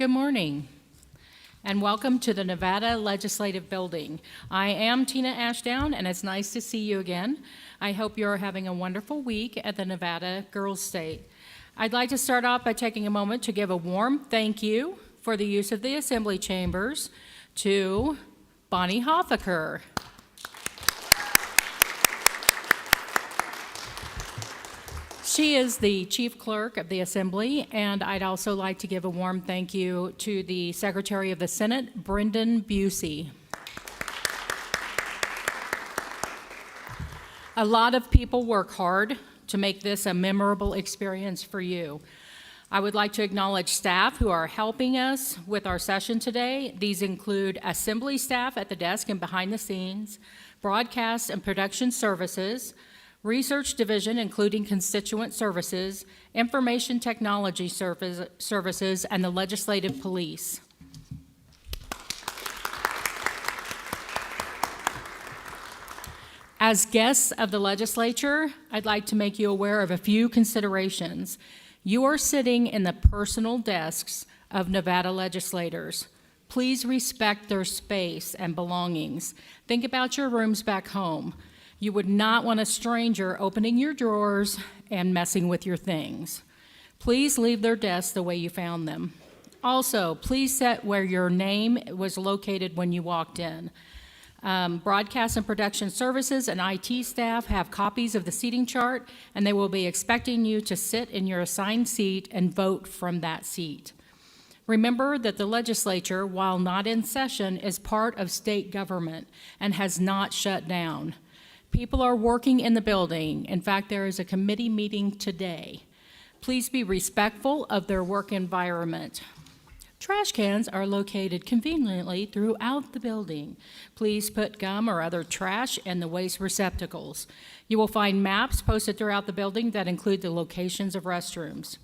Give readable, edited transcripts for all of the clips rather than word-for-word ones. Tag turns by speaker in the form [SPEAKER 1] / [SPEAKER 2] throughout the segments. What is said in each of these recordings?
[SPEAKER 1] Good morning, and welcome to the Nevada Legislative Building. I am Tina Ashdown, and it's nice to see you again. I hope you're having a wonderful week at the Nevada Girls State. I'd like to start off by taking a moment to give a warm thank you for the use of the Assembly Chambers to Bonnie Hoffaker. She is the Chief Clerk of the Assembly, and I'd also like to give a warm thank you to the Secretary of the Senate, Brendan Busey. A lot of people work hard to make this a memorable experience for you. I would like to acknowledge staff who are helping us with our session today. These include Assembly staff at the desk and behind the scenes, broadcast and production services, Research Division, including Constituent Services, Information Technology Services, and the Legislative Police. As guests of the legislature, I'd like to make you aware of a few considerations. You are sitting in the personal desks of Nevada legislators. Please respect their space and belongings. Think about your rooms back home. You would not want a stranger opening your drawers and messing with your things. Please leave their desks the way you found them. Also, please set where your name was located when you walked in. Broadcast and production services and IT staff have copies of the seating chart, and they will be expecting you to sit in your assigned seat and vote from that seat. Remember that the legislature, while not in session, is part of state government and has not shut down. People are working in the building. In fact, there is a committee meeting today. Please be respectful of their work environment. Trash cans are located conveniently throughout the building. Please put gum or other trash in the waste receptacles. You will find maps posted throughout the building that include the locations of restrooms.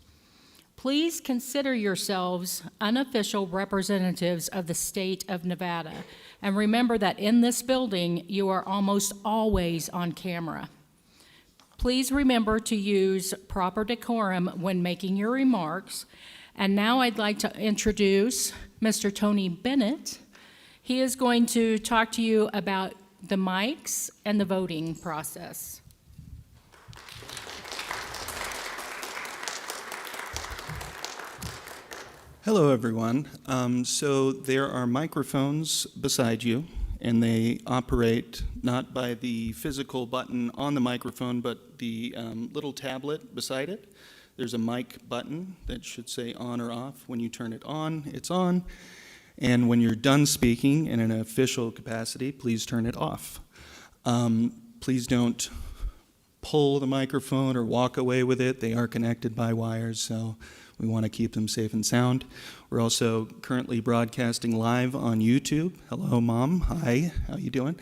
[SPEAKER 1] Please consider yourselves unofficial representatives of the state of Nevada. And remember that in this building, you are almost always on camera. Please remember to use proper decorum when making your remarks. And now I'd like to introduce Mr. Tony Bennett. He is going to talk to you about the mics and the voting process.
[SPEAKER 2] Hello, everyone. So there are microphones beside you, and they operate not by the physical button on the microphone, but the little tablet beside it. There's a mic button that should say on or off. When you turn it on, it's on. And when you're done speaking in an official capacity, please turn it off. Please don't pull the microphone or walk away with it. They are connected by wires, so we want to keep them safe and sound. We're also currently broadcasting live on YouTube. Hello, Mom. Hi. How you doing?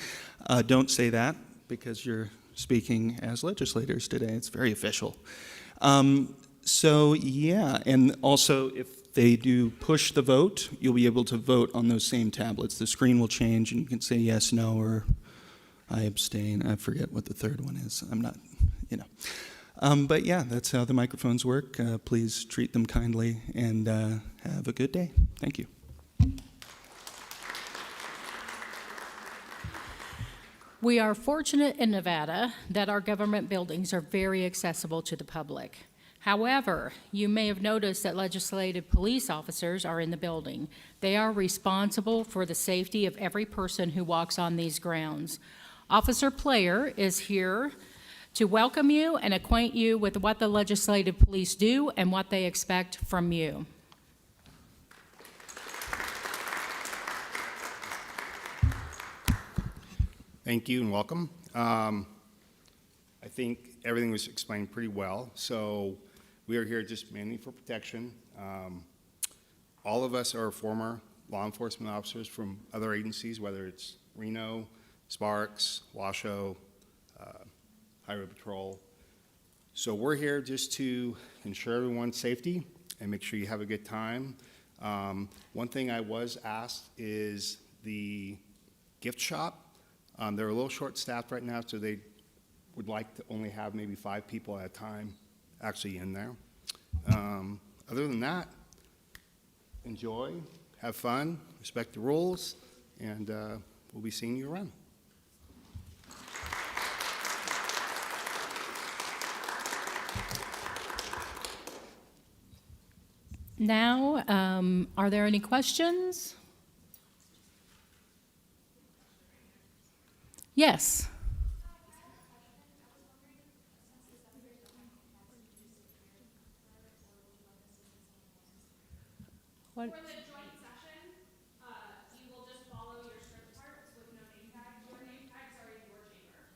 [SPEAKER 2] Don't say that because you're speaking as legislators today. It's very official. Yeah, and also if they do push the vote, you'll be able to vote on those same tablets. The screen will change, and you can say yes, no, or I abstain. I forget what the third one is. I'm not, But yeah, that's how the microphones work. Please treat them kindly and have a good day. Thank you.
[SPEAKER 1] We are fortunate in Nevada that our government buildings are very accessible to the public. However, you may have noticed that legislative police officers are in the building. They are responsible for the safety of every person who walks on these grounds. Officer Player is here to welcome you and acquaint you with what the legislative police do and what they expect from you.
[SPEAKER 3] Thank you and welcome. I think everything was explained pretty well. So we are here just mainly for protection. All of us are former law enforcement officers from other agencies, whether it's Reno, Sparks, Washoe, Highway Patrol. So we're here just to ensure everyone's safety and make sure you have a good time. One thing I was asked is the gift shop. They're a little short-staffed right now, so they would like to only have maybe 5 people at a time actually in there. Other than that, enjoy, have fun, respect the rules, and we'll be seeing you around.
[SPEAKER 1] Now, are there any questions? Yes. What?
[SPEAKER 4] For the joint session, you will just follow your script parts with no name tags. Your name tags are in your chamber.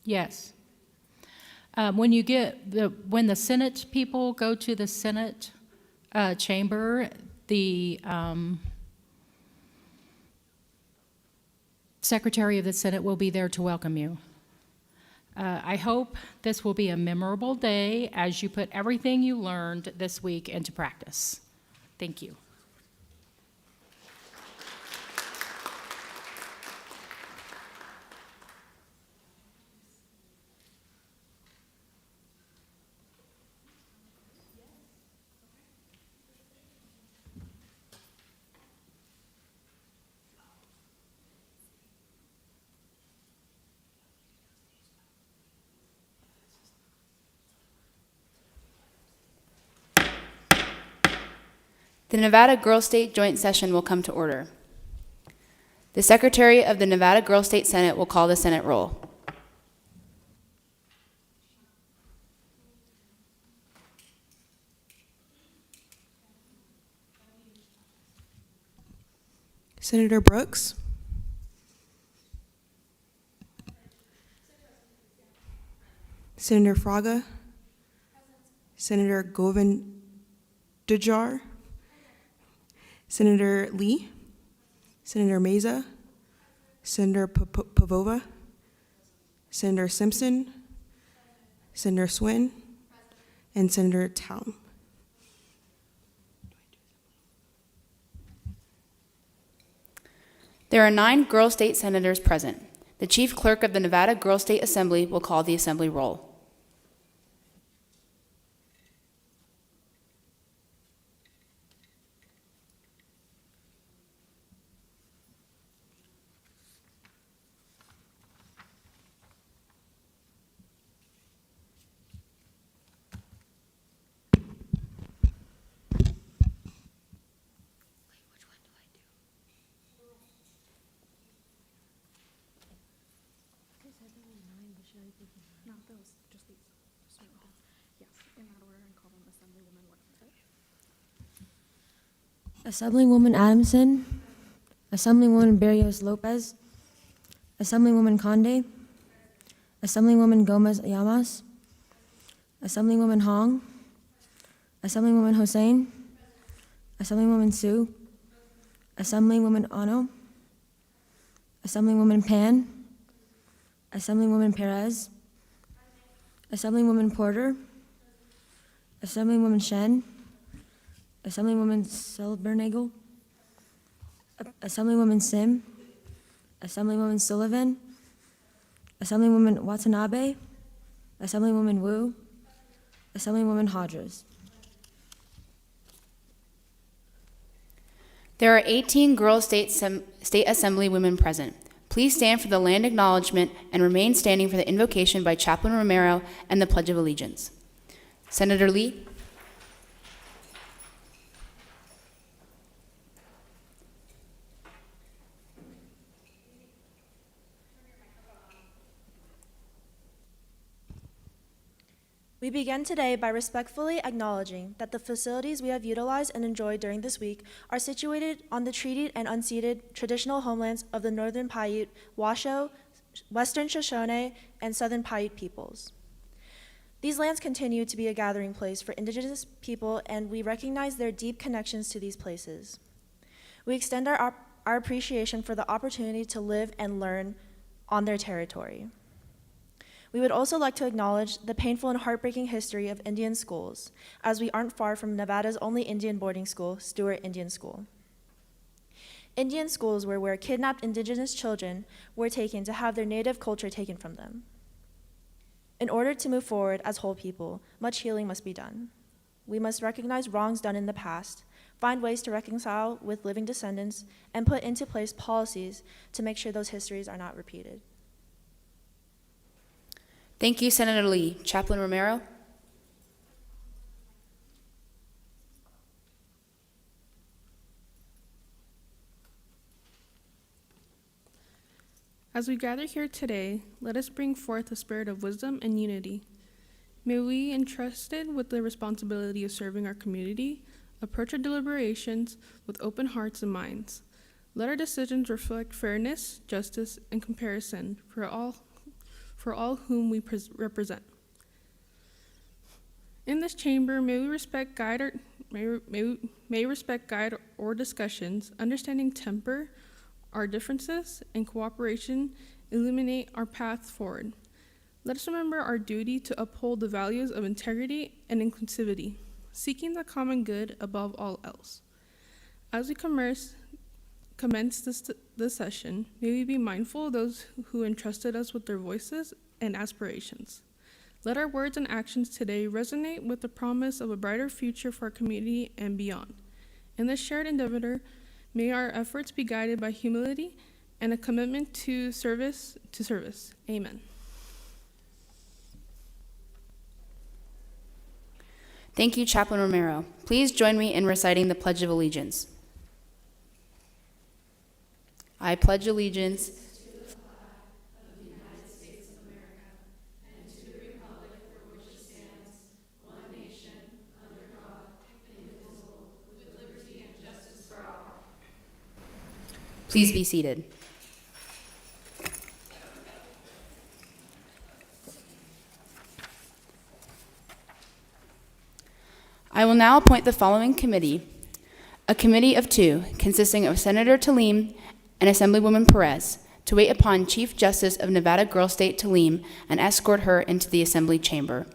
[SPEAKER 1] Yes. When the Senate people go to the Senate chamber, the Secretary of the Senate will be there to welcome you. I hope this will be a memorable day as you put everything you learned this week into practice. Thank you.
[SPEAKER 5] The Nevada Girl State Joint Session will come to order. The Secretary of the Nevada Girl State Senate will call the Senate roll.
[SPEAKER 6] Senator Brooks. Senator Fraga. Senator Govindajar. Senator Lee. Senator Meza. Senator Pavova. Senator Simpson. Senator Swin. And Senator Town.
[SPEAKER 5] There are 9 Girl State Senators present. The Chief Clerk of the Nevada Girl State Assembly will call the Assembly roll.
[SPEAKER 4] Not those, just these. Start with them. Yes, in that order, and call them Assemblywoman
[SPEAKER 7] Assemblywoman Adamson, Assemblywoman Barrios Lopez, Assemblywoman Conde, Assemblywoman Gomez Llamas, Assemblywoman Hong, Assemblywoman Hossein, Assemblywoman Sue, Assemblywoman Ono, Assemblywoman Pan, Assemblywoman Perez, Assemblywoman Porter, Assemblywoman Shen, Assemblywoman Silbernagel, Assemblywoman Sim, Assemblywoman Sullivan, Assemblywoman Watanabe, Assemblywoman Wu, Assemblywoman Hodges.
[SPEAKER 5] There are 18 Girl State Assembly women present. Please stand for the land acknowledgement and remain standing for the invocation by Chaplain Romero and the Pledge of Allegiance. Senator Lee.
[SPEAKER 8] We begin today by respectfully acknowledging that the facilities we have utilized and enjoyed during this week are situated on the treated and unceded traditional homelands of the Northern Paiute, Washoe, Western Shoshone, and Southern Paiute peoples. These lands continue to be a gathering place for Indigenous people, and we recognize their deep connections to these places. We extend our appreciation for the opportunity to live and learn on their territory. We would also like to acknowledge the painful and heartbreaking history of Indian schools, as we aren't far from Nevada's only Indian boarding school, Stewart Indian School. Indian schools were where kidnapped Indigenous children were taken to have their native culture taken from them. In order to move forward as whole people, much healing must be done. We must recognize wrongs done in the past, find ways to reconcile with living descendants, and put into place policies to make sure those histories are not repeated.
[SPEAKER 5] Thank you, Senator Lee. Chaplain Romero?
[SPEAKER 9] As we gather here today, let us bring forth a spirit of wisdom and unity. May we, entrusted with the responsibility of serving our community, approach our deliberations with open hearts and minds. Let our decisions reflect fairness, justice, and comparison for all whom we represent. In this chamber, may respect guide our discussions, understanding temper our differences, and cooperation illuminate our path forward. Let us remember our duty to uphold the values of integrity and inclusivity, seeking the common good above all else. As we commence this session, may we be mindful of those who entrusted us with their voices and aspirations. Let our words and actions today resonate with the promise of a brighter future for our community and beyond. In this shared endeavor, may our efforts be guided by humility and a commitment to service. Amen.
[SPEAKER 5] Thank you, Chaplain Romero. Please join me in reciting the Pledge of Allegiance. I pledge allegiance Please be seated. I will now appoint the following committee, a committee of two, consisting of Senator Talim and Assemblywoman Perez, to wait upon Chief Justice of Nevada Girl State Talim and escort her into the Assembly chamber.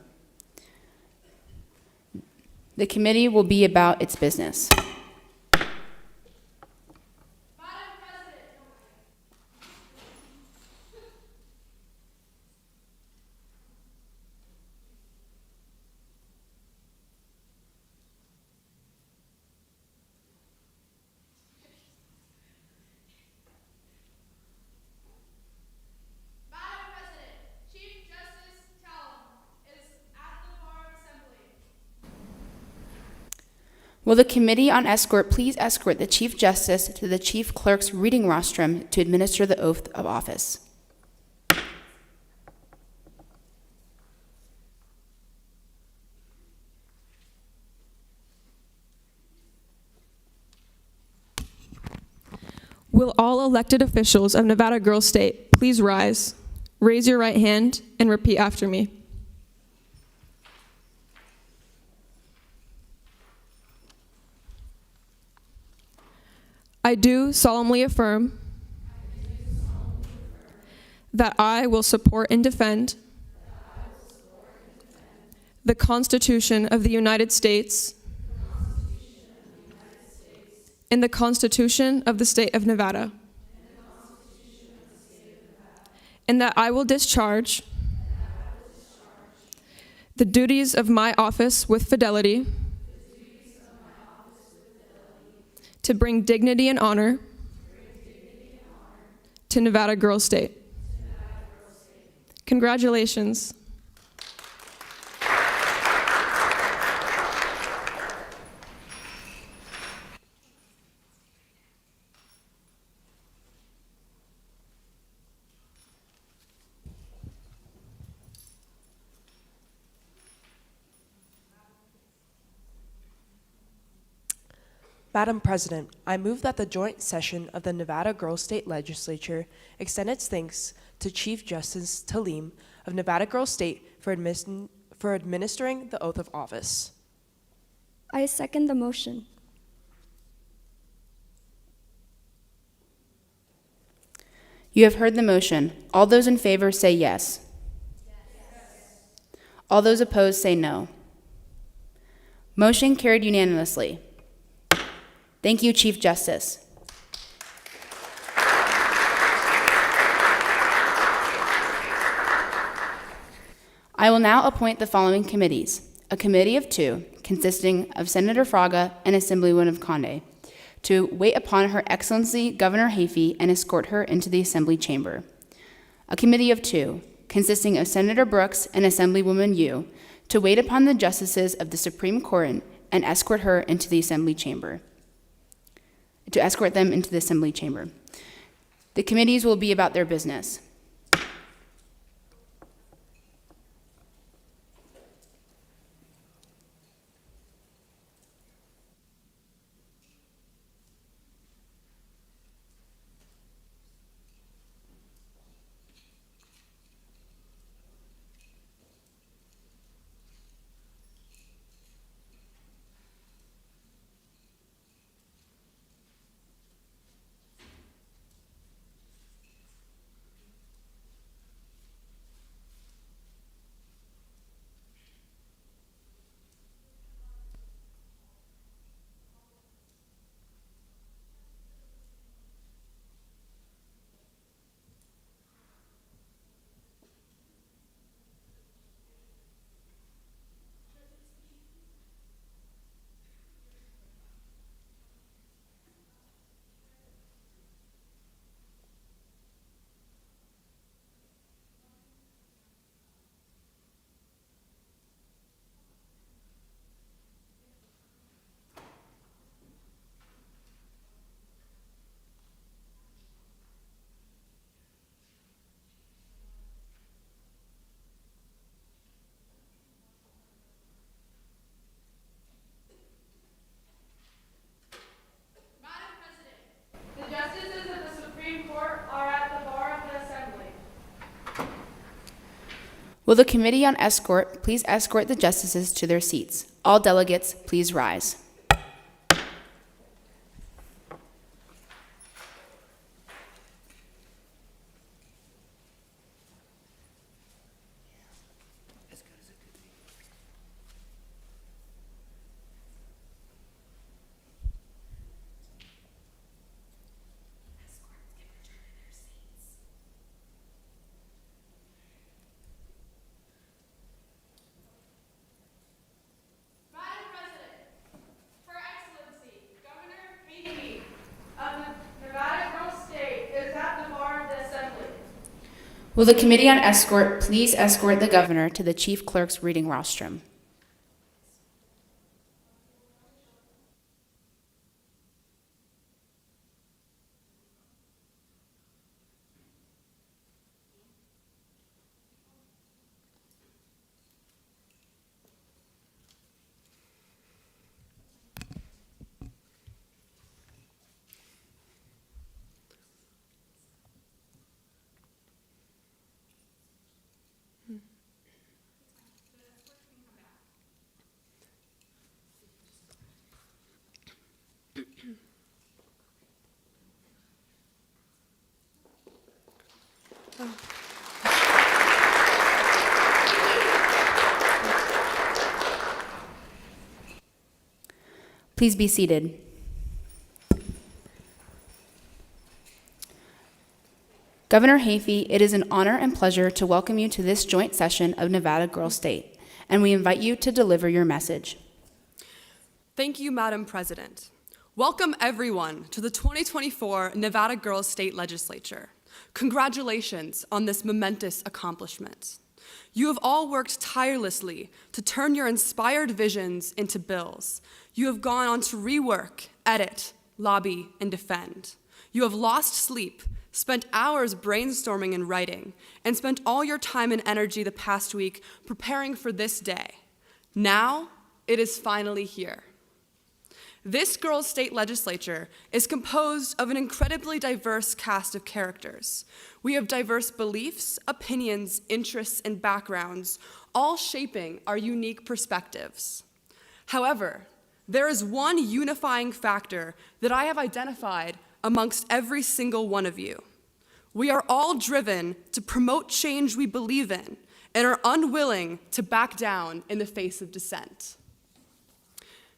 [SPEAKER 5] The committee will be about its business. Will the Committee on Escort please escort the Chief Justice to the Chief Clerk's reading rostrum to administer the oath of office?
[SPEAKER 10] Will all elected officials of Nevada Girl State please rise, raise your right hand, and repeat after me. I do solemnly affirm that I will support and defend the Constitution of the United States and the Constitution of the State of Nevada, and that I will discharge the duties of my office with fidelity, to bring dignity and honor to Nevada Girl State. Congratulations.
[SPEAKER 6] Madam President, I move that the joint session of the Nevada Girl State Legislature extend its thanks to Chief Justice Talim of Nevada Girl State for administering the oath of office.
[SPEAKER 11] I second the motion.
[SPEAKER 5] You have heard the motion. All those in favor say yes. All those opposed say no. Motion carried unanimously. Thank you, Chief Justice. I will now appoint the following committees. A committee of 2, consisting of Senator Fraga and Assemblywoman Conde, to wait upon Her Excellency Governor Heafy and escort her into the Assembly chamber. A committee of 2, consisting of Senator Brooks and Assemblywoman Yu, to wait upon the justices of the Supreme Court and escort her into the Assembly chamber. To escort them into the Assembly chamber. The committees will be about their business. Will the Committee on Escort please escort the justices to their seats? All delegates, please rise. Will the Committee on Escort please escort the Governor to the Chief Clerk's reading rostrum? Please be seated. Governor Heafy, it is an honor and pleasure to welcome you to this joint session of Nevada Girls State, and we invite you to deliver your message.
[SPEAKER 12] Thank you, Madam President. Welcome, everyone, to the 2024 Nevada Girls State Legislature. Congratulations on this momentous accomplishment. You have all worked tirelessly to turn your inspired visions into bills. You have gone on to rework, edit, lobby, and defend. You have lost sleep, spent hours brainstorming and writing, and spent all your time and energy the past week preparing for this day. Now, it is finally here. This Girls State Legislature is composed of an incredibly diverse cast of characters. We have diverse beliefs, opinions, interests, and backgrounds, all shaping our unique perspectives. However, there is one unifying factor that I have identified amongst every single one of you. We are all driven to promote change we believe in and are unwilling to back down in the face of dissent.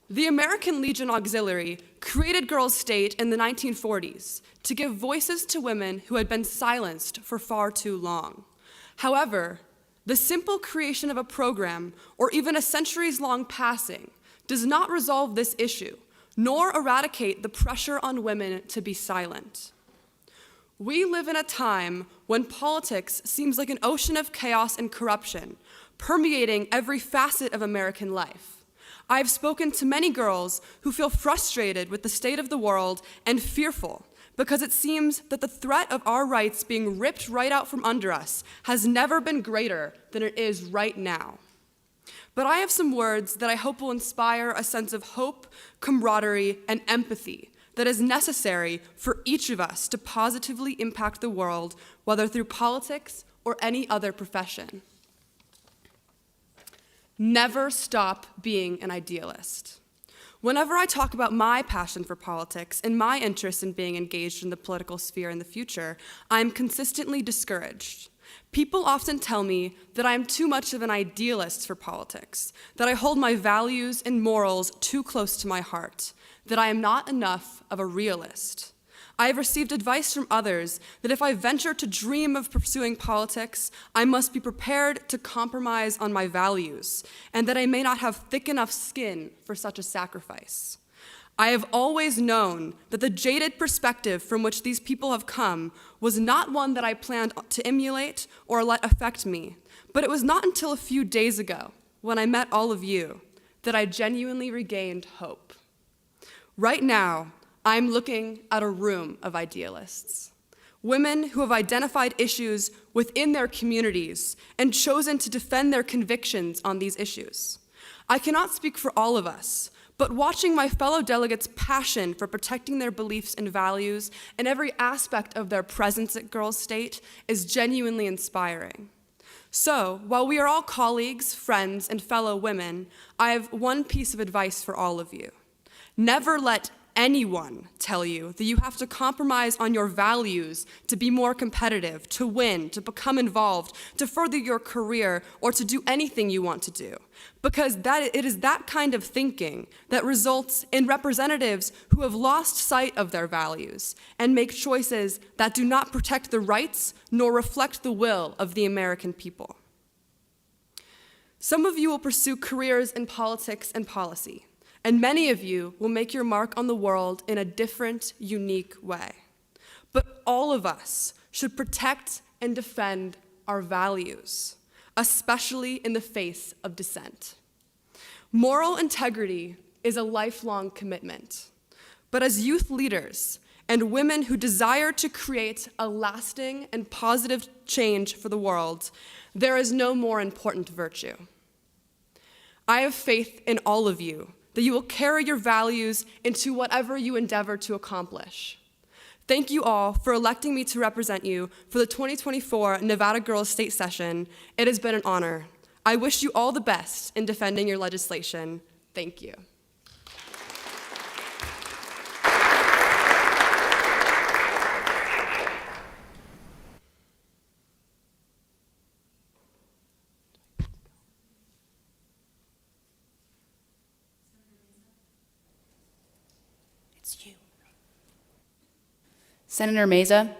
[SPEAKER 12] The American Legion Auxiliary created Girls State in the 1940s to give voices to women who had been silenced for far too long. However, The simple creation of a program, or even a centuries-long passing, does not resolve this issue, nor eradicate the pressure on women to be silent. We live in a time when politics seems like an ocean of chaos and corruption, permeating every facet of American life. I've spoken to many girls who feel frustrated with the state of the world and fearful because it seems that the threat of our rights being ripped right out from under us has never been greater than it is right now. But I have some words that I hope will inspire a sense of hope, camaraderie, and empathy that is necessary for each of us to positively impact the world, whether through politics or any other profession. Never stop being an idealist. Whenever I talk about my passion for politics and my interest in being engaged in the political sphere in the future, I'm consistently discouraged. People often tell me that I am too much of an idealist for politics, that I hold my values and morals too close to my heart, that I am not enough of a realist. I have received advice from others that if I venture to dream of pursuing politics, I must be prepared to compromise on my values, and that I may not have thick enough skin for such a sacrifice. I have always known that the jaded perspective from which these people have come was not one that I planned to emulate or let affect me, but it was not until a few days ago, when I met all of you, that I genuinely regained hope. Right now, I'm looking at a room of idealists, women who have identified issues within their communities and chosen to defend their convictions on these issues. I cannot speak for all of us, but watching my fellow delegates' passion for protecting their beliefs and values and every aspect of their presence at Girls State is genuinely inspiring. So, while we are all colleagues, friends, and fellow women, I have one piece of advice for all of you. Never let anyone tell you that you have to compromise on your values to be more competitive, to win, to become involved, to further your career, or to do anything you want to do. Because it is that kind of thinking that results in representatives who have lost sight of their values and make choices that do not protect the rights nor reflect the will of the American people. Some of you will pursue careers in politics and policy, and many of you will make your mark on the world in a different, unique way. But all of us should protect and defend our values, especially in the face of dissent. Moral integrity is a lifelong commitment. But as youth leaders and women who desire to create a lasting and positive change for the world, there is no more important virtue. I have faith in all of you that you will carry your values into whatever you endeavor to accomplish. Thank you all for electing me to represent you for the 2024 Nevada Girls State Session. It has been an honor. I wish you all the best in defending your legislation. Thank you.
[SPEAKER 5] It's you. Senator Meza.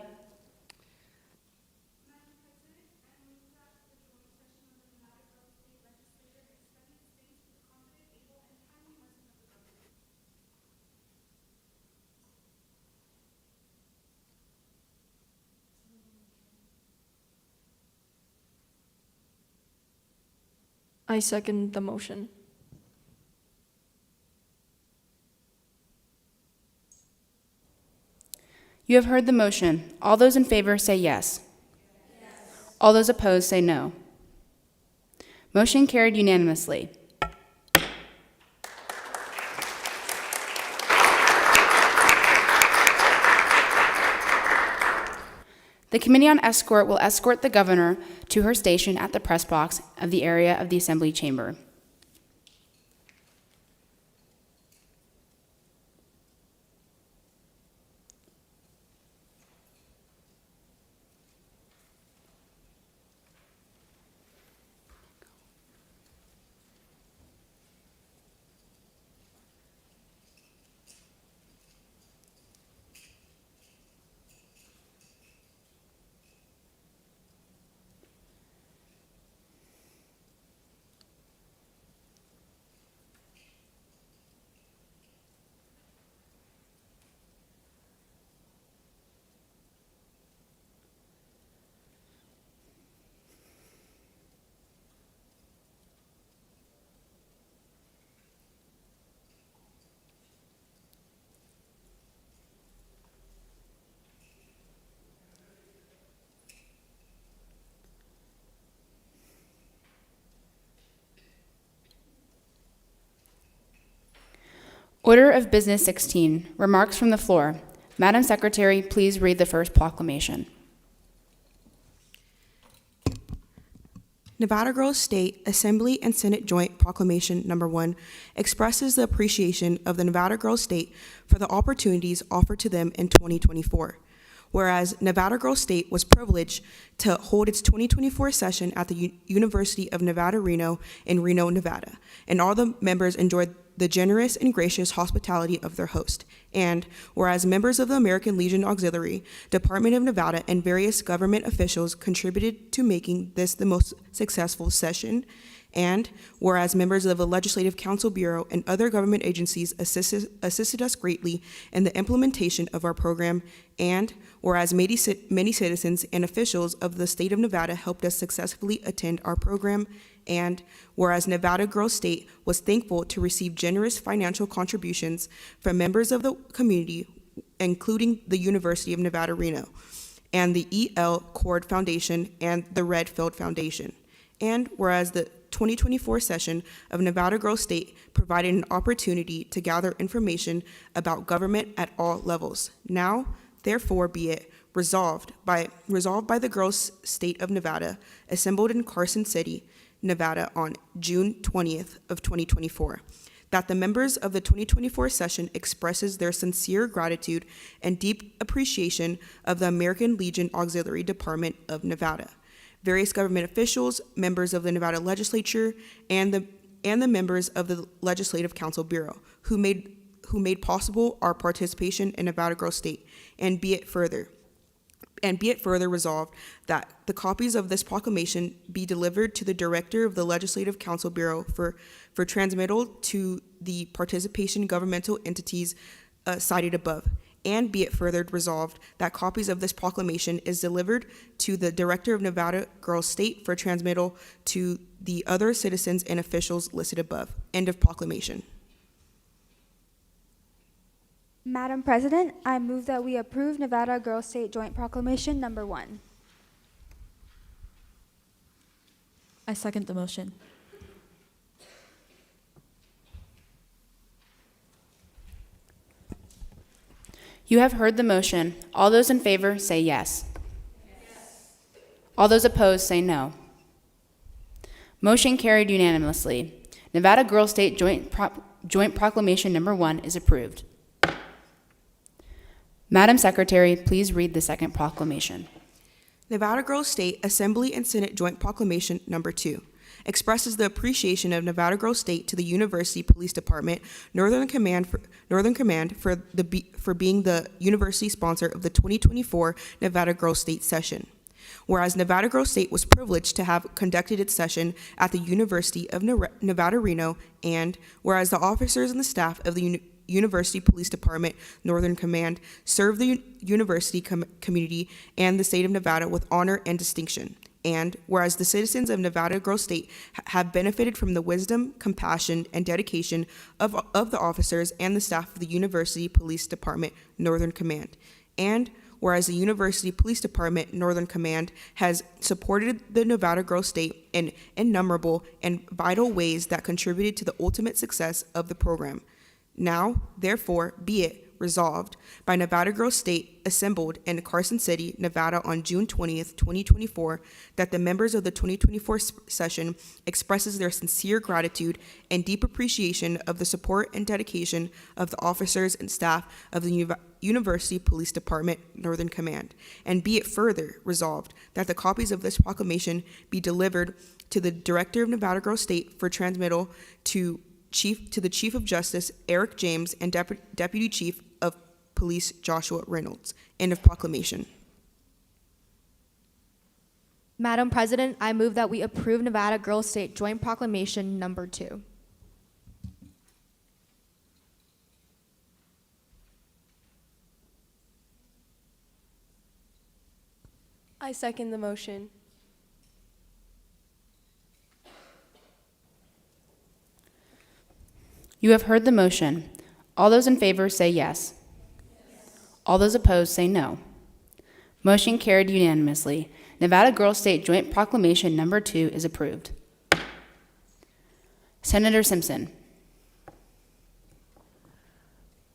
[SPEAKER 11] I second the motion.
[SPEAKER 5] You have heard the motion. All those in favor say yes. Yes. All those opposed say no. Motion carried unanimously. The Committee on Escort will escort the governor to her station at the press box of the area of the Assembly Chamber. Order of Business 16, remarks from the floor. Madam Secretary, please read the first proclamation.
[SPEAKER 13] Nevada Girls State Assembly and Senate Joint Proclamation Number 1 expresses the appreciation of the Nevada Girls State for the opportunities offered to them in 2024. Whereas Nevada Girls State was privileged to hold its 2024 session at the University of Nevada, Reno in Reno, Nevada, and all the members enjoyed the generous and gracious hospitality of their host. And whereas members of the American Legion Auxiliary, Department of Nevada, and various government officials contributed to making this the most successful session, and whereas members of the Legislative Council Bureau and other government agencies assisted us greatly in the implementation of our program, and whereas many citizens and officials of the state of Nevada helped us successfully attend our program, and whereas Nevada Girls State was thankful to receive generous financial contributions from members of the community, including the University of Nevada, Reno, and the E.L. Cord Foundation and the Redfield Foundation. And whereas the 2024 session of Nevada Girls State provided an opportunity to gather information about government at all levels. Now, therefore, be it resolved by the Girls State of Nevada, assembled in Carson City, Nevada on June 20th of 2024, that the members of the 2024 session expresses their sincere gratitude and deep appreciation of the American Legion Auxiliary Department of Nevada, various government officials, members of the Nevada Legislature, and the members of the Legislative Council Bureau, who made possible our participation in Nevada Girls State, and be it further resolved that the copies of this proclamation be delivered to the Director of the Legislative Council Bureau for transmittal to the participation governmental entities cited above. And be it further resolved that copies of this proclamation is delivered to the Director of Nevada Girls State for transmittal to the other citizens and officials listed above. End of proclamation.
[SPEAKER 14] Madam President, I move that we approve Nevada Girls State Joint Proclamation Number 1.
[SPEAKER 11] I second the motion.
[SPEAKER 5] You have heard the motion. All those in favor say yes. Yes. All those opposed say no. Motion carried unanimously. Nevada Girls State Joint Proclamation Number 1 is approved. Madam Secretary, please read the second proclamation.
[SPEAKER 13] Nevada Girls State Assembly and Senate Joint Proclamation Number 2 expresses the appreciation of Nevada Girls State to the University Police Department, Northern Command for being the university sponsor of the 2024 Nevada Girls State session. Whereas Nevada Girls State was privileged to have conducted its session at the University of Nevada, Reno, and whereas the officers and the staff of the University Police Department, Northern Command, serve the university community and the state of Nevada with honor and distinction. And whereas the citizens of Nevada Girls State have benefited from the wisdom, compassion, and dedication of the officers and the staff of the University Police Department, Northern Command. And whereas the University Police Department, Northern Command, has supported the Nevada Girls State in innumerable and vital ways that contributed to the ultimate success of the program. Now, therefore, be it resolved by Nevada Girls State assembled in Carson City, Nevada on June 20th, 2024, that the members of the 2024 session expresses their sincere gratitude and deep appreciation of the support and dedication of the officers and staff of the University Police Department, Northern Command. And be it further resolved that the copies of this proclamation be delivered to the Director of Nevada Girls State for transmittal to the Chief of Justice Eric James and Deputy Chief of Police Joshua Reynolds. End of proclamation.
[SPEAKER 15] Madam President, I move that we approve Nevada Girls State Joint Proclamation Number 2.
[SPEAKER 6] I second the motion.
[SPEAKER 5] You have heard the motion. All those in favor say yes. All those opposed say no. Motion carried unanimously. Nevada Girls State Joint Proclamation Number 2 is approved. Senator Simpson.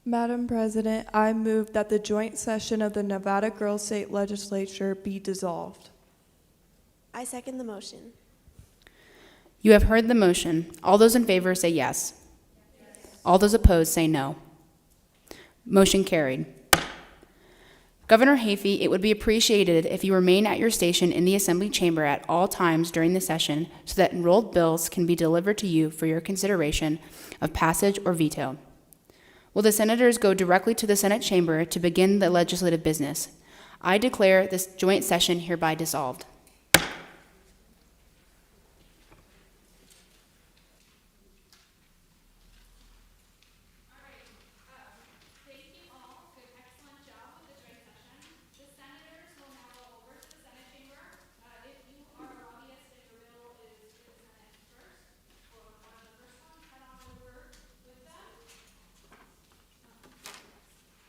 [SPEAKER 16] Madam President, I move that the joint session of the Nevada Girls State Legislature be dissolved.
[SPEAKER 8] I second the motion.
[SPEAKER 5] You have heard the motion. All those in favor say yes. All those opposed say no. Motion carried. Governor Heafey, it would be appreciated if you remain at your station in the Assembly chamber at all times during the session so that enrolled bills can be delivered to you for your consideration of passage or veto. Will the senators go directly to the Senate chamber to begin the legislative business? I declare this joint session hereby dissolved.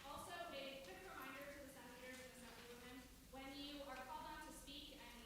[SPEAKER 4] Also, a quick reminder to the senators and assemblywomen, when you are called on to speak and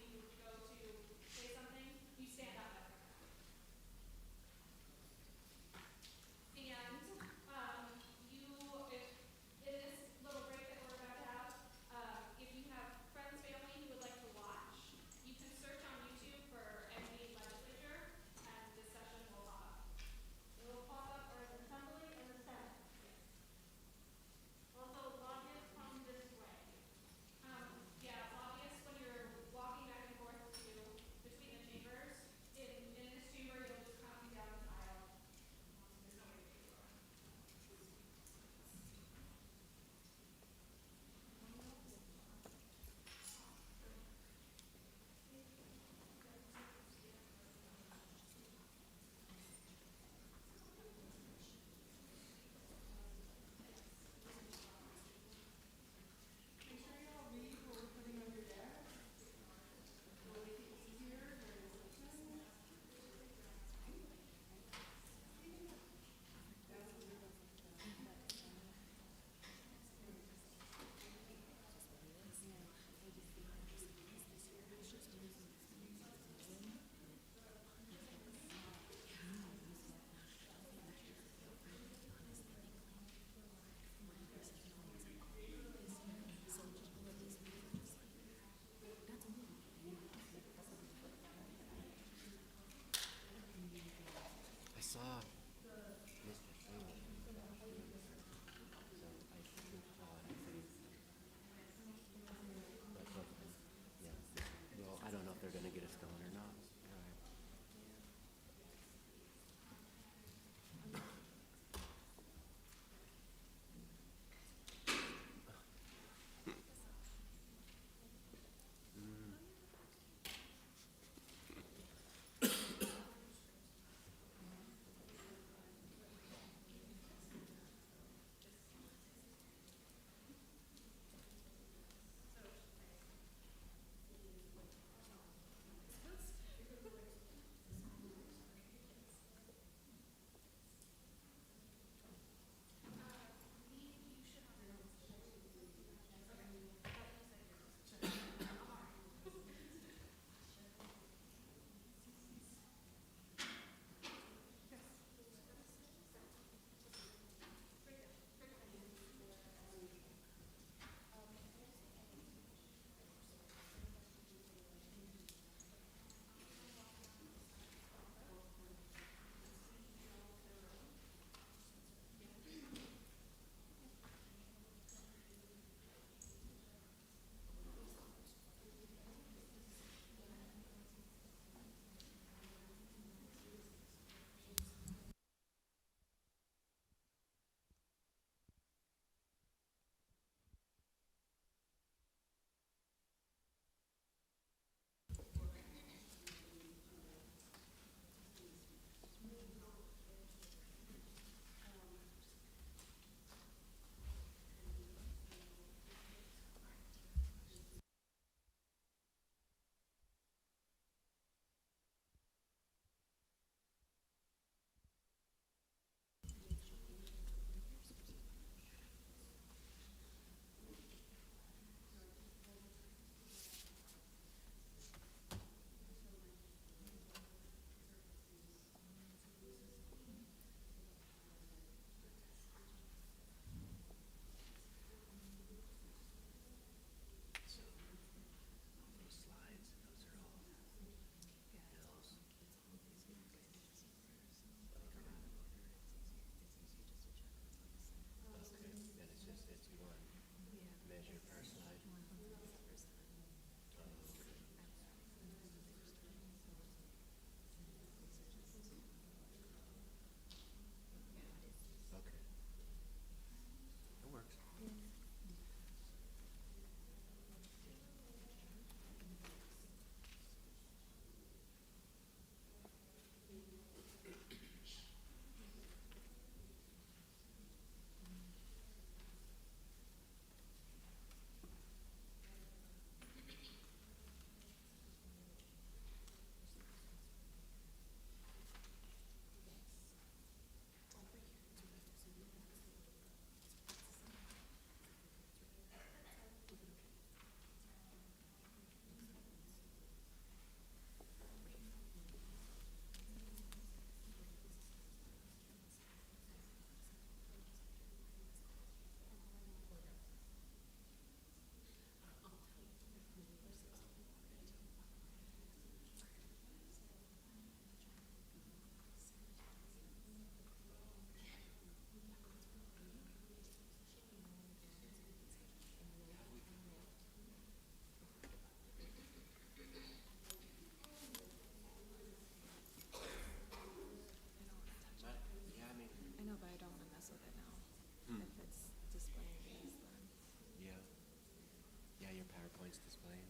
[SPEAKER 17] PowerPoint's displaying,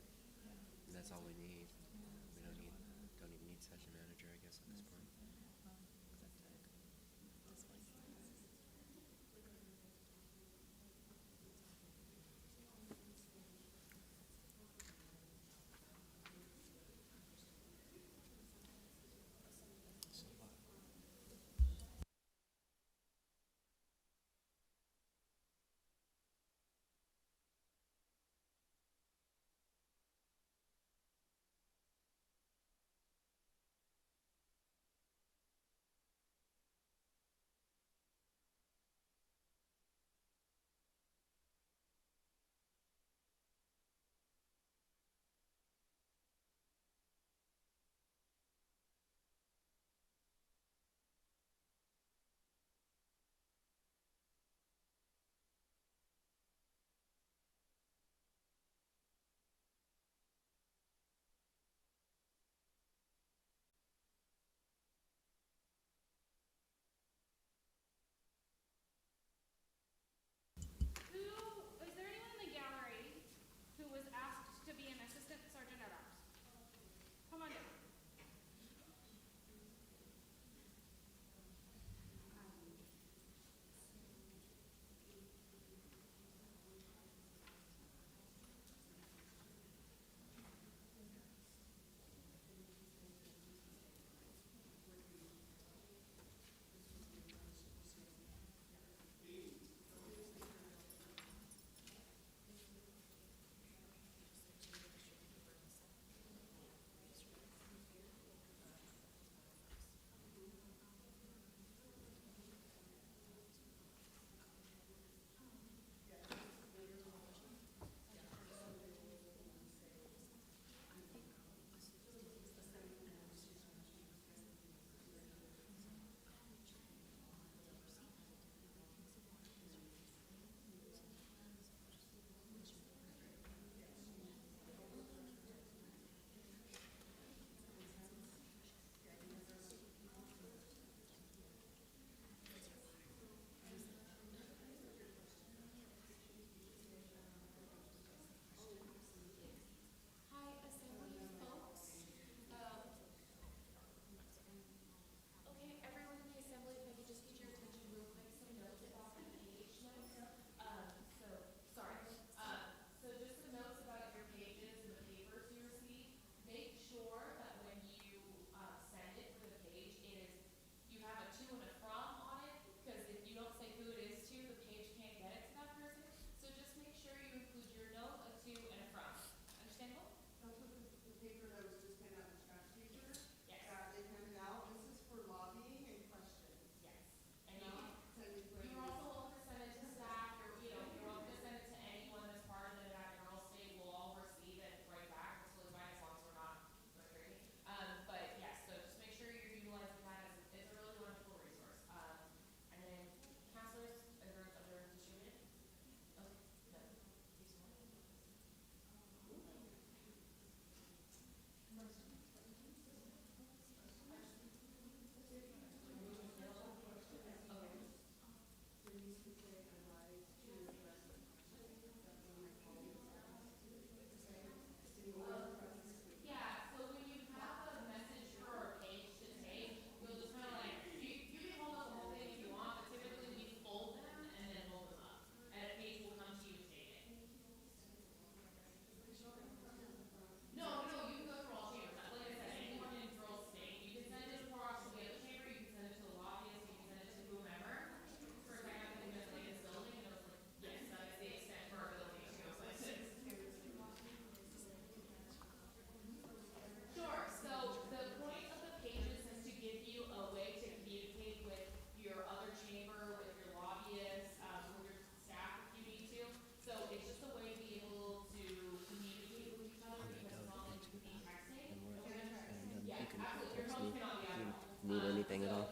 [SPEAKER 17] and that's all we need. We don't even need session manager, I guess, at this point.
[SPEAKER 4] Is there anyone in the gallery who was asked to be an assistant sergeant at arms? Come on down.
[SPEAKER 17] Need anything at all?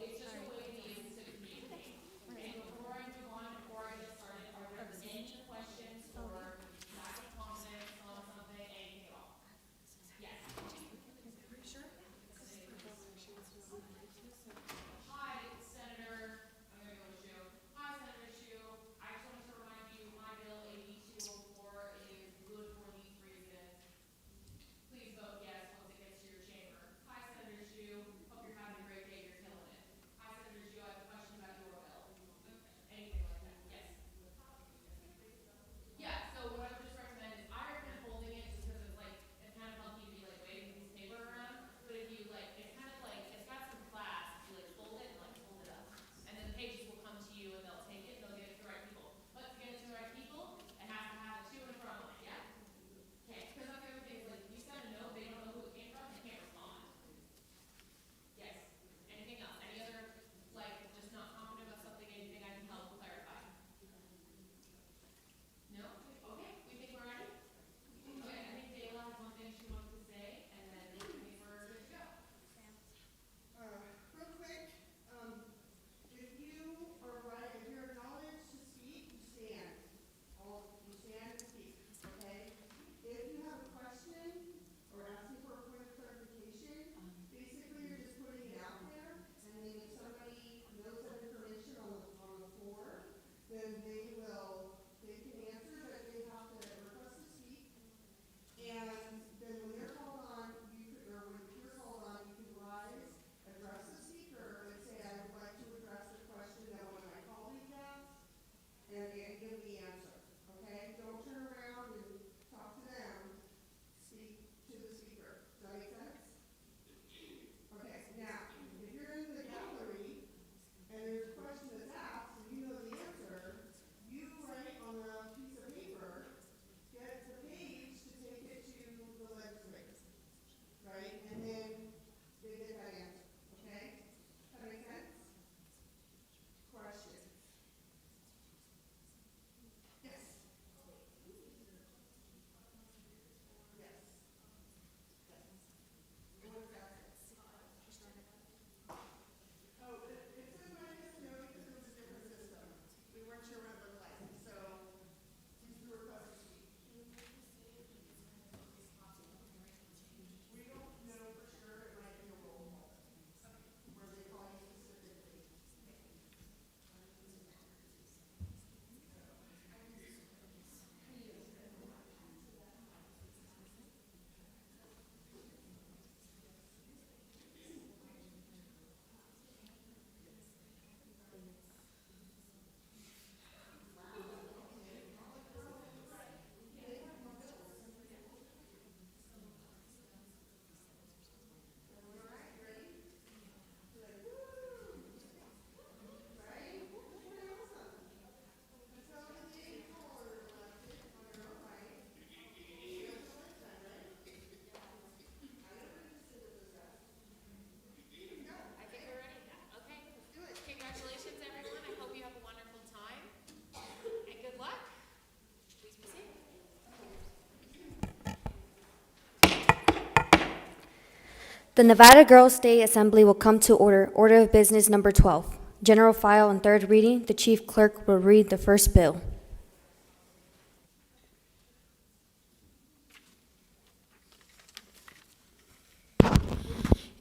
[SPEAKER 15] The Nevada Girls State Assembly will come to order. Order of business number 12. General file and third reading. The chief clerk will read the first bill.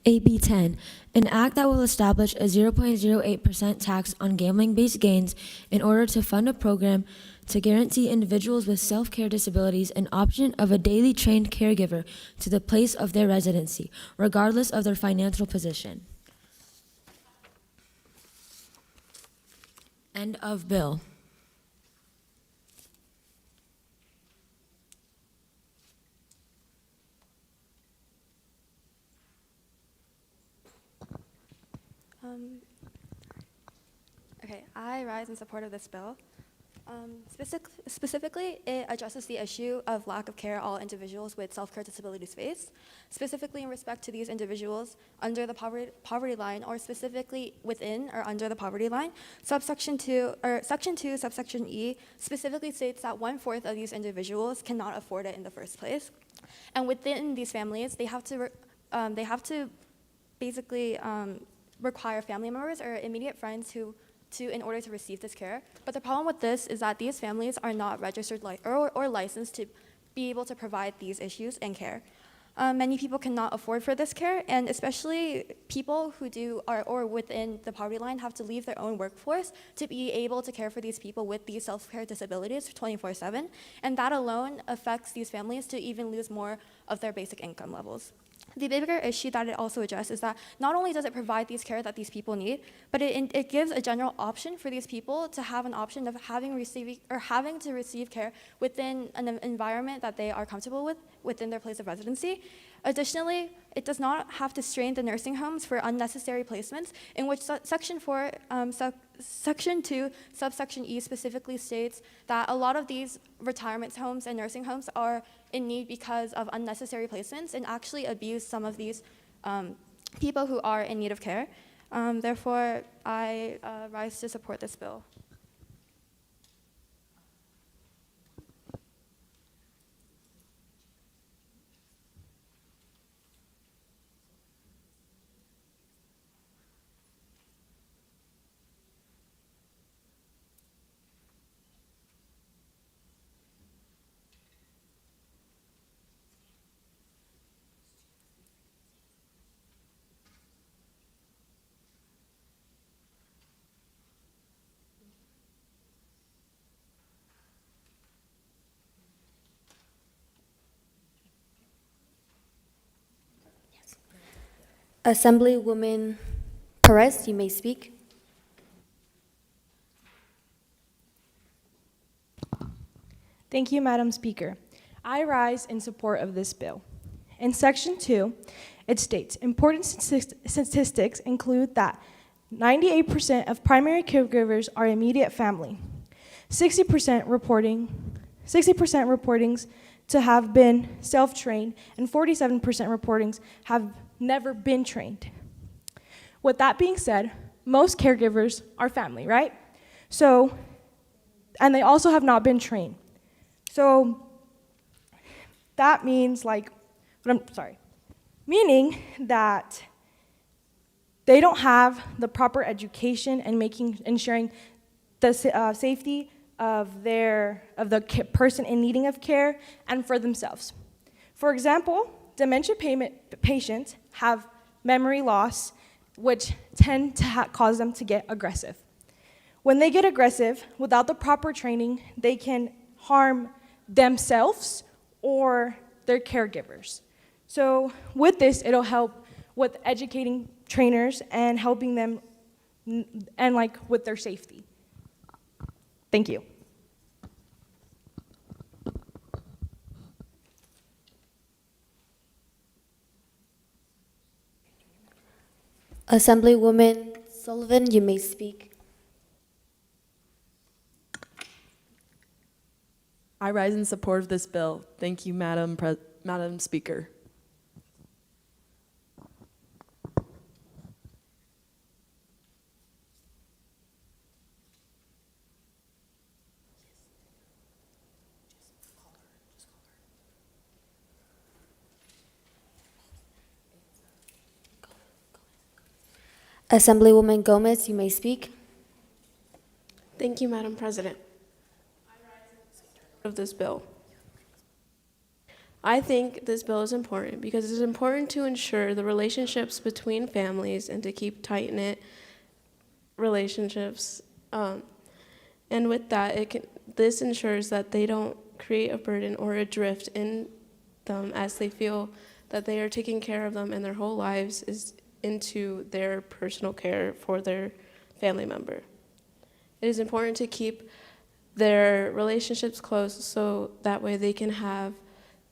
[SPEAKER 7] AB 10, an act that will establish a 0.08% tax on gambling-based gains in order to fund a program to guarantee individuals with self-care disabilities an option of a daily trained caregiver to the place of their residency, regardless of their financial position. End of bill.
[SPEAKER 18] Okay, I rise in support of this bill. Specifically, it addresses the issue of lack of care all individuals with self-care disabilities face, specifically in respect to these individuals under the poverty line, or specifically within or under the poverty line. Section 2, subsection E, specifically states that 1/4 of these individuals cannot afford it in the first place. And within these families, they have to basically require family members or immediate friends in order to receive this care. But the problem with this is that these families are not registered or licensed to be able to provide these issues and care. Many people cannot afford for this care, and especially people who or within the poverty line have to leave their own workforce to be able to care for these people with these self-care disabilities 24/7, and that alone affects these families to even lose more of their basic income levels. The bigger issue that it also addresses is that not only does it provide these care that these people need, but it gives a general option for these people to have an option of having to receive care within an environment that they are comfortable with within their place of residency. Additionally, it does not have to strain the nursing homes for unnecessary placements, in which Section 2, subsection E specifically states that a lot of these retirement homes and nursing homes are in need because of unnecessary placements and actually abuse some of these people who are in need of care. Therefore, I rise to support this bill.
[SPEAKER 15] Assemblywoman Perez, you may speak.
[SPEAKER 19] Thank you, Madam Speaker. I rise in support of this bill. In Section 2, it states, important statistics include that 98% of primary caregivers are immediate family, 60% reportings to have been self-trained, and 47% reportings have never been trained. With that being said, most caregivers are family, right? So, and they also have not been trained. So that means meaning that they don't have the proper education and ensuring the safety of the person in needing of care and for themselves. For example, dementia patients have memory loss, which tend to cause them to get aggressive. When they get aggressive, without the proper training, they can harm themselves or their caregivers. So with this, it'll help with educating trainers and helping them and with their safety. Thank you.
[SPEAKER 15] Assemblywoman Sullivan, you may speak.
[SPEAKER 20] I rise in support of this bill. Thank you, Madam Speaker.
[SPEAKER 15] Assemblywoman Gomez, you may speak.
[SPEAKER 21] Thank you, Madam President. Of this bill. I think this bill is important because it's important to ensure the relationships between families and to keep tight-knit relationships. And with that, this ensures that they don't create a burden or a drift in them as they feel that they are taking care of them and their whole lives is into their personal care for their family member. It is important to keep their relationships close so that way they can have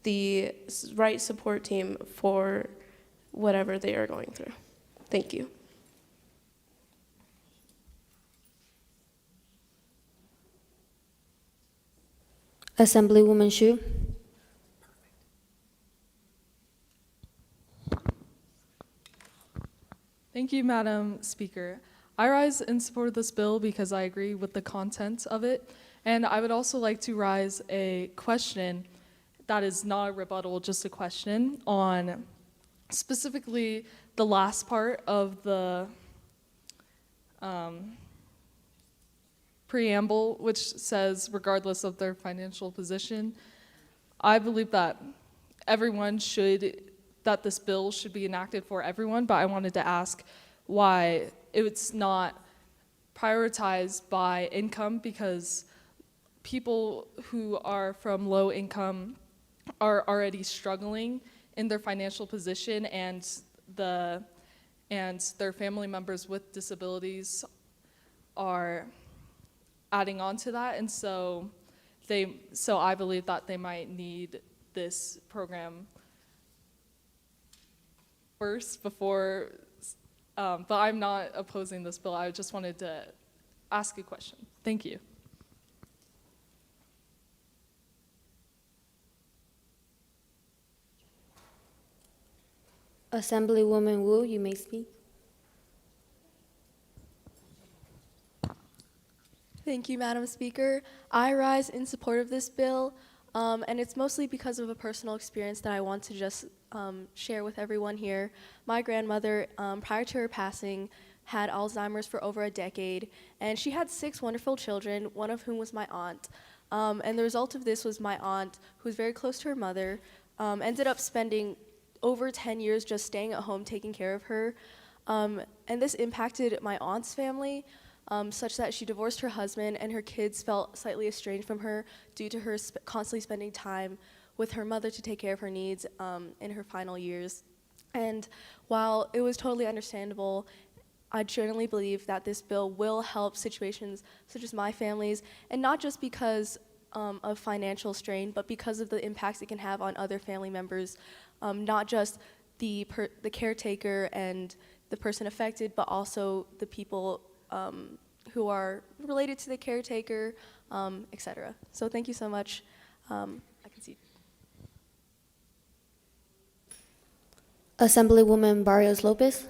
[SPEAKER 21] the right support team for whatever they are going through. Thank you.
[SPEAKER 15] Assemblywoman Shu.
[SPEAKER 20] Thank you, Madam Speaker. I rise in support of this bill because I agree with the content of it, and I would also like to raise a question that is not a rebuttal, just a question on specifically the last part of the preamble, which says regardless of their financial position. I believe that that this bill should be enacted for everyone, but I wanted to ask why it's not prioritized by income, because people who are from low income are already struggling in their financial position, and their family members with disabilities are adding on to that, and so I believe that they might need this program first before, but I'm not opposing this bill. I just wanted to ask a question. Thank you.
[SPEAKER 15] Assemblywoman Wu, you may speak.
[SPEAKER 22] Thank you, Madam Speaker. I rise in support of this bill, and it's mostly because of a personal experience that I want to just share with everyone here. My grandmother, prior to her passing, had Alzheimer's for over a decade, and she had 6 wonderful children, one of whom was my aunt. And the result of this was my aunt, who was very close to her mother, ended up spending over 10 years just staying at home taking care of her. And this impacted my aunt's family, such that she divorced her husband and her kids felt slightly estranged from her due to her constantly spending time with her mother to take care of her needs in her final years. And while it was totally understandable, I genuinely believe that this bill will help situations such as my family's, and not just because of financial strain, but because of the impacts it can have on other family members, not just the caretaker and the person affected, but also the people who are related to the caretaker, etc. So thank you so much. I concede.
[SPEAKER 15] Assemblywoman Barrios Lopez.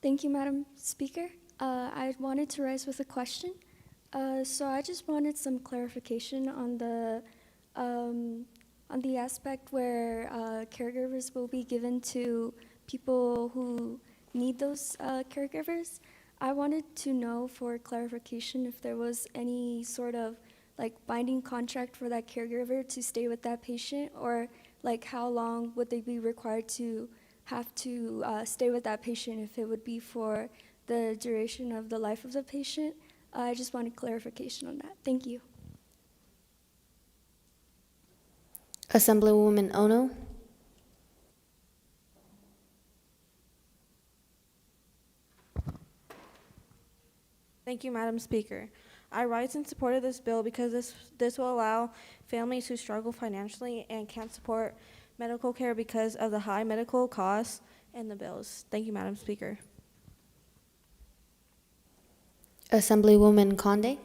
[SPEAKER 14] Thank you, Madam Speaker. I wanted to rise with a question. So I just wanted some clarification on the aspect where caregivers will be given to people who need those caregivers. I wanted to know for clarification if there was any sort of like binding contract for that caregiver to stay with that patient, or like how long would they be required to have to stay with that patient, if it would be for the duration of the life of the patient. I just wanted clarification on that. Thank you.
[SPEAKER 15] Assemblywoman Ono.
[SPEAKER 23] Thank you, Madam Speaker. I rise in support of this bill because this will allow families who struggle financially and can't support medical care because of the high medical costs and the bills. Thank you, Madam Speaker.
[SPEAKER 15] Assemblywoman Conde.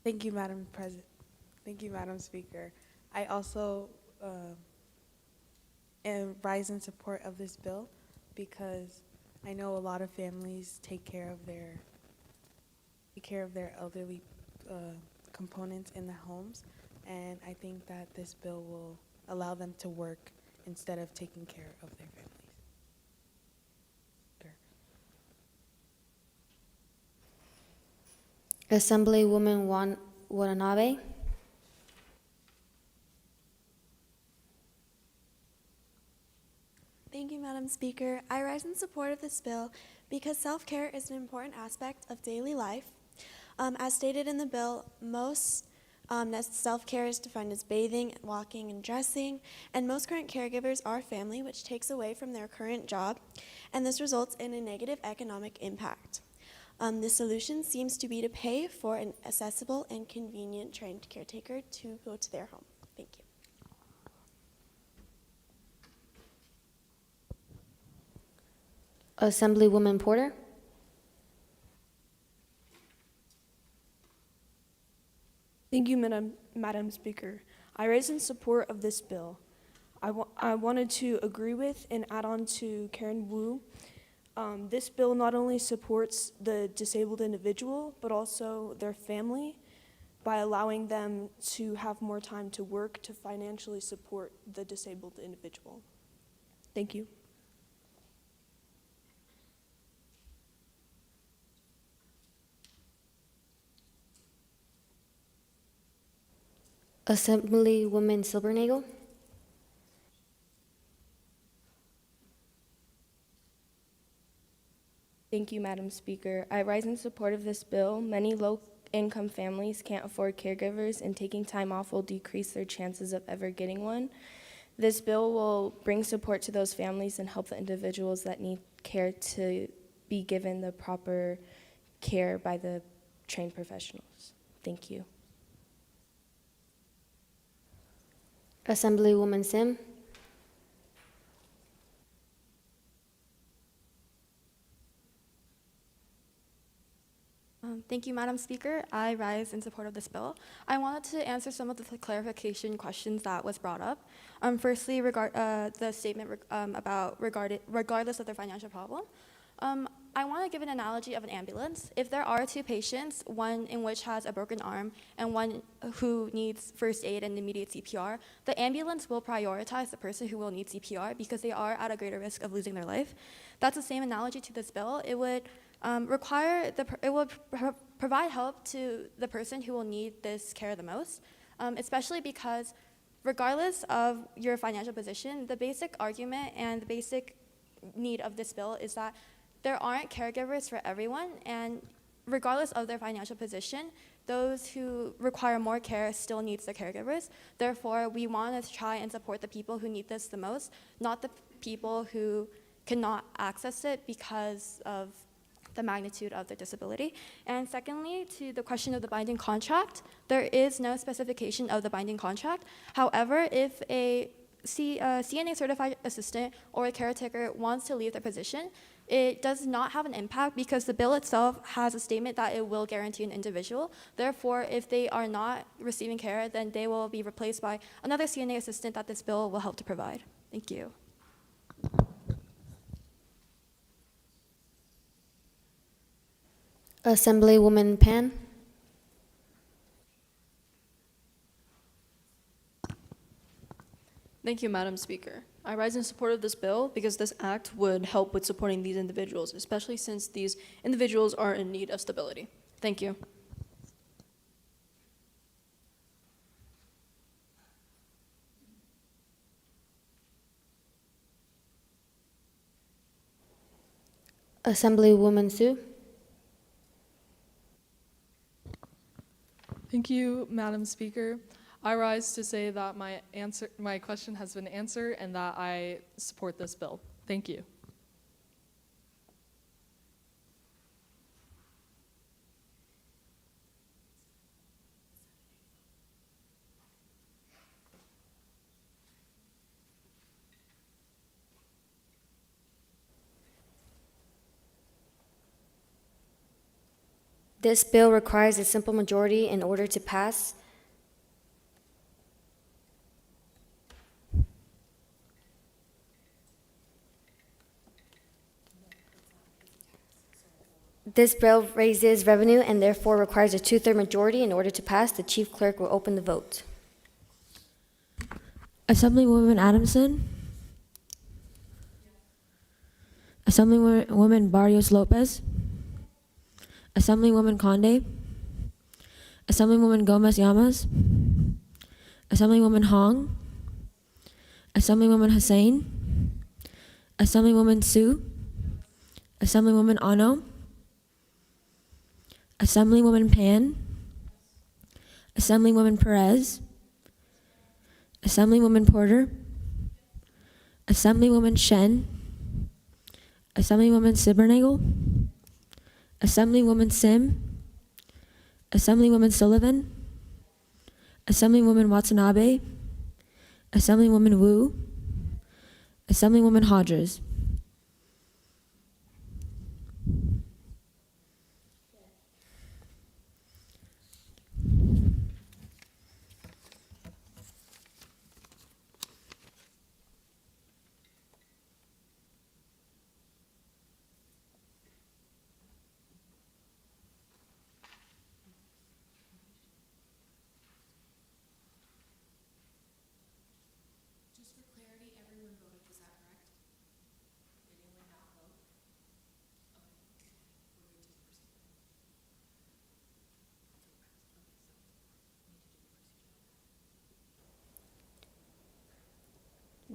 [SPEAKER 24] Thank you, Madam President. Thank you, Madam Speaker. I also rise in support of this bill because I know a lot of families take care of their take care of their elderly components in the homes, and I think that this bill will allow them to work instead of taking care of their families.
[SPEAKER 15] Assemblywoman Watanabe.
[SPEAKER 1] Thank you, Madam Speaker. I rise in support of this bill because self-care is an important aspect of daily life. As stated in the bill, most self-care is defined as bathing, walking, and dressing, and most current caregivers are family, which takes away from their current job, and this results in a negative economic impact. The solution seems to be to pay for an accessible and convenient trained caretaker to go to their home. Thank you.
[SPEAKER 15] Assemblywoman Porter.
[SPEAKER 2] Thank you, Madam Speaker. I rise in support of this bill. I wanted to agree with and add on to Karen Wu. This bill not only supports the disabled individual, but also their family by allowing them to have more time to work to financially support the disabled individual. Thank you.
[SPEAKER 15] Assemblywoman Silbernagel.
[SPEAKER 3] Thank you, Madam Speaker. I rise in support of this bill. Many low-income families can't afford caregivers, and taking time off will decrease their chances of ever getting one. This bill will bring support to those families and help the individuals that need care to be given the proper care by the trained professionals. Thank you.
[SPEAKER 15] Assemblywoman Sim.
[SPEAKER 18] Thank you, Madam Speaker. I rise in support of this bill. I wanted to answer some of the clarification questions that was brought up. Firstly, the statement about regardless of their financial problem. I want to give an analogy of an ambulance. If there are two patients, one in which has a broken arm and one who needs first aid and immediate CPR, the ambulance will prioritize the person who will need CPR because they are at a greater risk of losing their life. That's the same analogy to this bill. It would provide help to the person who will need this care the most, especially because regardless of your financial position, the basic argument and the basic need of this bill is that there aren't caregivers for everyone, and regardless of their financial position, those who require more care still needs the caregivers. Therefore, we want to try and support the people who need this the most, not the people who cannot access it because of the magnitude of their disability. And secondly, to the question of the binding contract, there is no specification of the binding contract. However, if a CNA certified assistant or a caretaker wants to leave their position, it does not have an impact because the bill itself has a statement that it will guarantee an individual. Therefore, if they are not receiving care, then they will be replaced by another CNA assistant that this bill will help to provide. Thank you.
[SPEAKER 15] Assemblywoman Pan.
[SPEAKER 9] Thank you, Madam Speaker. I rise in support of this bill because this act would help with supporting these individuals, especially since these individuals are in need of stability. Thank you.
[SPEAKER 15] Assemblywoman Sue.
[SPEAKER 20] Thank you, Madam Speaker. I rise to say that my question has been answered and that I support this bill. Thank you.
[SPEAKER 15] This bill requires a simple majority in order to pass. This bill raises revenue and therefore requires a two-thirds majority in order to pass. The chief clerk will open the vote.
[SPEAKER 7] Assemblywoman Adamson. Assemblywoman Barrios Lopez. Assemblywoman Conde. Assemblywoman Gomez Llamas. Assemblywoman Hong. Assemblywoman Hussain. Assemblywoman Sue. Assemblywoman Ano. Assemblywoman Pan. Assemblywoman Perez. Assemblywoman Porter. Assemblywoman Shen. Assemblywoman Sibernagel. Assemblywoman Sim. Assemblywoman Sullivan. Assemblywoman Watanabe. Assemblywoman Wu. Assemblywoman Hodges.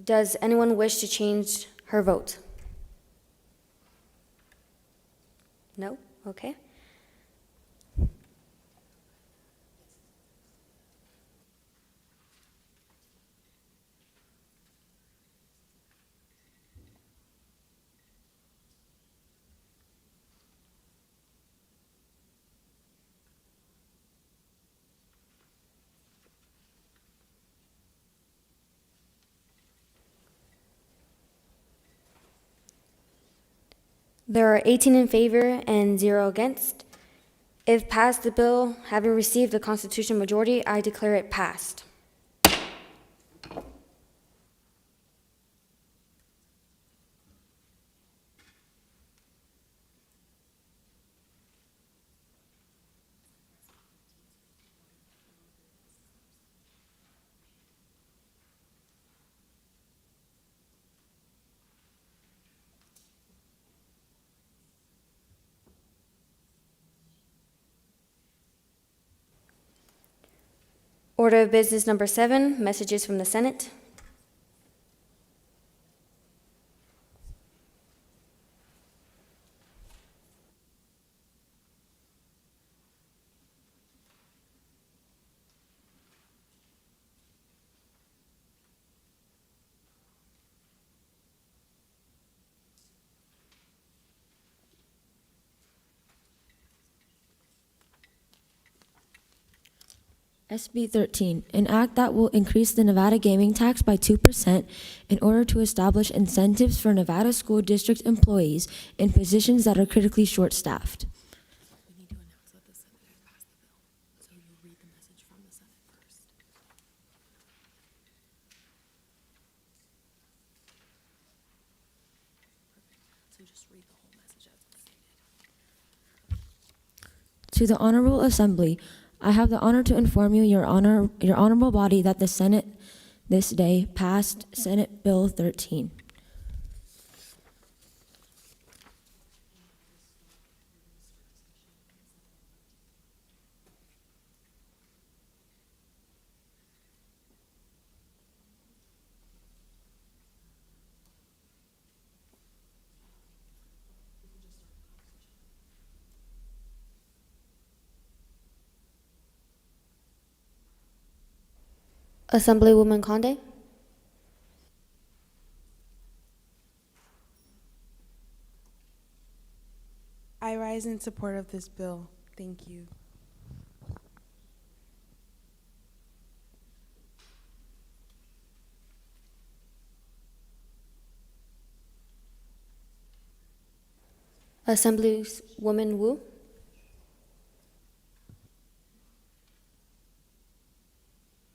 [SPEAKER 15] Does anyone wish to change her vote? No? Okay. There are 18 in favor and 0 against. If passed, the bill having received the constitutional majority, I declare it passed. Order of business number 7, messages from the Senate.
[SPEAKER 7] SB 13, an act that will increase the Nevada gaming tax by 2% in order to establish incentives for Nevada school district employees in positions that are critically short-staffed.
[SPEAKER 5] We need to announce that the Senate has passed the bill, so you'll read the message from the Senate first. Perfect. So just read the whole message as it's stated.
[SPEAKER 7] To the Honorable Assembly, I have the honor to inform you, your honorable body, that the Senate this day passed Senate Bill 13.
[SPEAKER 15] Assemblywoman Conde.
[SPEAKER 24] I rise in support of this bill. Thank you.
[SPEAKER 15] Assemblywoman Wu.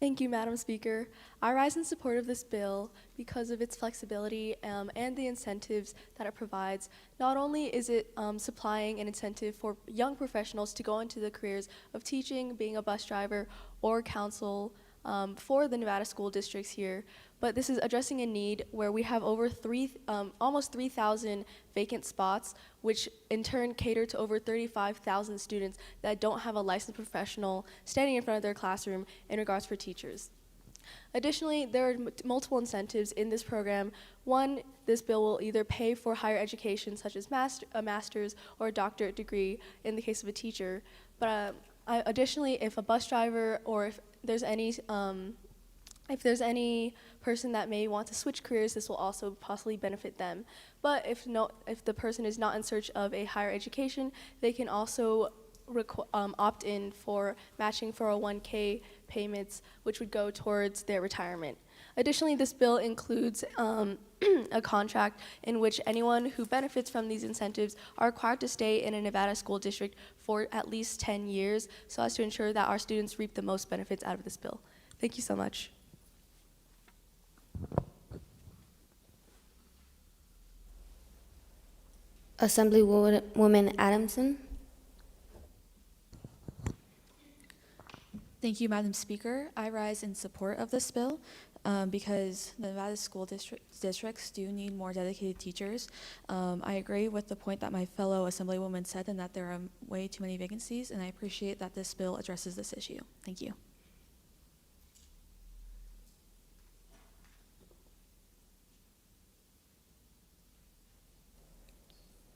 [SPEAKER 22] Thank you, Madam Speaker. I rise in support of this bill because of its flexibility and the incentives that it provides. Not only is it supplying an incentive for young professionals to go into the careers of teaching, being a bus driver, or counsel for the Nevada school districts here, but this is addressing a need where we have over almost 3,000 vacant spots, which in turn cater to over 35,000 students that don't have a licensed professional standing in front of their classroom in regards for teachers. Additionally, there are multiple incentives in this program. One, this bill will either pay for higher education, such as a master's or a doctorate degree in the case of a teacher. But additionally, if a bus driver or if there's any person that may want to switch careers, this will also possibly benefit them. But if the person is not in search of a higher education, they can also opt in for matching 401k payments, which would go towards their retirement. Additionally, this bill includes a contract in which anyone who benefits from these incentives are required to stay in a Nevada school district for at least 10 years, so as to ensure that our students reap the most benefits out of this bill. Thank you so much.
[SPEAKER 15] Assemblywoman Adamson.
[SPEAKER 10] Thank you, Madam Speaker. I rise in support of this bill because the Nevada school districts do need more dedicated teachers. I agree with the point that my fellow Assemblywoman said, and that there are way too many vacancies, and I appreciate that this bill addresses this issue. Thank you.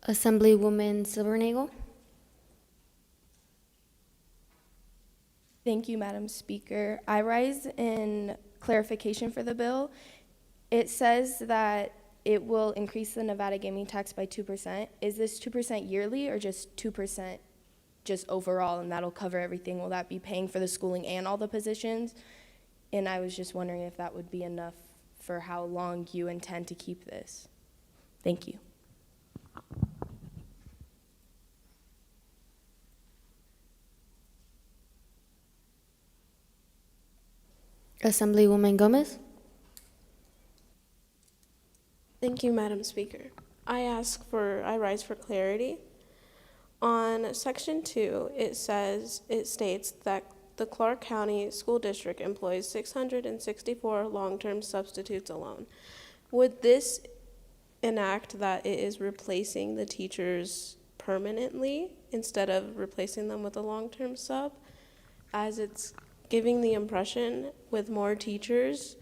[SPEAKER 15] Assemblywoman Silbernagel.
[SPEAKER 3] Thank you, Madam Speaker. I rise in clarification for the bill. It says that it will increase the Nevada gaming tax by 2%. Is this 2% yearly or just 2% just overall, and that'll cover everything? Will that be paying for the schooling and all the positions? And I was just wondering if that would be enough for how long you intend to keep this. Thank you.
[SPEAKER 15] Assemblywoman Gomez.
[SPEAKER 21] Thank you, Madam Speaker. I rise for clarity. On Section 2, it states that the Clark County School District employs 664 long-term substitutes alone. Would this enact that it is replacing the teachers permanently instead of replacing them with a long-term sub, as it's giving the impression with more teachers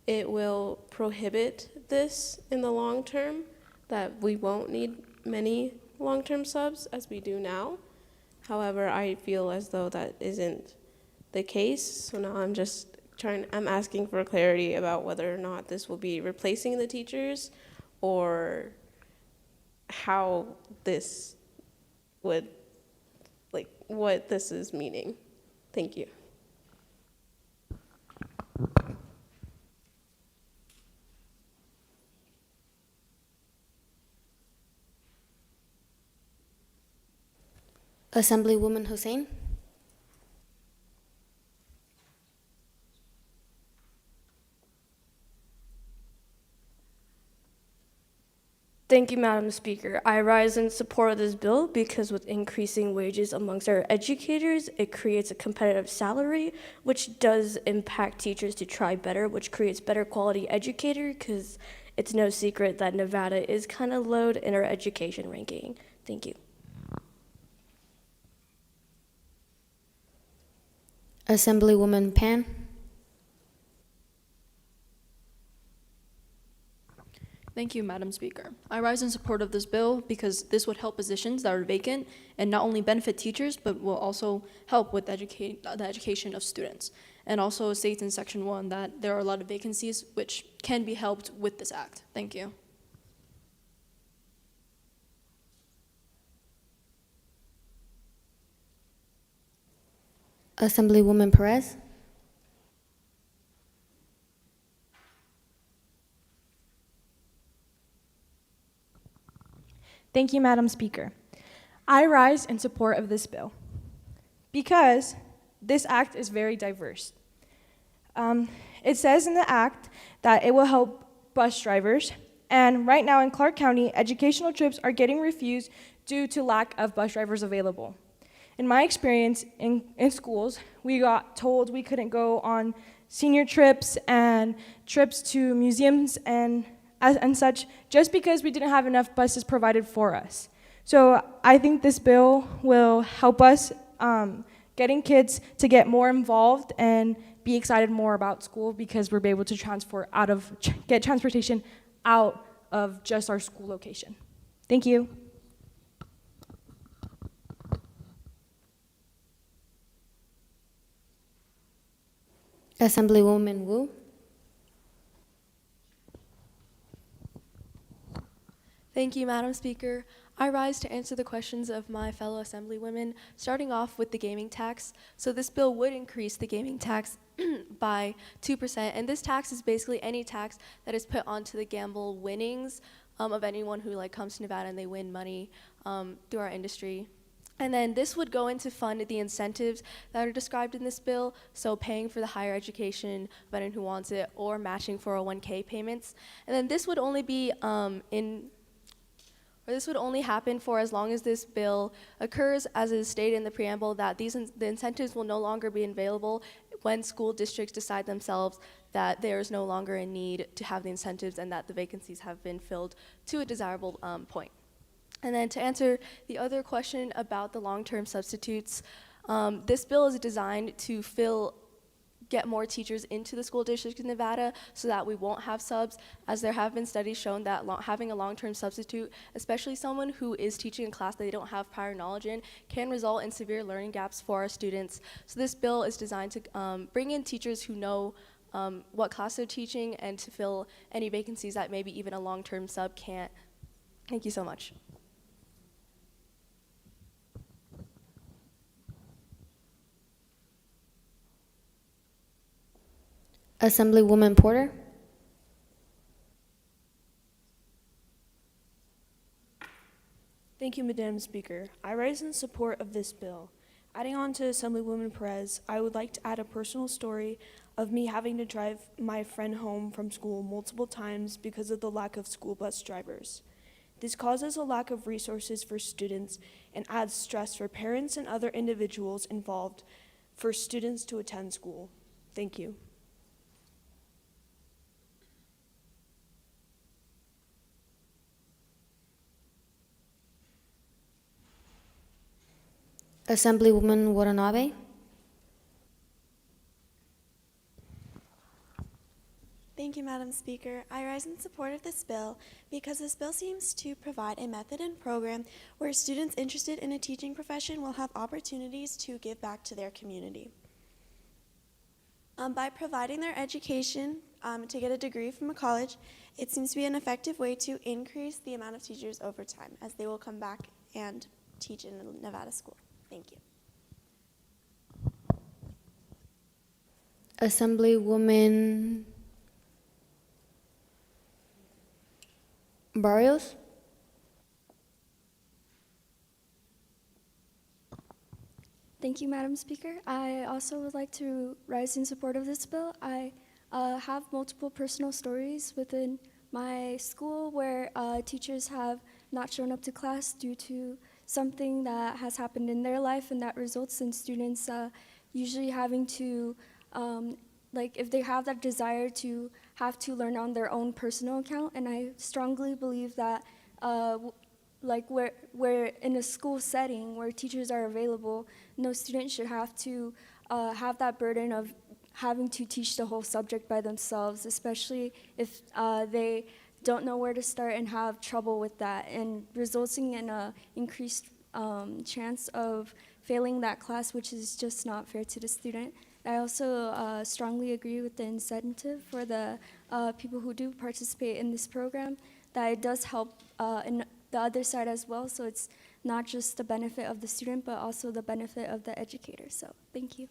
[SPEAKER 21] it will prohibit this in the long term, that we won't need many long-term subs as we do now? However, I feel as though that isn't the case, so now I'm asking for clarity about whether or not this will be replacing the teachers or how this would, what this is meaning. Thank you.
[SPEAKER 15] Assemblywoman Hussein.
[SPEAKER 11] Thank you, Madam Speaker. I rise in support of this bill because with increasing wages amongst our educators, it creates a competitive salary, which does impact teachers to try better, which creates better quality educator, because it's no secret that Nevada is kind of low in our education ranking. Thank you.
[SPEAKER 15] Assemblywoman Pan.
[SPEAKER 9] Thank you, Madam Speaker. I rise in support of this bill because this would help positions that are vacant and not only benefit teachers, but will also help with the education of students. And also states in Section 1 that there are a lot of vacancies which can be helped with this act. Thank you.
[SPEAKER 15] Assemblywoman Perez.
[SPEAKER 19] Thank you, Madam Speaker. I rise in support of this bill because this act is very diverse. It says in the act that it will help bus drivers, and right now in Clark County, educational trips are getting refused due to lack of bus drivers available. In my experience in schools, we got told we couldn't go on senior trips and trips to museums and such just because we didn't have enough buses provided for us. So I think this bill will help us getting kids to get more involved and be excited more about school because we're able to get transportation out of just our school location. Thank you.
[SPEAKER 15] Assemblywoman Wu.
[SPEAKER 22] Thank you, Madam Speaker. I rise to answer the questions of my fellow Assemblywomen, starting off with the gaming tax. So this bill would increase the gaming tax by 2%, and this tax is basically any tax that is put onto the gamble winnings of anyone who comes to Nevada and they win money through our industry. And then this would go into fund the incentives that are described in this bill, so paying for the higher education of anyone who wants it, or matching 401k payments. And then this would only be this would only happen for as long as this bill occurs, as is stated in the preamble, that the incentives will no longer be available when school districts decide themselves that there is no longer a need to have the incentives and that the vacancies have been filled to a desirable point. And then to answer the other question about the long-term substitutes, this bill is designed to get more teachers into the school district in Nevada so that we won't have subs, as there have been studies shown that having a long-term substitute, especially someone who is teaching a class that they don't have prior knowledge in, can result in severe learning gaps for our students. So this bill is designed to bring in teachers who know what class they're teaching and to fill any vacancies that maybe even a long-term sub can't. Thank you so much.
[SPEAKER 15] Assemblywoman Porter.
[SPEAKER 2] Thank you, Madam Speaker. I rise in support of this bill. Adding on to Assemblywoman Perez, I would like to add a personal story of me having to drive my friend home from school multiple times because of the lack of school bus drivers. This causes a lack of resources for students and adds stress for parents and other individuals involved for students to attend school. Thank you.
[SPEAKER 15] Assemblywoman Watanabe.
[SPEAKER 1] Thank you, Madam Speaker. I rise in support of this bill because this bill seems to provide a method and program where students interested in a teaching profession will have opportunities to give back to their community. By providing their education to get a degree from a college, it seems to be an effective way to increase the amount of teachers over time, as they will come back and teach in a Nevada school. Thank you.
[SPEAKER 15] Assemblywoman Barrios.
[SPEAKER 14] Thank you, Madam Speaker. I also would like to rise in support of this bill. I have multiple personal stories within my school where teachers have not shown up to class due to something that has happened in their life, and that results in students usually having to, if they have that desire to have to learn on their own personal account. And I strongly believe that where in a school setting where teachers are available, no student should have to have that burden of having to teach the whole subject by themselves, especially if they don't know where to start and have trouble with that, and resulting in an increased chance of failing that class, which is just not fair to the student. I also strongly agree with the incentive for the people who do participate in this program, that it does help in the other side as well, so it's not just the benefit of the student, but also the benefit of the educator. So thank you.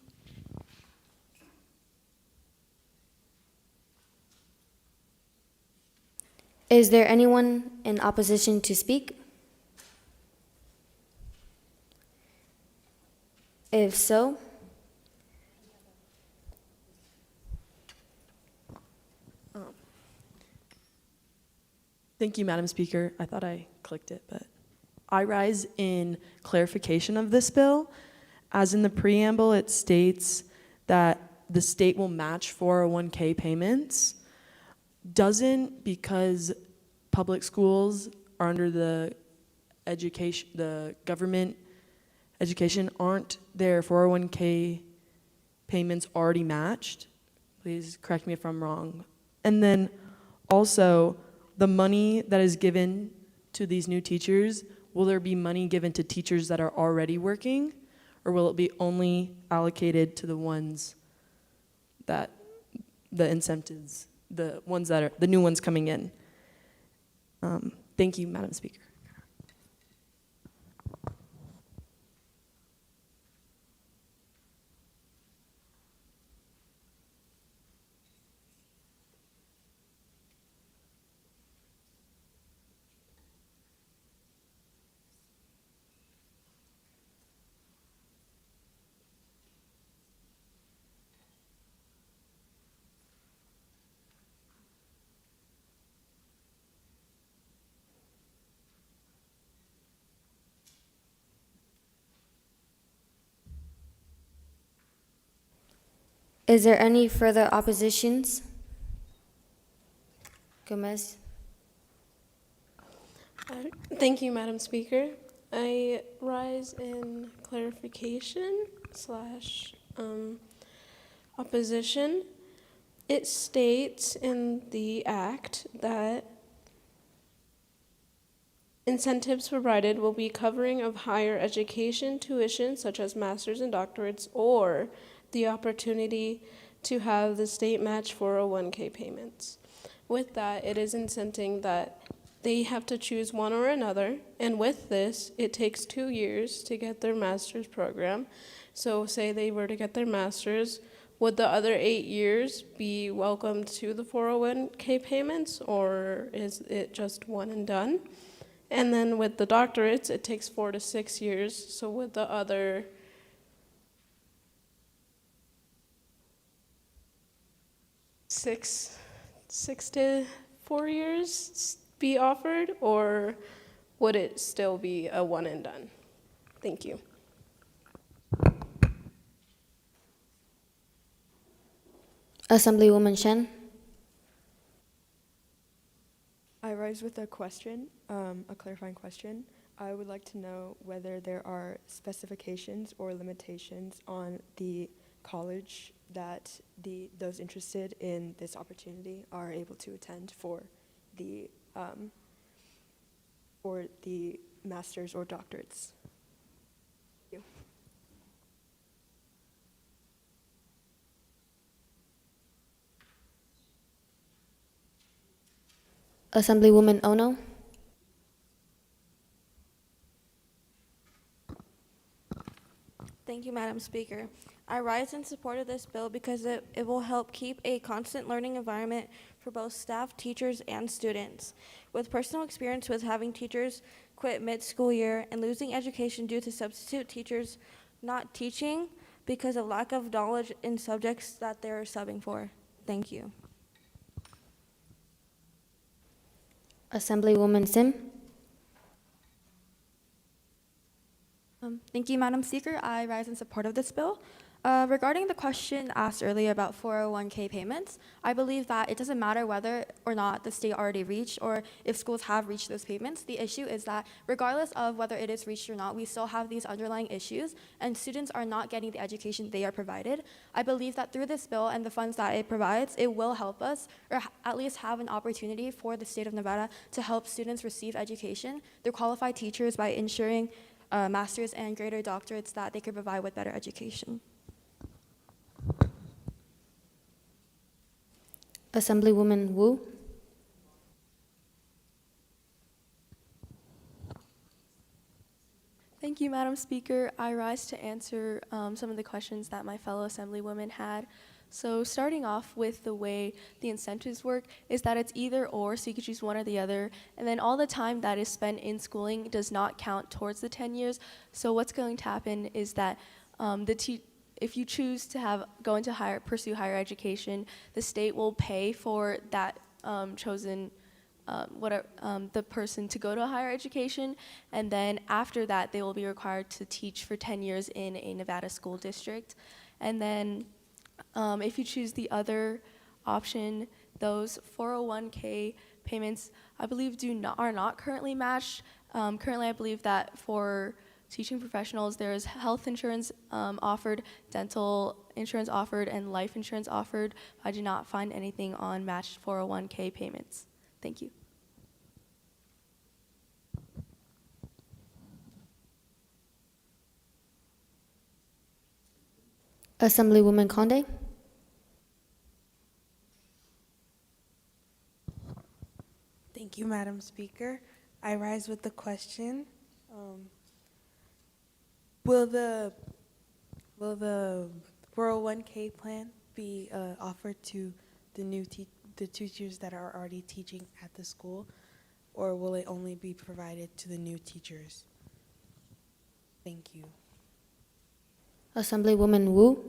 [SPEAKER 15] Is there anyone in opposition to speak? If so,
[SPEAKER 6] Thank you, Madam Speaker. I thought I clicked it, but I rise in clarification of this bill. As in the preamble, it states that the state will match 401k payments. Doesn't, because public schools are under the government education, aren't their 401k payments already matched? Please correct me if I'm wrong. And then also, the money that is given to these new teachers, will there be money given to teachers that are already working? Or will it be only allocated to the ones that, the incentives, the ones that are, the new ones coming in? Thank you, Madam Speaker.
[SPEAKER 15] Is there any further oppositions? Gomez?
[SPEAKER 21] Thank you, Madam Speaker. I rise in clarification slash opposition. It states in the act that incentives provided will be covering of higher education tuition, such as master's and doctorates, or the opportunity to have the state match 401k payments. With that, it is incenting that they have to choose one or another, and with this, it takes 2 years to get their master's program. So say they were to get their master's, would the other 8 years be welcomed to the 401k payments, or is it just one and done? And then with the doctorates, it takes 4 to 6 years, so would the other 6 to 4 years be offered, or would it still be a one and done? Thank you.
[SPEAKER 15] Assemblywoman Shen?
[SPEAKER 12] I rise with a question, a clarifying question. I would like to know whether there are specifications or limitations on the college that those interested in this opportunity are able to attend for the masters or doctorates. Thank you.
[SPEAKER 15] Assemblywoman Ono?
[SPEAKER 23] Thank you, Madam Speaker. I rise in support of this bill because it will help keep a constant learning environment for both staff, teachers, and students. With personal experience with having teachers quit mid-school year and losing education due to substitute teachers not teaching because of lack of knowledge in subjects that they're subbing for. Thank you.
[SPEAKER 15] Assemblywoman Sim?
[SPEAKER 18] Thank you, Madam Speaker. I rise in support of this bill. Regarding the question asked earlier about 401k payments, I believe that it doesn't matter whether or not the state already reached or if schools have reached those payments. The issue is that regardless of whether it is reached or not, we still have these underlying issues and students are not getting the education they are provided. I believe that through this bill and the funds that it provides, it will help us or at least have an opportunity for the state of Nevada to help students receive education through qualified teachers by ensuring master's and greater doctorates that they could provide with better education.
[SPEAKER 15] Assemblywoman Wu?
[SPEAKER 22] Thank you, Madam Speaker. I rise to answer some of the questions that my fellow Assemblywomen had. So starting off with the way the incentives work is that it's either or, so you could choose one or the other, and then all the time that is spent in schooling does not count towards the 10 years. So what's going to happen is that if you choose to pursue higher education, the state will pay for that chosen the person to go to a higher education, and then after that they will be required to teach for 10 years in a Nevada school district. And then if you choose the other option, those 401k payments, I believe, are not currently matched. Currently, I believe that for teaching professionals, there is health insurance offered, dental insurance offered, and life insurance offered. I did not find anything on matched 401k payments. Thank you.
[SPEAKER 15] Assemblywoman Conde.
[SPEAKER 24] Thank you, Madam Speaker. I rise with the question. Will the 401k plan be offered to the teachers that are already teaching at the school, or will it only be provided to the new teachers? Thank you.
[SPEAKER 15] Assemblywoman Wu.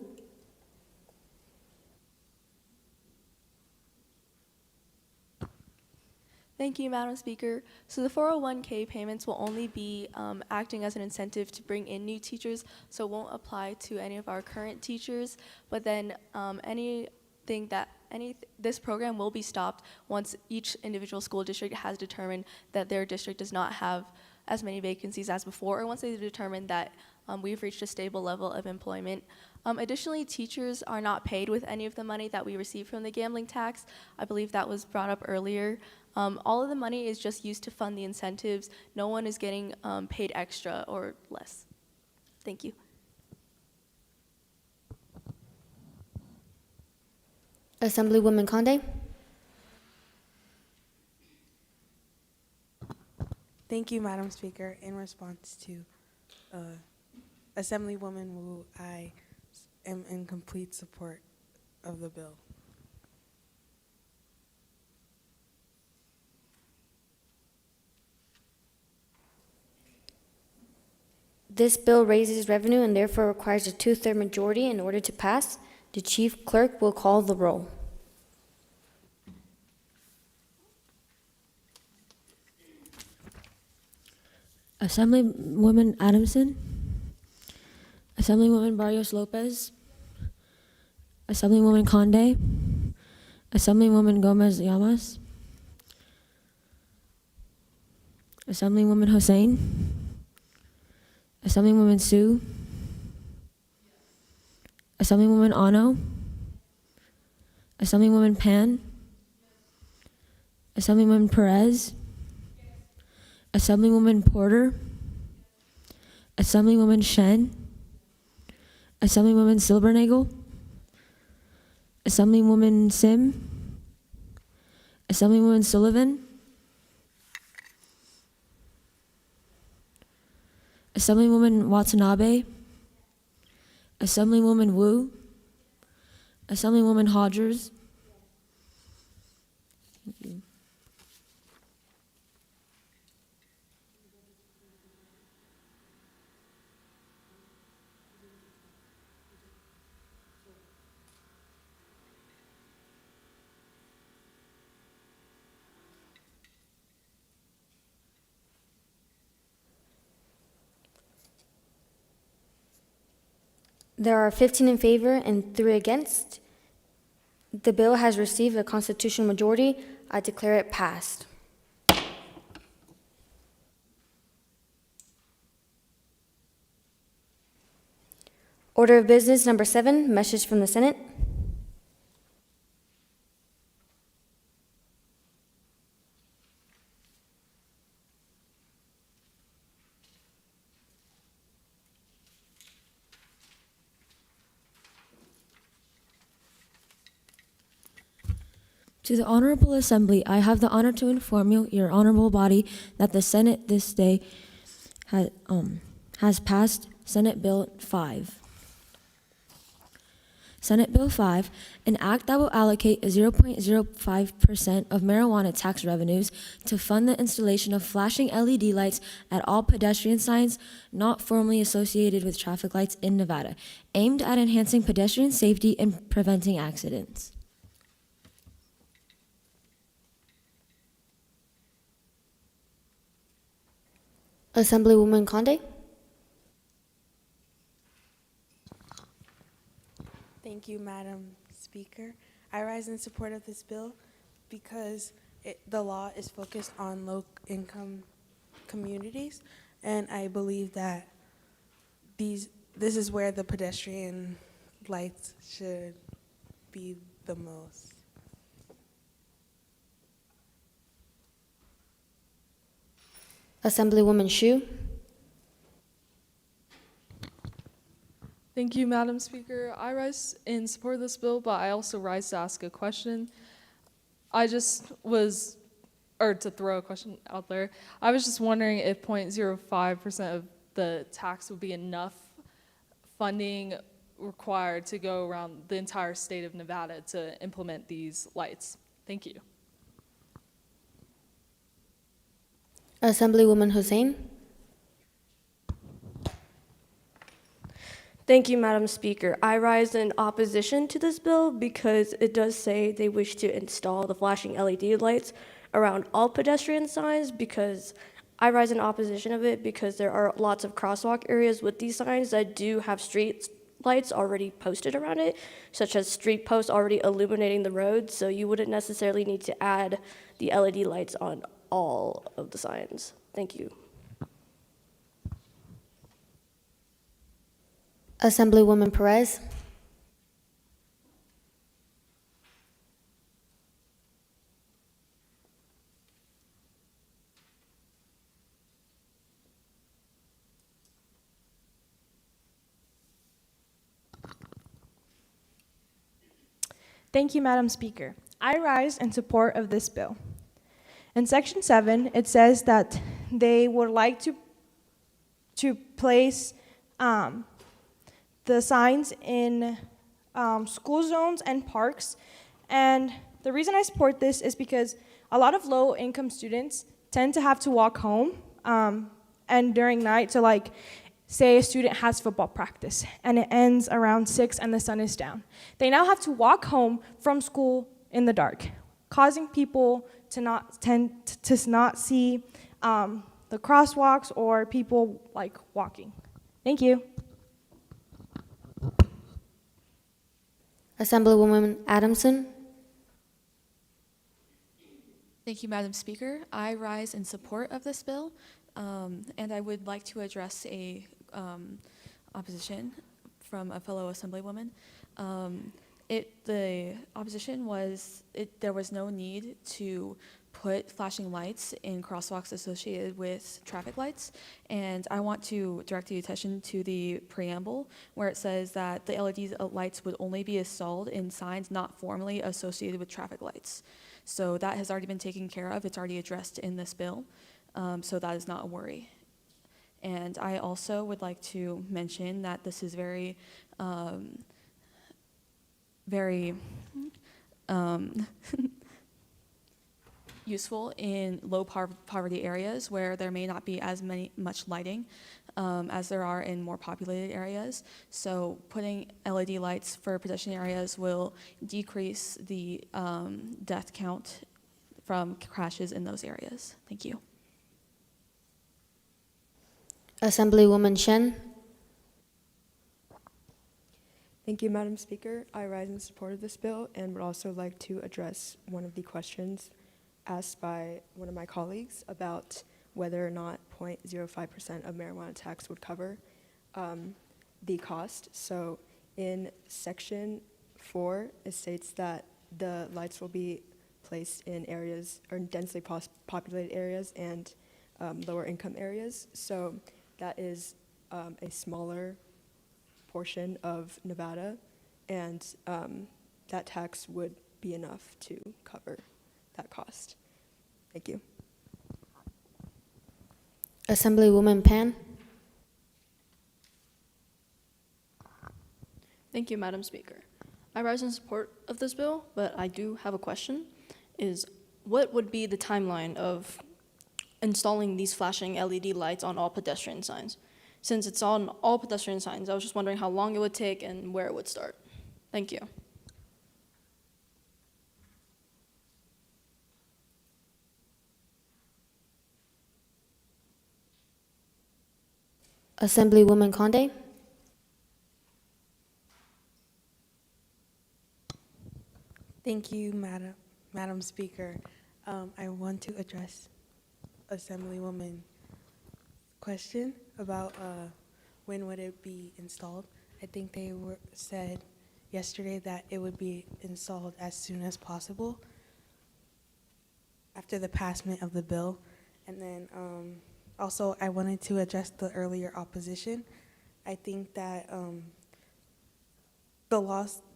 [SPEAKER 22] Thank you, Madam Speaker. So the 401k payments will only be acting as an incentive to bring in new teachers, so it won't apply to any of our current teachers. But then this program will be stopped once each individual school district has determined that their district does not have as many vacancies as before, or once they determine that we've reached a stable level of employment. Additionally, teachers are not paid with any of the money that we receive from the gambling tax. I believe that was brought up earlier. All of the money is just used to fund the incentives. No one is getting paid extra or less. Thank you.
[SPEAKER 15] Assemblywoman Conde.
[SPEAKER 24] Thank you, Madam Speaker. In response to Assemblywoman Wu, I am in complete support of the bill.
[SPEAKER 15] This bill raises revenue and therefore requires a 2/3 majority in order to pass. The chief clerk will call the roll.
[SPEAKER 7] Assemblywoman Adamson, Assemblywoman Barrios Lopez, Assemblywoman Conde, Assemblywoman Gomez Llamas, Assemblywoman Hossein, Assemblywoman Sue, Assemblywoman Ano, Assemblywoman Pan, Assemblywoman Perez, Assemblywoman Porter, Assemblywoman Shen, Assemblywoman Silbernagel, Assemblywoman Sim, Assemblywoman Sullivan, Assemblywoman Watanabe, Assemblywoman Wu, Assemblywoman Hodgers. Thank you.
[SPEAKER 15] There are 15 in favor and 3 against. The bill has received a constitutional majority. I declare it passed. Order of business number 7, message from the Senate.
[SPEAKER 7] To the Honorable Assembly, I have the honor to inform you, your honorable body, that the Senate this day has passed Senate Bill 5. Senate Bill 5, an act that will allocate a 0.05% of marijuana tax revenues to fund the installation of flashing LED lights at all pedestrian signs not formally associated with traffic lights in Nevada, aimed at enhancing pedestrian safety and preventing accidents.
[SPEAKER 15] Assemblywoman Conde.
[SPEAKER 24] Thank you, Madam Speaker. I rise in support of this bill because the law is focused on low-income communities, and I believe that this is where the pedestrian lights should be the most.
[SPEAKER 15] Assemblywoman Shu.
[SPEAKER 20] Thank you, Madam Speaker. I rise in support of this bill, but I also rise to ask a question. To throw a question out there, I was just wondering if 0.05% of the tax would be enough funding required to go around the entire state of Nevada to implement these lights. Thank you.
[SPEAKER 15] Assemblywoman Hussein.
[SPEAKER 11] Thank you, Madam Speaker. I rise in opposition to this bill because it does say they wish to install the flashing LED lights around all pedestrian signs, because I rise in opposition of it because there are lots of crosswalk areas with these signs that do have street lights already posted around it, such as street posts already illuminating the road, so you wouldn't necessarily need to add the LED lights on all of the signs. Thank you.
[SPEAKER 15] Assemblywoman Perez.
[SPEAKER 19] Thank you, Madam Speaker. I rise in support of this bill. In Section 7, it says that they would like to place the signs in school zones and parks. And the reason I support this is because a lot of low-income students tend to have to walk home and during night. So like, say a student has football practice and it ends around 6 and the sun is down. They now have to walk home from school in the dark, causing people to not see the crosswalks or people like walking. Thank you.
[SPEAKER 15] Assemblywoman Adamson.
[SPEAKER 10] Thank you, Madam Speaker. I rise in support of this bill, and I would like to address a opposition from a fellow Assemblywoman. The opposition was there was no need to put flashing lights in crosswalks associated with traffic lights, and I want to direct the attention to the preamble where it says that the LED lights would only be installed in signs not formally associated with traffic lights. So that has already been taken care of. It's already addressed in this bill, so that is not a worry. And I also would like to mention that this is very useful in low poverty areas where there may not be as much lighting as there are in more populated areas. So putting LED lights for pedestrian areas will decrease the death count from crashes in those areas. Thank you.
[SPEAKER 15] Assemblywoman Shen.
[SPEAKER 12] Thank you, Madam Speaker. I rise in support of this bill and would also like to address one of the questions asked by one of my colleagues about whether or not 0.05% of marijuana tax would cover the cost. So in Section 4, it states that the lights will be placed in areas or in densely populated areas and lower income areas. So that is a smaller portion of Nevada, and that tax would be enough to cover that cost. Thank you.
[SPEAKER 15] Assemblywoman Pan.
[SPEAKER 9] Thank you, Madam Speaker. I rise in support of this bill, but I do have a question. What would be the timeline of installing these flashing LED lights on all pedestrian signs? Since it's on all pedestrian signs, I was just wondering how long it would take and where it would start. Thank you.
[SPEAKER 15] Assemblywoman Conde.
[SPEAKER 24] Thank you, Madam Speaker. I want to address Assemblywoman question about when would it be installed. I think they said yesterday that it would be installed as soon as possible after the passment of the bill. And then also I wanted to address the earlier opposition. I think that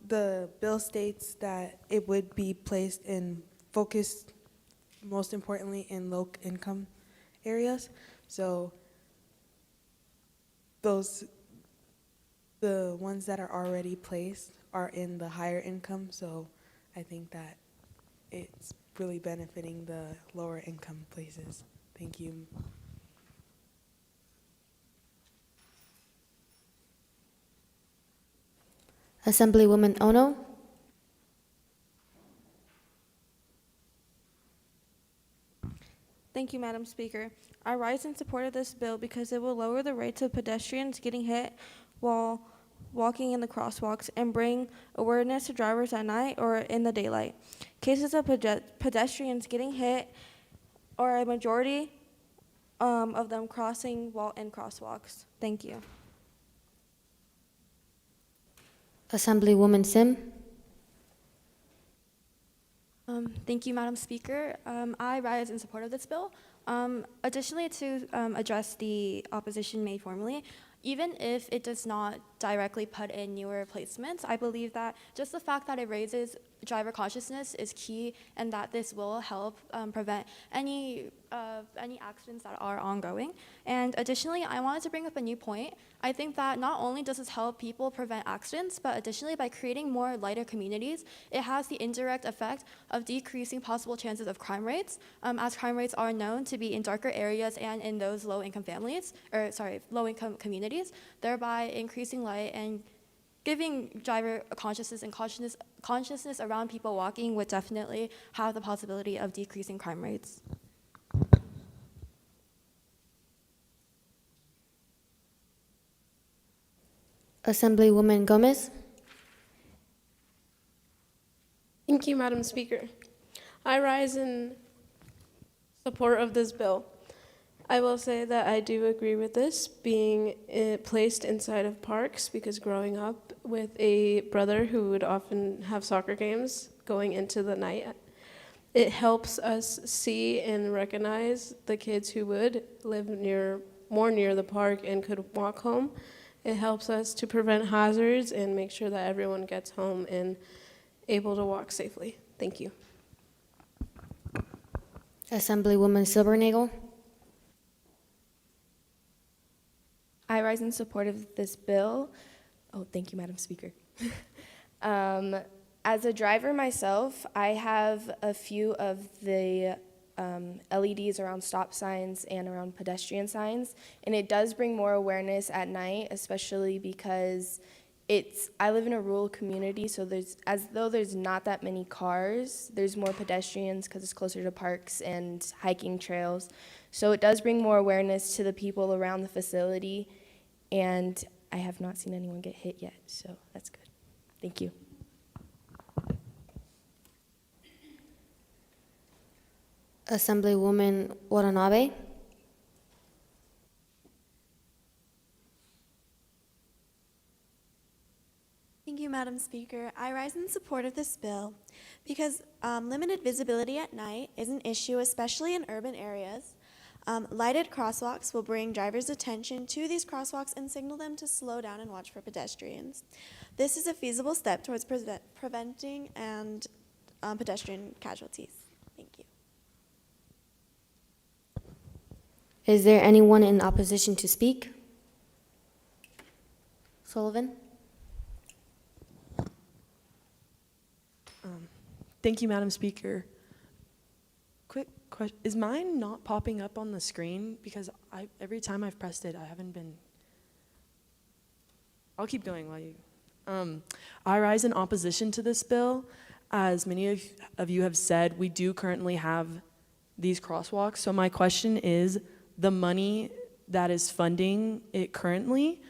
[SPEAKER 24] the bill states that it would be placed in focused, most importantly, in low income areas. So the ones that are already placed are in the higher income. So I think that it's really benefiting the lower income places. Thank you.
[SPEAKER 15] Assemblywoman Ono.
[SPEAKER 23] Thank you, Madam Speaker. I rise in support of this bill because it will lower the rates of pedestrians getting hit while walking in the crosswalks and bring awareness to drivers at night or in the daylight. Cases of pedestrians getting hit are a majority of them crossing while in crosswalks. Thank you.
[SPEAKER 15] Assemblywoman Sim.
[SPEAKER 18] Thank you, Madam Speaker. I rise in support of this bill. Additionally, to address the opposition made formally, even if it does not directly put in newer replacements, I believe that just the fact that it raises driver consciousness is key, and that this will help prevent any accidents that are ongoing. And additionally, I wanted to bring up a new point. I think that not only does this help people prevent accidents, but additionally, by creating more lighter communities, it has the indirect effect of decreasing possible chances of crime rates, as crime rates are known to be in darker areas and in those low-income communities, thereby increasing light and giving driver consciousness and consciousness around people walking would definitely have the possibility of decreasing crime rates.
[SPEAKER 15] Assemblywoman Gomez.
[SPEAKER 21] Thank you, Madam Speaker. I rise in support of this bill. I will say that I do agree with this being placed inside of parks, because growing up with a brother who would often have soccer games going into the night, it helps us see and recognize the kids who would live more near the park and could walk home. It helps us to prevent hazards and make sure that everyone gets home and able to walk safely. Thank you.
[SPEAKER 15] Assemblywoman Silbernagel.
[SPEAKER 3] I rise in support of this bill. Oh, thank you, Madam Speaker. As a driver myself, I have a few of the LEDs around stop signs and around pedestrian signs, and it does bring more awareness at night, especially because I live in a rural community, so as though there's not that many cars, there's more pedestrians because it's closer to parks and hiking trails. So it does bring more awareness to the people around the facility, and I have not seen anyone get hit yet, so that's good. Thank you.
[SPEAKER 15] Assemblywoman Watanabe.
[SPEAKER 1] Thank you, Madam Speaker. I rise in support of this bill because limited visibility at night is an issue, especially in urban areas. Lighted crosswalks will bring drivers' attention to these crosswalks and signal them to slow down and watch for pedestrians. This is a feasible step towards preventing pedestrian casualties. Thank you.
[SPEAKER 15] Is there anyone in opposition to speak? Sullivan.
[SPEAKER 6] Thank you, Madam Speaker. Quick question. Is mine not popping up on the screen? Because every time I've pressed it, I haven't been... I'll keep going while you... I rise in opposition to this bill. As many of you have said, we do currently have these crosswalks. So my question is, the money that is funding it currently,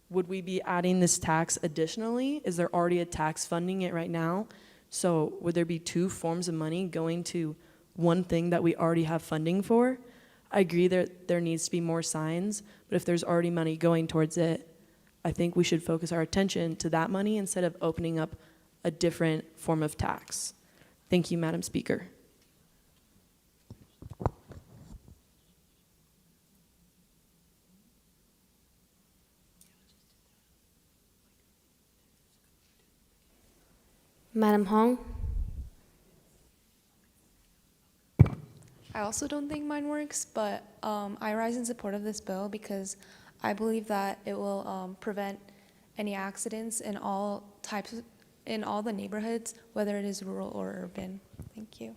[SPEAKER 6] would we be adding this tax additionally? Is there already a tax funding it right now? So would there be two forms of money going to one thing that we already have funding for? I agree that there needs to be more signs, but if there's already money going towards it, I think we should focus our attention to that money instead of opening up a different form of tax. Thank you, Madam Speaker.
[SPEAKER 15] Madam Hong?
[SPEAKER 4] I also don't think mine works, but I rise in support of this bill because I believe that it will prevent any accidents in all the neighborhoods, whether it is rural or urban. Thank you.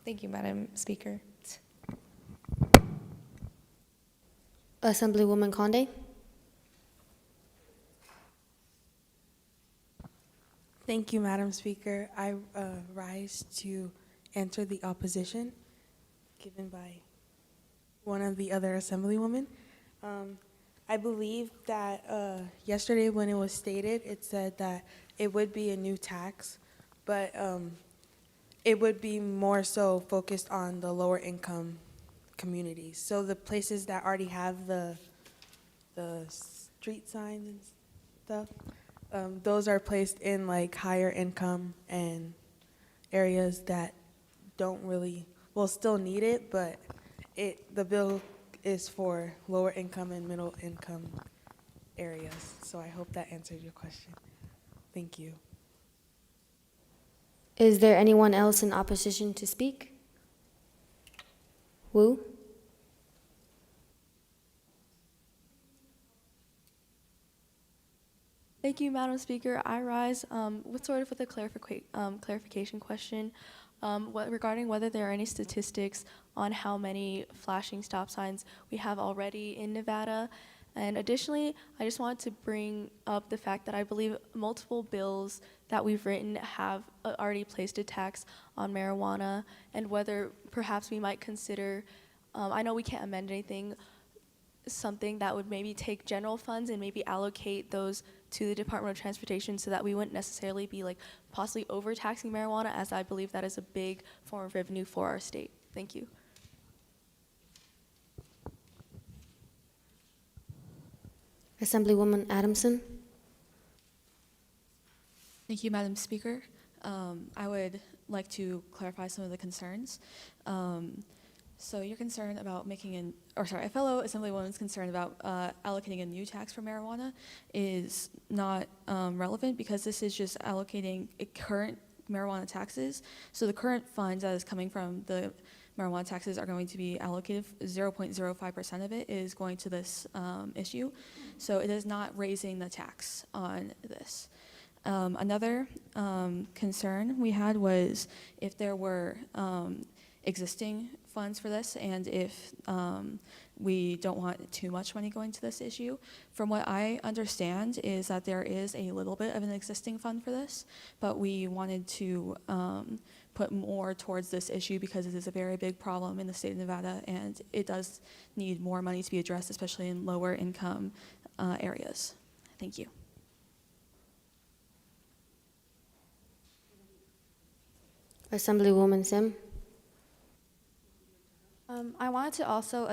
[SPEAKER 4] Thank you, Madam Speaker.
[SPEAKER 15] Assemblywoman Conde?
[SPEAKER 24] Thank you, Madam Speaker. I rise to answer the opposition given by one of the other assemblywomen. I believe that yesterday when it was stated, it said that it would be a new tax, but it would be more so focused on the lower income communities. So the places that already have the street signs and stuff, those are placed in like higher income and areas that don't really, well, still need it, but the bill is for lower income and middle income areas. So I hope that answered your question. Thank you.
[SPEAKER 15] Is there anyone else in opposition to speak? Wu?
[SPEAKER 22] Thank you, Madam Speaker. I rise with a clarification question regarding whether there are any statistics on how many flashing stop signs we have already in Nevada. And additionally, I just wanted to bring up the fact that I believe multiple bills that we've written have already placed a tax on marijuana, and whether perhaps we might consider, I know we can't amend anything, something that would maybe take general funds and maybe allocate those to the Department of Transportation so that we wouldn't necessarily be like possibly overtaxing marijuana, as I believe that is a big form of revenue for our state. Thank you.
[SPEAKER 15] Assemblywoman Adamson?
[SPEAKER 10] Thank you, Madam Speaker. I would like to clarify some of the concerns. So you're concerned about a fellow Assemblywoman's concern about allocating a new tax for marijuana is not relevant, because this is just allocating current marijuana taxes. So the current funds that is coming from the marijuana taxes are going to be allocated, 0.05% of it is going to this issue. So it is not raising the tax on this. Another concern we had was if there were existing funds for this, and if we don't want too much money going to this issue. From what I understand is that there is a little bit of an existing fund for this, but we wanted to put more towards this issue because it is a very big problem in the state of Nevada, and it does need more money to be addressed, especially in lower income areas. Thank you.
[SPEAKER 15] Assemblywoman Sim?
[SPEAKER 18] I wanted to also,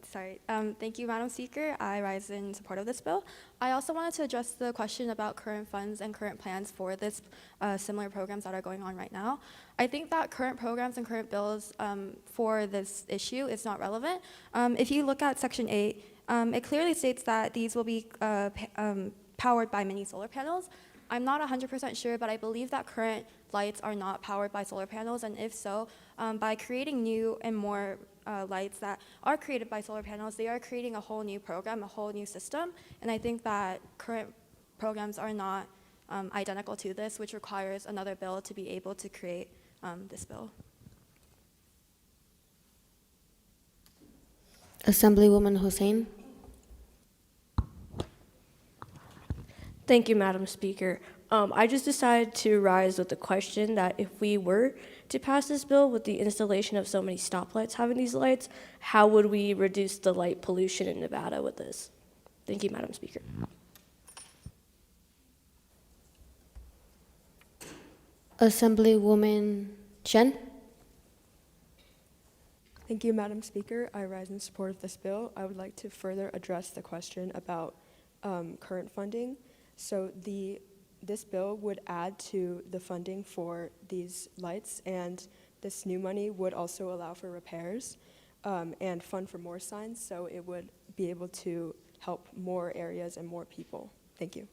[SPEAKER 18] thank you, Madam Speaker. I rise in support of this bill. I also wanted to address the question about current funds and current plans for this similar programs that are going on right now. I think that current programs and current bills for this issue is not relevant. If you look at Section 8, it clearly states that these will be powered by mini solar panels. I'm not 100% sure, but I believe that current lights are not powered by solar panels, and if so, by creating new and more lights that are created by solar panels, they are creating a whole new program, a whole new system, and I think that current programs are not identical to this, which requires another bill to be able to create this bill.
[SPEAKER 15] Assemblywoman Hussein?
[SPEAKER 11] Thank you, Madam Speaker. I just decided to rise with the question that if we were to pass this bill with the installation of so many stoplights having these lights, how would we reduce the light pollution in Nevada with this? Thank you, Madam Speaker.
[SPEAKER 15] Assemblywoman Shen.
[SPEAKER 12] Thank you, Madam Speaker. I rise in support of this bill. I would like to further address the question about current funding. So this bill would add to the funding for these lights, and this new money would also allow for repairs and fund for more signs, so it would be able to help more areas and more people. Thank you.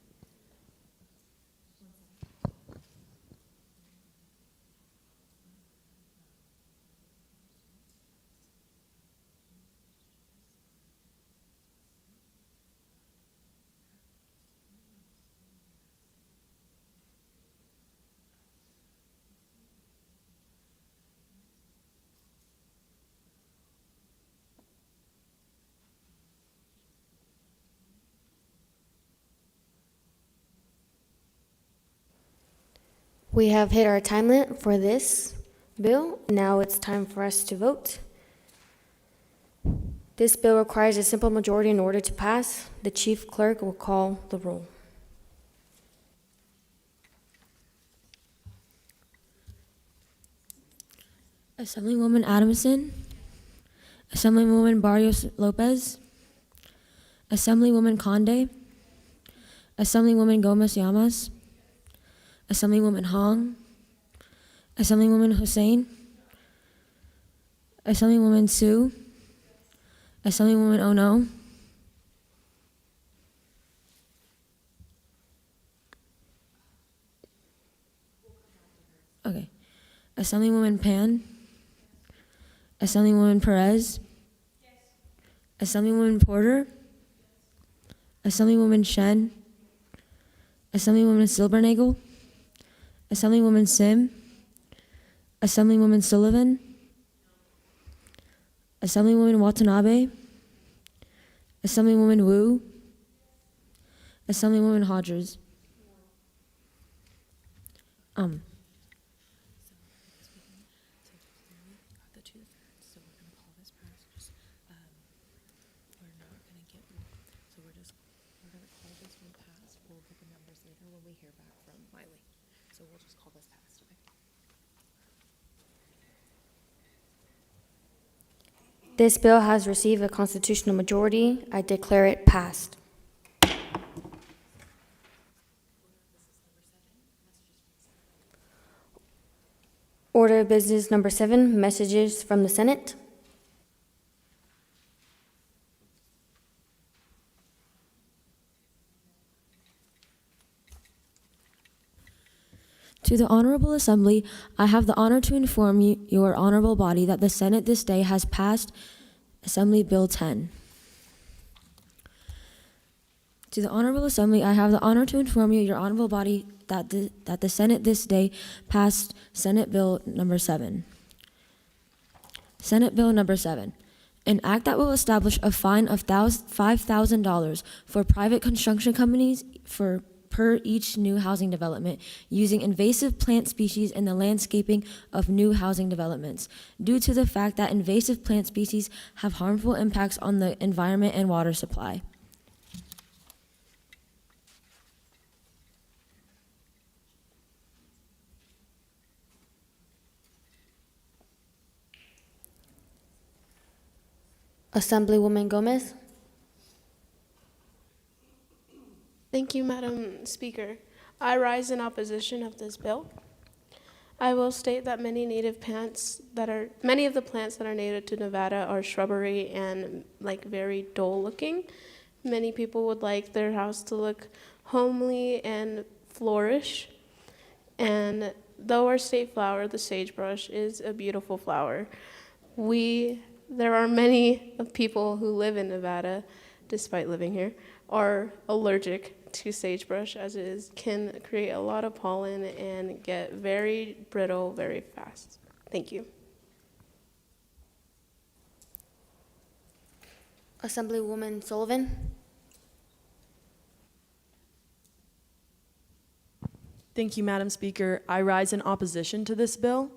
[SPEAKER 15] We have hit our time limit for this bill. Now it's time for us to vote. This bill requires a simple majority in order to pass. The chief clerk will call the roll.
[SPEAKER 7] Assemblywoman Adamson, Assemblywoman Barrios Lopez, Assemblywoman Conde, Assemblywoman Gomez Llamas, Assemblywoman Hong, Assemblywoman Hussein, Assemblywoman Sue, Assemblywoman Ono, okay, Assemblywoman Pan, Assemblywoman Perez, Assemblywoman Porter, Assemblywoman Shen, Assemblywoman Silbernagel, Assemblywoman Sim, Assemblywoman Sullivan, Assemblywoman Watanabe, Assemblywoman Wu, Assemblywoman Hodges.
[SPEAKER 15] This bill has received a constitutional majority. I declare it passed. Order of business number 7, messages from the Senate.
[SPEAKER 7] To the Honorable Assembly, I have the honor to inform you, your honorable body, that the Senate this day has passed Assembly Bill 10. To the Honorable Assembly, I have the honor to inform you, your honorable body, that the Senate this day passed Senate Bill number 7. Senate Bill number 7. An act that will establish a fine of $5,000 for private construction companies per each new housing development using invasive plant species in the landscaping of new housing developments, due to the fact that invasive plant species have harmful impacts on the environment and water supply.
[SPEAKER 15] Assemblywoman Gomez.
[SPEAKER 21] Thank you, Madam Speaker. I rise in opposition of this bill. I will state that many of the plants that are native to Nevada are shrubbery and very dull looking. Many people would like their house to look homely and flourish. And though our state flower, the sagebrush, is a beautiful flower, there are many people who live in Nevada, despite living here, are allergic to sagebrush, as it can create a lot of pollen and get very brittle very fast. Thank you.
[SPEAKER 15] Assemblywoman Sullivan.
[SPEAKER 6] Thank you, Madam Speaker. I rise in opposition to this bill.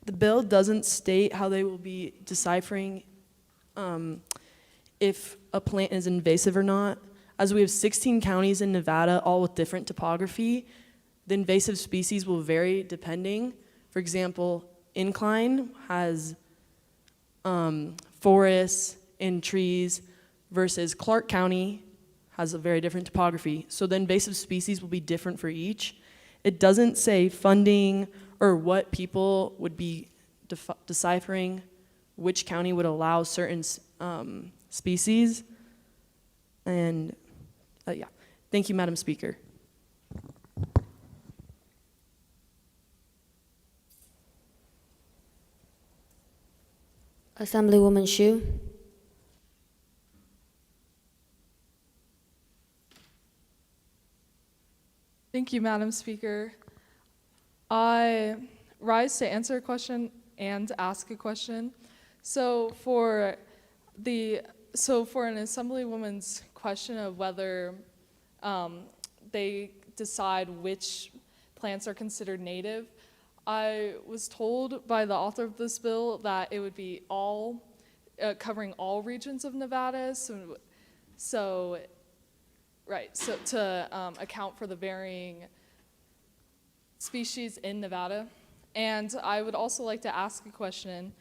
[SPEAKER 6] The bill doesn't state how they will be deciphering if a plant is invasive or not. As we have 16 counties in Nevada, all with different topography, the invasive species will vary depending. For example, Incline has forests and trees versus Clark County has a very different topography. So the invasive species will be different for each. It doesn't say funding or what people would be deciphering, which county would allow certain species. And yeah, thank you, Madam Speaker.
[SPEAKER 15] Assemblywoman Shu.
[SPEAKER 20] Thank you, Madam Speaker. I rise to answer a question and ask a question. So for an Assemblywoman's question of whether they decide which plants are considered native, I was told by the author of this bill that it would be all covering all regions of Nevada. So to account for the varying species in Nevada. And I would also like to ask a question.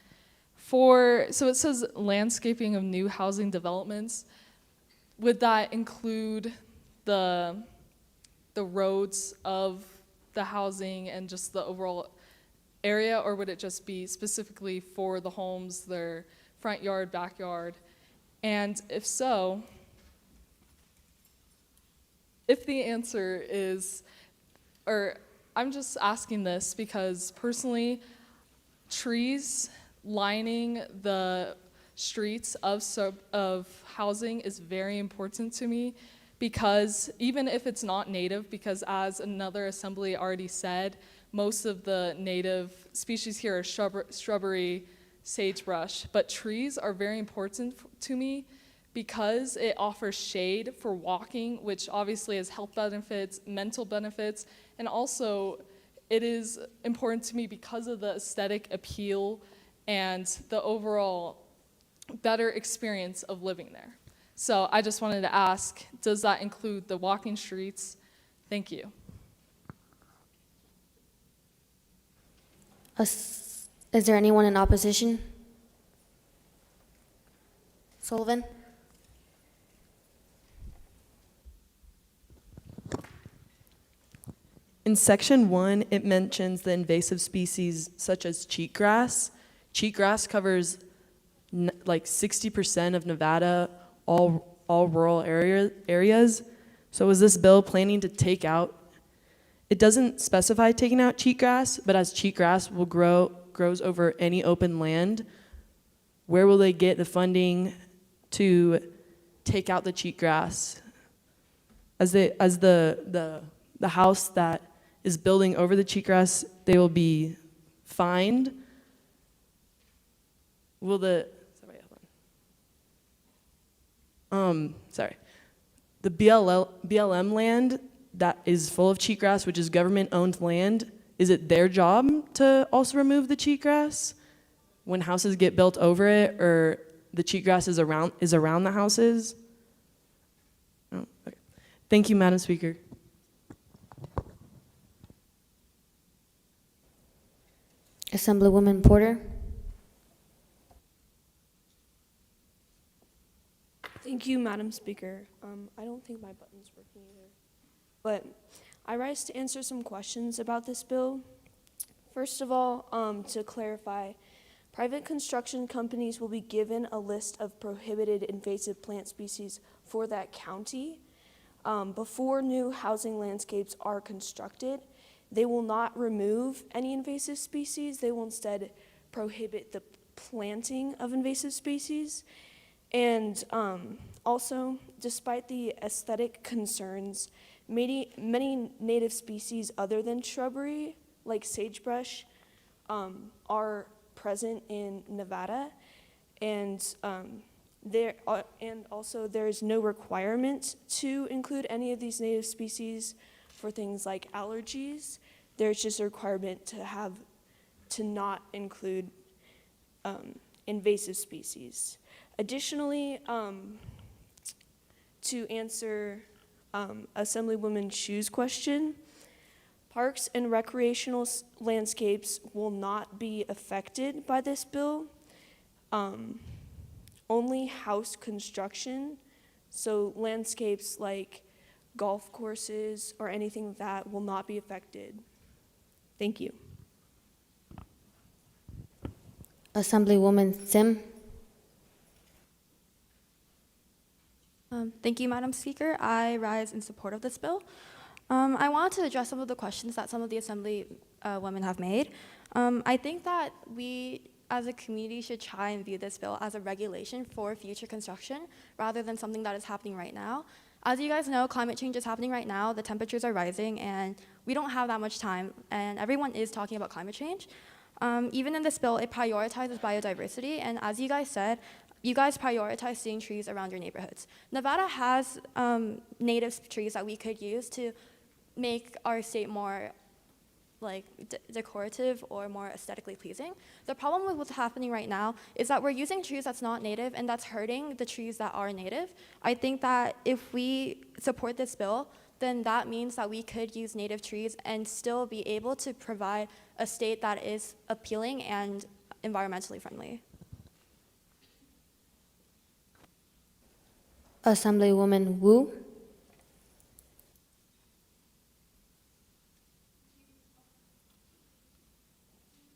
[SPEAKER 20] So it says landscaping of new housing developments. Would that include the roads of the housing and just the overall area, or would it just be specifically for the homes, their front yard, backyard? And if so, if the answer is, or I'm just asking this because personally, trees lining the streets of housing is very important to me, because even if it's not native, because as another assembly already said, most of the native species here are shrubbery, sagebrush, but trees are very important to me because it offers shade for walking, which obviously has health benefits, mental benefits, and also it is important to me because of the aesthetic appeal and the overall better experience of living there. So I just wanted to ask, does that include the walking streets? Thank you.
[SPEAKER 15] Is there anyone in opposition? Sullivan?
[SPEAKER 6] In section 1, it mentions the invasive species such as cheatgrass. Cheatgrass covers like 60% of Nevada, all rural areas. So is this bill planning to take out? It doesn't specify taking out cheatgrass, but as cheatgrass grows over any open land, where will they get the funding to take out the cheatgrass? As the house that is building over the cheatgrass, they will be fined. Will the the BLM land that is full of cheatgrass, which is government-owned land, is it their job to also remove the cheatgrass when houses get built over it, or the cheatgrass is around the houses? Oh, okay. Thank you, Madam Speaker.
[SPEAKER 15] Assemblywoman Porter?
[SPEAKER 2] Thank you, Madam Speaker. I don't think my button's working either. But I rise to answer some questions about this bill. First of all, to clarify, private construction companies will be given a list of prohibited invasive plant species for that county. Before new housing landscapes are constructed, they will not remove any invasive species. They will instead prohibit the planting of invasive species. And also, despite the aesthetic concerns, many native species other than shrubbery, like sagebrush, are present in Nevada, and also there is no requirement to include any of these native species for things like allergies, there's just a requirement to not include invasive species. Additionally, to answer Assemblywoman Shu's question, parks and recreational landscapes will not be affected by this bill. Only house construction, so landscapes like golf courses or anything like that will not be affected. Thank you.
[SPEAKER 15] Assemblywoman Sim.
[SPEAKER 18] Thank you, Madam Speaker. I rise in support of this bill. I want to address some of the questions that some of the Assembly women have made. I think that we, as a community, should try and view this bill as a regulation for future construction rather than something that is happening right now. As you guys know, climate change is happening right now. The temperatures are rising, and we don't have that much time, and everyone is talking about climate change. Even in this bill, it prioritizes biodiversity, and as you guys said, you guys prioritize seeing trees around your neighborhoods. Nevada has native trees that we could use to make our state more decorative or more aesthetically pleasing. The problem with what's happening right now is that we're using trees that's not native, and that's hurting the trees that are native. I think that if we support this bill, then that means that we could use native trees and still be able to provide a state that is appealing and environmentally friendly.
[SPEAKER 15] Assemblywoman Wu.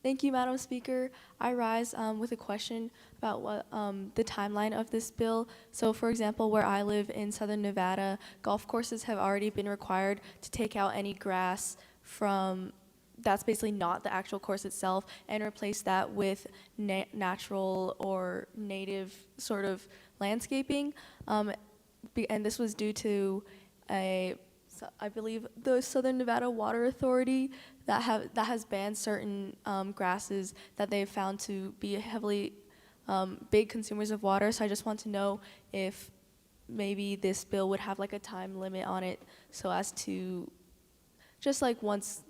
[SPEAKER 22] Thank you, Madam Speaker. I rise with a question about what the timeline of this bill. So, for example, where I live in Southern Nevada, golf courses have already been required to take out any grass from that's basically not the actual course itself and replace that with natural or native sort of landscaping. And this was due to I believe the Southern Nevada Water Authority that has banned certain grasses that they've found to be heavily big consumers of water. So I just want to know if maybe this bill would have like a time limit on it, so as to just like once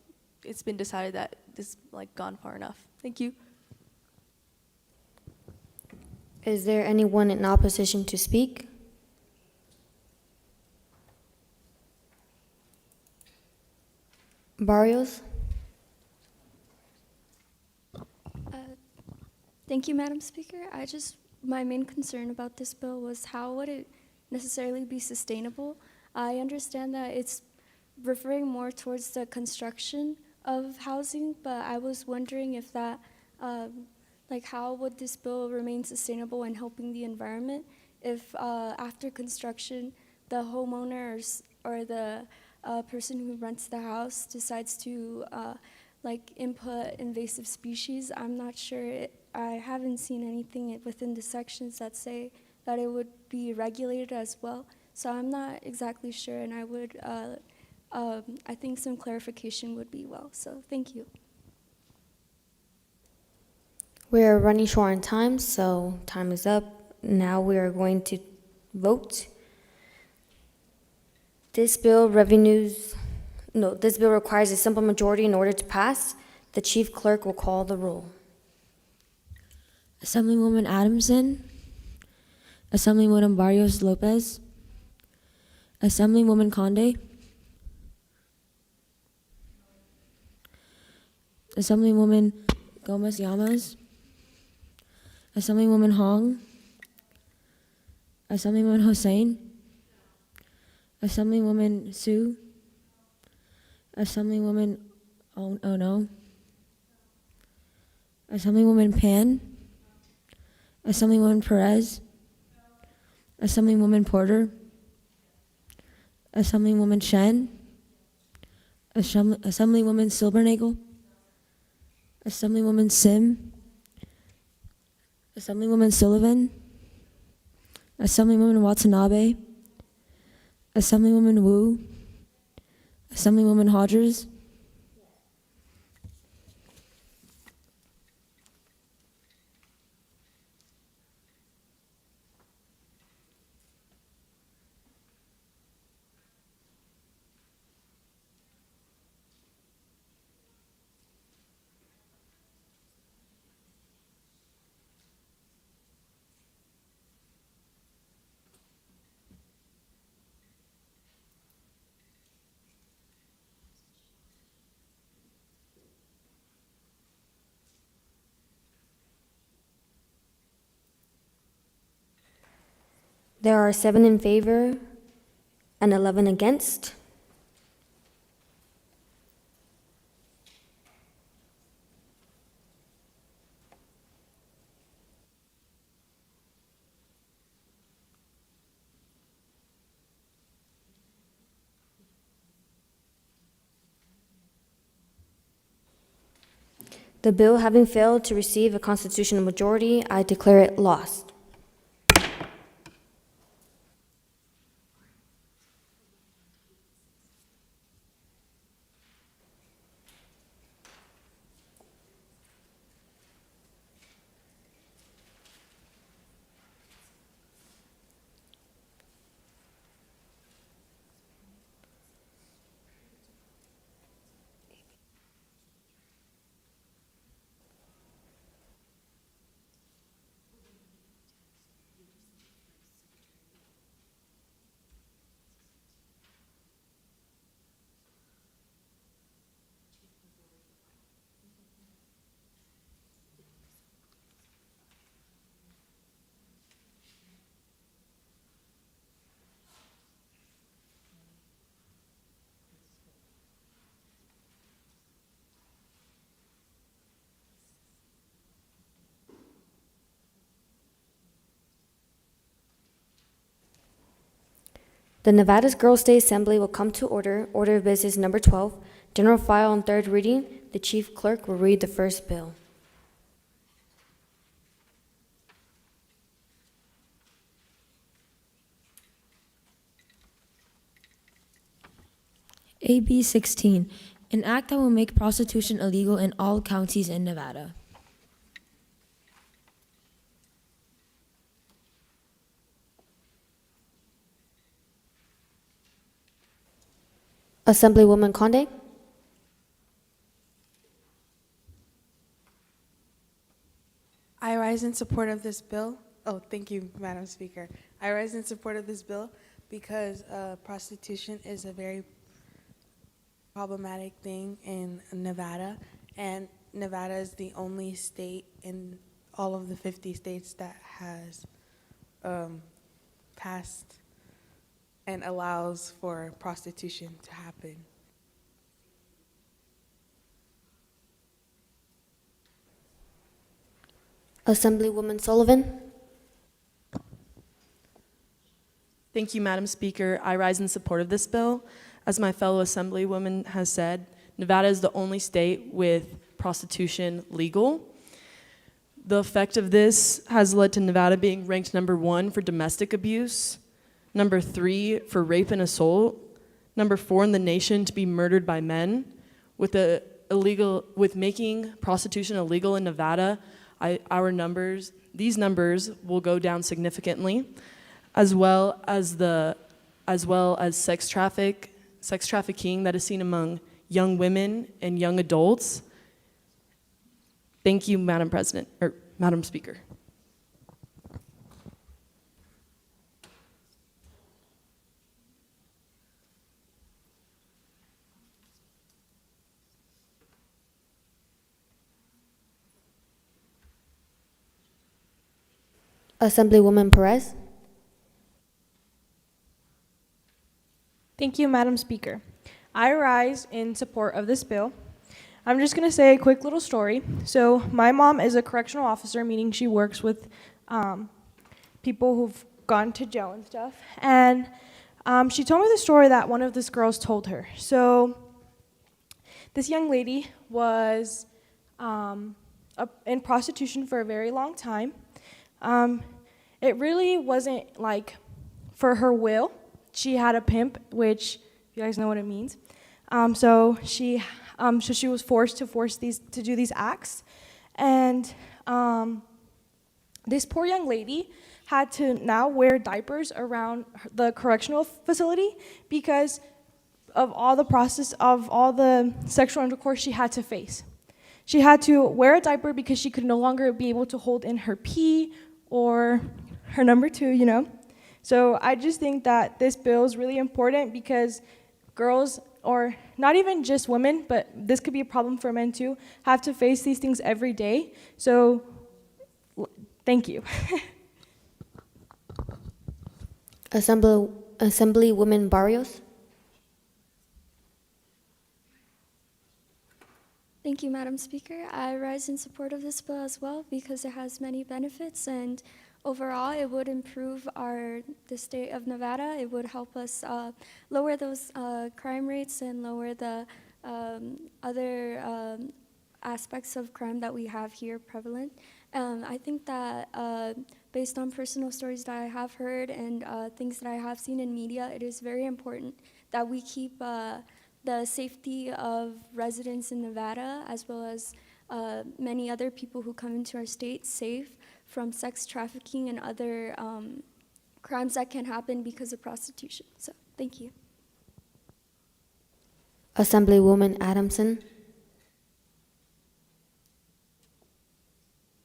[SPEAKER 22] it's been decided that this like gone far enough. Thank you.
[SPEAKER 15] Is there anyone in opposition to speak? Barrios?
[SPEAKER 14] Thank you, Madam Speaker. My main concern about this bill was how would it necessarily be sustainable? I understand that it's referring more towards the construction of housing, but I was wondering if that, how would this bill remain sustainable and helping the environment if after construction, the homeowners or the person who rents the house decides to input invasive species. I'm not sure. I haven't seen anything within the sections that say that it would be regulated as well. So I'm not exactly sure, and I think some clarification would be well. So thank you.
[SPEAKER 15] We are running short on time, so time is up. Now we are going to vote. This bill requires a simple majority in order to pass. The chief clerk will call the roll.
[SPEAKER 7] Assemblywoman Adamson, Assemblywoman Barrios Lopez, Assemblywoman Conde, Assemblywoman Gomez Llamas, Assemblywoman Hong, Assemblywoman Hossein, Assemblywoman Sue, Assemblywoman Ono, Assemblywoman Pan, Assemblywoman Perez, Assemblywoman Porter, Assemblywoman Shen, Assemblywoman Silbernagel, Assemblywoman Sim, Assemblywoman Sullivan, Assemblywoman Watanabe, Assemblywoman Wu, Assemblywoman Hodgers,
[SPEAKER 15] There are 7 in favor and 11 against. The bill having failed to receive a constitutional majority, I declare it lost. The Nevada's Girls State Assembly will come to order. Order of business number 12, general file on third reading. The chief clerk will read the first bill.
[SPEAKER 7] AB 16, an act that will make prostitution illegal in all counties in Nevada.
[SPEAKER 15] Assemblywoman Conde.
[SPEAKER 24] I rise in support of this bill. Oh, thank you, Madam Speaker. I rise in support of this bill because prostitution is a very problematic thing in Nevada, and Nevada is the only state in all of the 50 states that has passed and allows for prostitution to happen.
[SPEAKER 15] Assemblywoman Sullivan.
[SPEAKER 6] Thank you, Madam Speaker. I rise in support of this bill. As my fellow Assemblywoman has said, Nevada is the only state with prostitution legal. The effect of this has led to Nevada being ranked number 1 for domestic abuse, number 3 for rape and assault, number 4 in the nation to be murdered by men. With making prostitution illegal in Nevada, these numbers will go down significantly, as well as sex trafficking that is seen among young women and young adults. Thank you, Madam Speaker.
[SPEAKER 15] Assemblywoman Perez.
[SPEAKER 19] Thank you, Madam Speaker. I rise in support of this bill. I'm just going to say a quick little story. So my mom is a correctional officer, meaning she works with people who've gone to jail and stuff. And she told me the story that one of these girls told her. So this young lady was in prostitution for a very long time. It really wasn't like for her will. She had a pimp, which you guys know what it means. So she was forced to do these acts, and this poor young lady had to now wear diapers around the correctional facility because of all the sexual intercourse she had to face. She had to wear a diaper because she could no longer be able to hold in her pee or her number 2, you know. So I just think that this bill is really important because girls, or not even just women, but this could be a problem for men too, have to face these things every day. So thank you.
[SPEAKER 15] Assemblywoman Barrios.
[SPEAKER 14] Thank you, Madam Speaker. I rise in support of this bill as well because it has many benefits, and overall it would improve the state of Nevada. It would help us lower those crime rates and lower the other aspects of crime that we have here prevalent. I think that based on personal stories that I have heard and things that I have seen in media, it is very important that we keep the safety of residents in Nevada, as well as many other people who come into our state, safe from sex trafficking and other crimes that can happen because of prostitution. So, thank you.
[SPEAKER 15] Assemblywoman Adamson.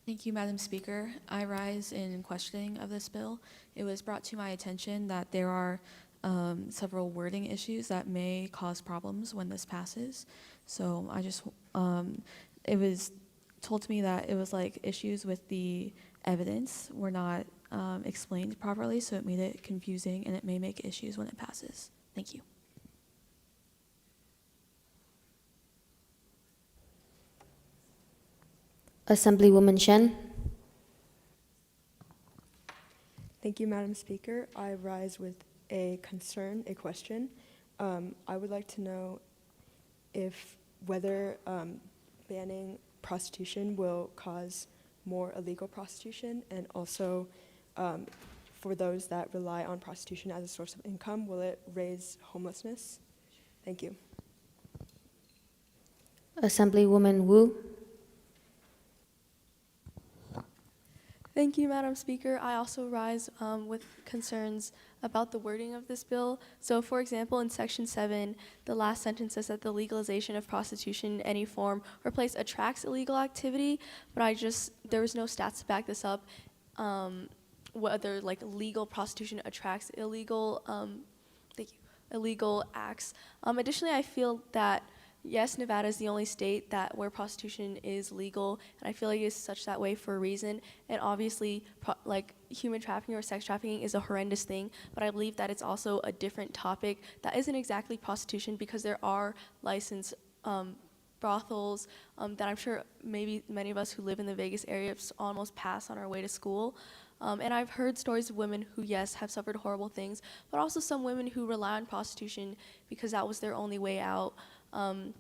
[SPEAKER 10] Thank you, Madam Speaker. I rise in questioning of this bill. It was brought to my attention that there are several wording issues that may cause problems when this passes. So I just, it was told to me that it was like issues with the evidence were not explained properly, so it made it confusing and it may make issues when it passes. Thank you.
[SPEAKER 15] Assemblywoman Shen.
[SPEAKER 12] Thank you, Madam Speaker. I rise with a concern, a question. I would like to know whether banning prostitution will cause more illegal prostitution, and also for those that rely on prostitution as a source of income, will it raise homelessness? Thank you.
[SPEAKER 15] Assemblywoman Wu.
[SPEAKER 22] Thank you, Madam Speaker. I also rise with concerns about the wording of this bill. So, for example, in Section 7, the last sentence says that the legalization of prostitution in any form or place attracts illegal activity, but there was no stats to back this up, whether like legal prostitution attracts illegal, illegal acts. Additionally, I feel that yes, Nevada is the only state where prostitution is legal, and I feel like it's such that way for a reason. And obviously, like human trafficking or sex trafficking is a horrendous thing, but I believe that it's also a different topic that isn't exactly prostitution, because there are licensed brothels that I'm sure maybe many of us who live in the Vegas area almost pass on our way to school. And I've heard stories of women who, yes, have suffered horrible things, but also some women who rely on prostitution because that was their only way out. And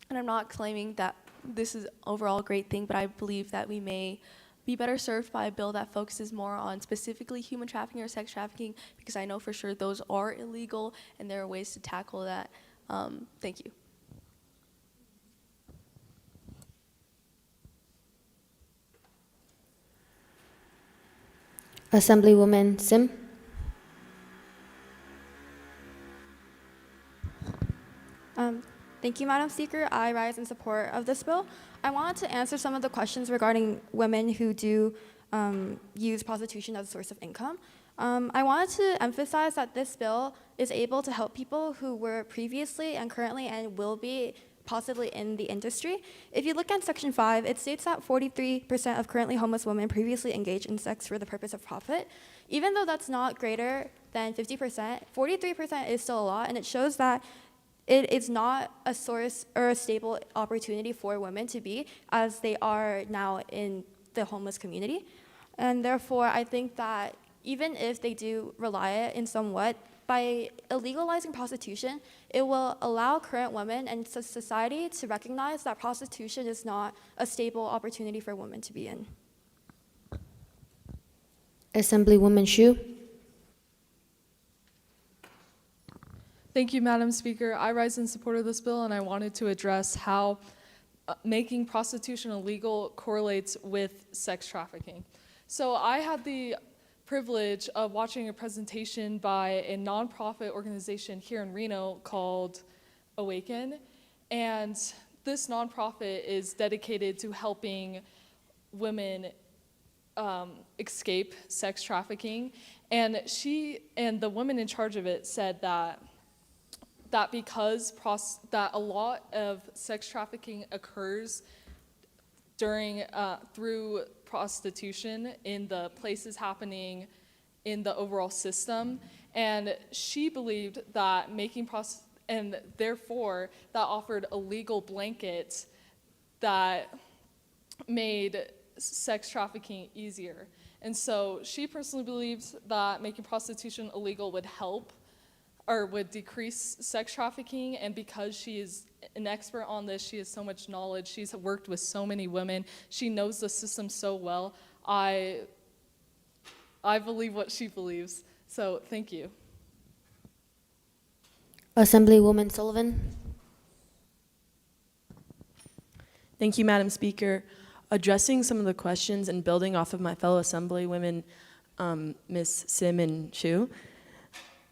[SPEAKER 22] I'm not claiming that this is overall a great thing, but I believe that we may be better served by a bill that focuses more on specifically human trafficking or sex trafficking, because I know for sure those are illegal and there are ways to tackle that. Thank you.
[SPEAKER 15] Assemblywoman Sim.
[SPEAKER 18] Thank you, Madam Speaker. I rise in support of this bill. I wanted to answer some of the questions regarding women who do use prostitution as a source of income. I wanted to emphasize that this bill is able to help people who were previously and currently and will be possibly in the industry. If you look at Section 5, it states that 43% of currently homeless women previously engaged in sex for the purpose of profit. Even though that's not greater than 50%, 43% is still a lot, and it shows that it is not a source or a stable opportunity for women to be as they are now in the homeless community. And therefore, I think that even if they do rely in somewhat, by illegalizing prostitution, it will allow current women and society to recognize that prostitution is not a stable opportunity for women to be in.
[SPEAKER 15] Assemblywoman Shu.
[SPEAKER 20] Thank you, Madam Speaker. I rise in support of this bill, and I wanted to address how making prostitution illegal correlates with sex trafficking. So I had the privilege of watching a presentation by a nonprofit organization here in Reno called Awaken, and this nonprofit is dedicated to helping women escape sex trafficking, and the woman in charge of it said that because that a lot of sex trafficking occurs through prostitution in the places happening in the overall system, And she believed that and therefore that offered a legal blanket that made sex trafficking easier. And so she personally believes that making prostitution illegal would help or would decrease sex trafficking. And because she is an expert on this, she has so much knowledge, she's worked with so many women, she knows the system so well. I believe what she believes. So thank you.
[SPEAKER 15] Assemblywoman Sullivan.
[SPEAKER 6] Thank you, Madam Speaker. Addressing some of the questions and building off of my fellow Assemblywomen, Ms. Sim and Chu.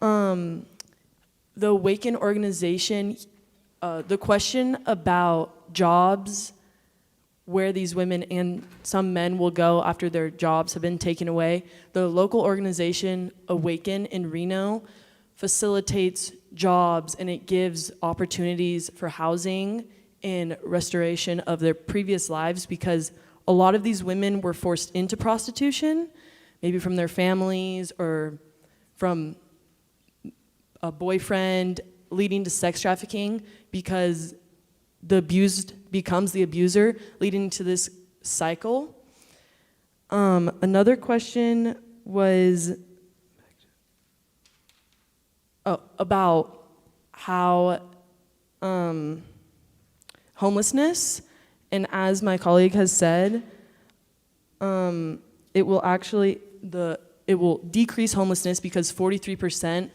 [SPEAKER 6] The Awaken organization, the question about jobs, where these women and some men will go after their jobs have been taken away, the local organization Awaken in Reno facilitates jobs, and it gives opportunities for housing and restoration of their previous lives, because a lot of these women were forced into prostitution, maybe from their families or from a boyfriend, leading to sex trafficking, because the abused becomes the abuser, leading to this cycle. Another question was about how homelessness, and as my colleague has said, it will decrease homelessness because 43%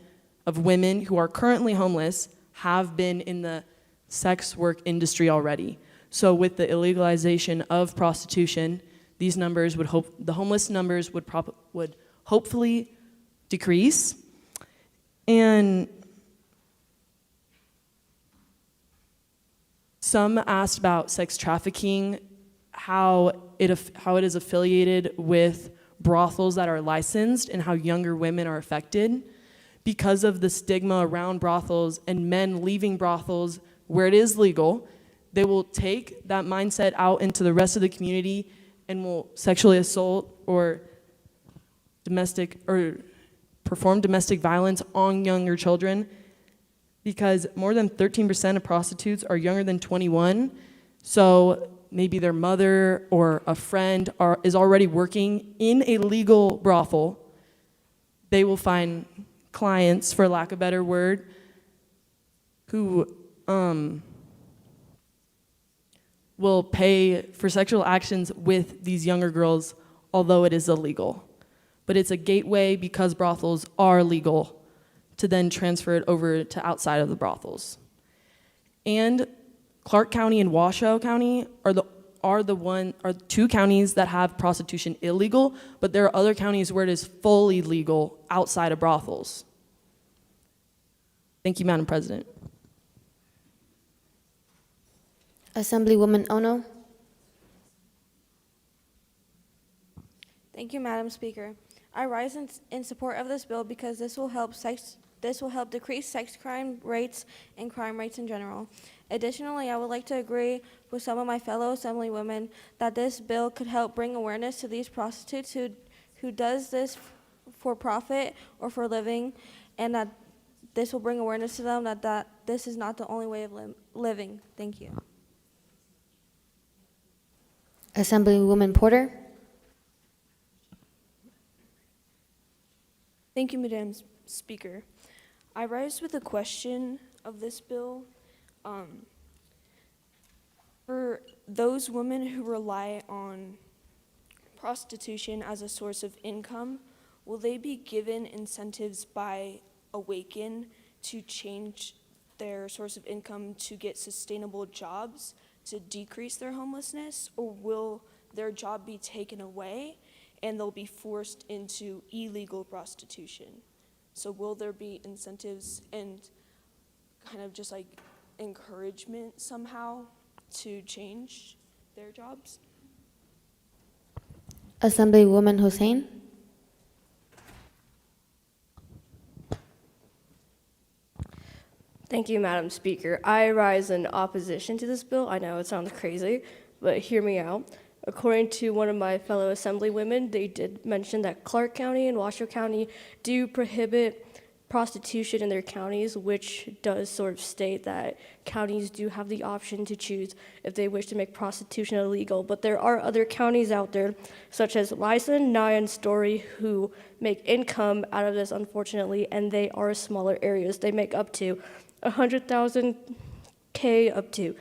[SPEAKER 6] of women who are currently homeless have been in the sex work industry already. So with the illegalization of prostitution, these numbers the homeless numbers would hopefully decrease. And some asked about sex trafficking, how it is affiliated with brothels that are licensed and how younger women are affected. Because of the stigma around brothels and men leaving brothels where it is legal, they will take that mindset out into the rest of the community and will sexually assault or perform domestic violence on younger children, because more than 13% of prostitutes are younger than 21. So maybe their mother or a friend is already working in a legal brothel. They will find clients, for lack of a better word, who will pay for sexual actions with these younger girls, although it is illegal. But it's a gateway, because brothels are legal, to then transfer it over to outside of the brothels. And Clark County and Washoe County are two counties that have prostitution illegal, but there are other counties where it is fully legal outside of brothels. Thank you, Madam President.
[SPEAKER 15] Assemblywoman Ono.
[SPEAKER 23] Thank you, Madam Speaker. I rise in support of this bill because this will help decrease sex crime rates and crime rates in general. Additionally, I would like to agree with some of my fellow Assemblywomen that this bill could help bring awareness to these prostitutes who does this for profit or for living, and that this will bring awareness to them that this is not the only way of living. Thank you.
[SPEAKER 15] Assemblywoman Porter.
[SPEAKER 2] Thank you, Madam Speaker. I rise with a question of this bill. For those women who rely on prostitution as a source of income, will they be given incentives by Awaken to change their source of income to get sustainable jobs to decrease their homelessness, or will their job be taken away and they'll be forced into illegal prostitution? So will there be incentives and kind of just like encouragement somehow to change their jobs?
[SPEAKER 15] Assemblywoman Hussein.
[SPEAKER 11] Thank you, Madam Speaker. I rise in opposition to this bill. I know it sounds crazy, but hear me out. According to one of my fellow Assemblywomen, they did mention that Clark County and Washoe County do prohibit prostitution in their counties, which does sort of state that counties do have the option to choose if they wish to make prostitution illegal. But there are other counties out there, such as Lyson, Nye, and Story, who make income out of this, unfortunately, and they are smaller areas. They make up to 100,000 K up to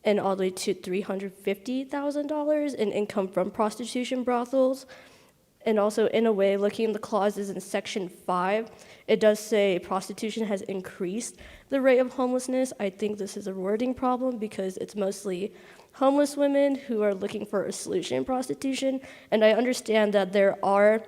[SPEAKER 11] and all the way to $350,000 in income from prostitution brothels. And also, in a way, looking at the clauses in Section 5, it does say prostitution has increased the rate of homelessness. I think this is a wording problem because it's mostly homeless women who are looking for a solution in prostitution. And I understand that there are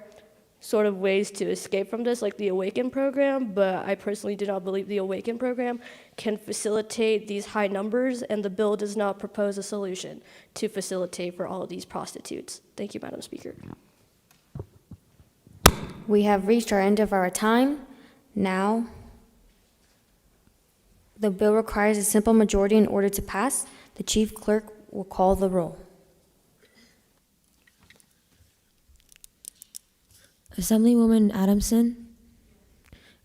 [SPEAKER 11] sort of ways to escape from this, like the Awaken program, but I personally do not believe the Awaken program can facilitate these high numbers, and the bill does not propose a solution to facilitate for all of these prostitutes. Thank you, Madam Speaker.
[SPEAKER 15] We have reached our end of our time. Now, the bill requires a simple majority in order to pass. The chief clerk will call the roll.
[SPEAKER 7] Assemblywoman Adamson,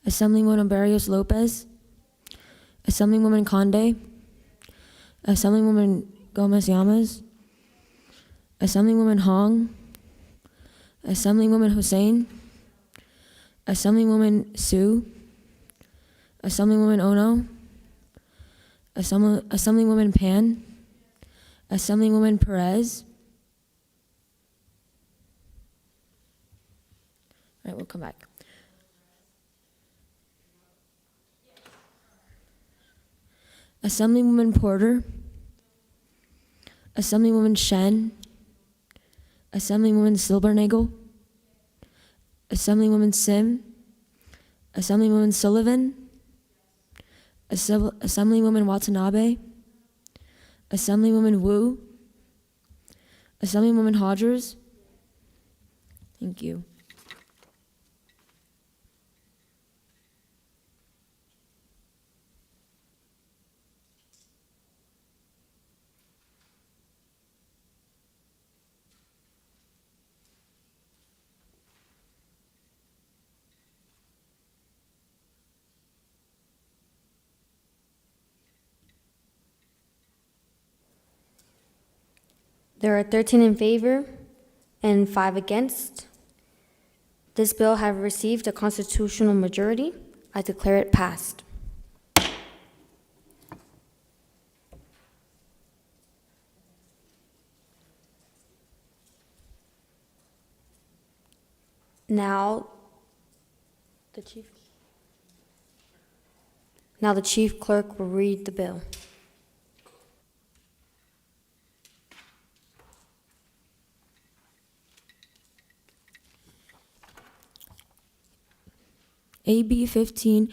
[SPEAKER 7] Assemblywoman Barrios Lopez, Assemblywoman Conde, Assemblywoman Gomez Llamas, Assemblywoman Hong, Assemblywoman Hussein, Assemblywoman Sue, Assemblywoman Ono, Assemblywoman Pan, Assemblywoman Perez. All right, we'll come back. Assemblywoman Porter, Assemblywoman Shen, Assemblywoman Silbernagel, Assemblywoman Sim, Assemblywoman Sullivan, Assemblywoman Watanabe, Assemblywoman Wu, Assemblywoman Hodgers. Thank you.
[SPEAKER 15] There are 13 in favor and 5 against. This bill has received a constitutional majority. I declare it passed. Now, the chief clerk will read the bill.
[SPEAKER 7] AB 15,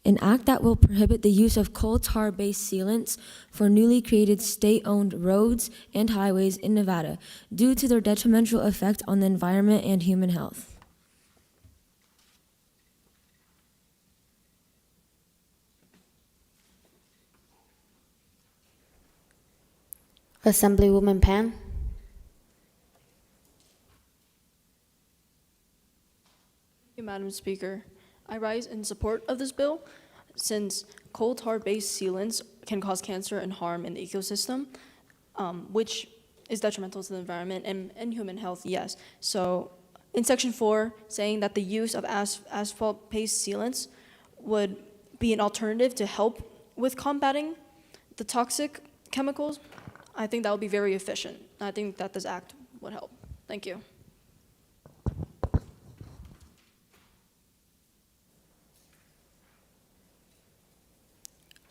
[SPEAKER 7] an act that will prohibit the use of coal tar-based sealants for newly created state-owned roads and highways in Nevada due to their detrimental effect on the environment and human health.
[SPEAKER 15] Assemblywoman Pan.
[SPEAKER 9] Thank you, Madam Speaker. I rise in support of this bill since coal tar-based sealants can cause cancer and harm in the ecosystem, which is detrimental to the environment and human health, yes. So in Section 4, saying that the use of asphalt-based sealants would be an alternative to help with combating the toxic chemicals, I think that would be very efficient. I think that this act would help. Thank you.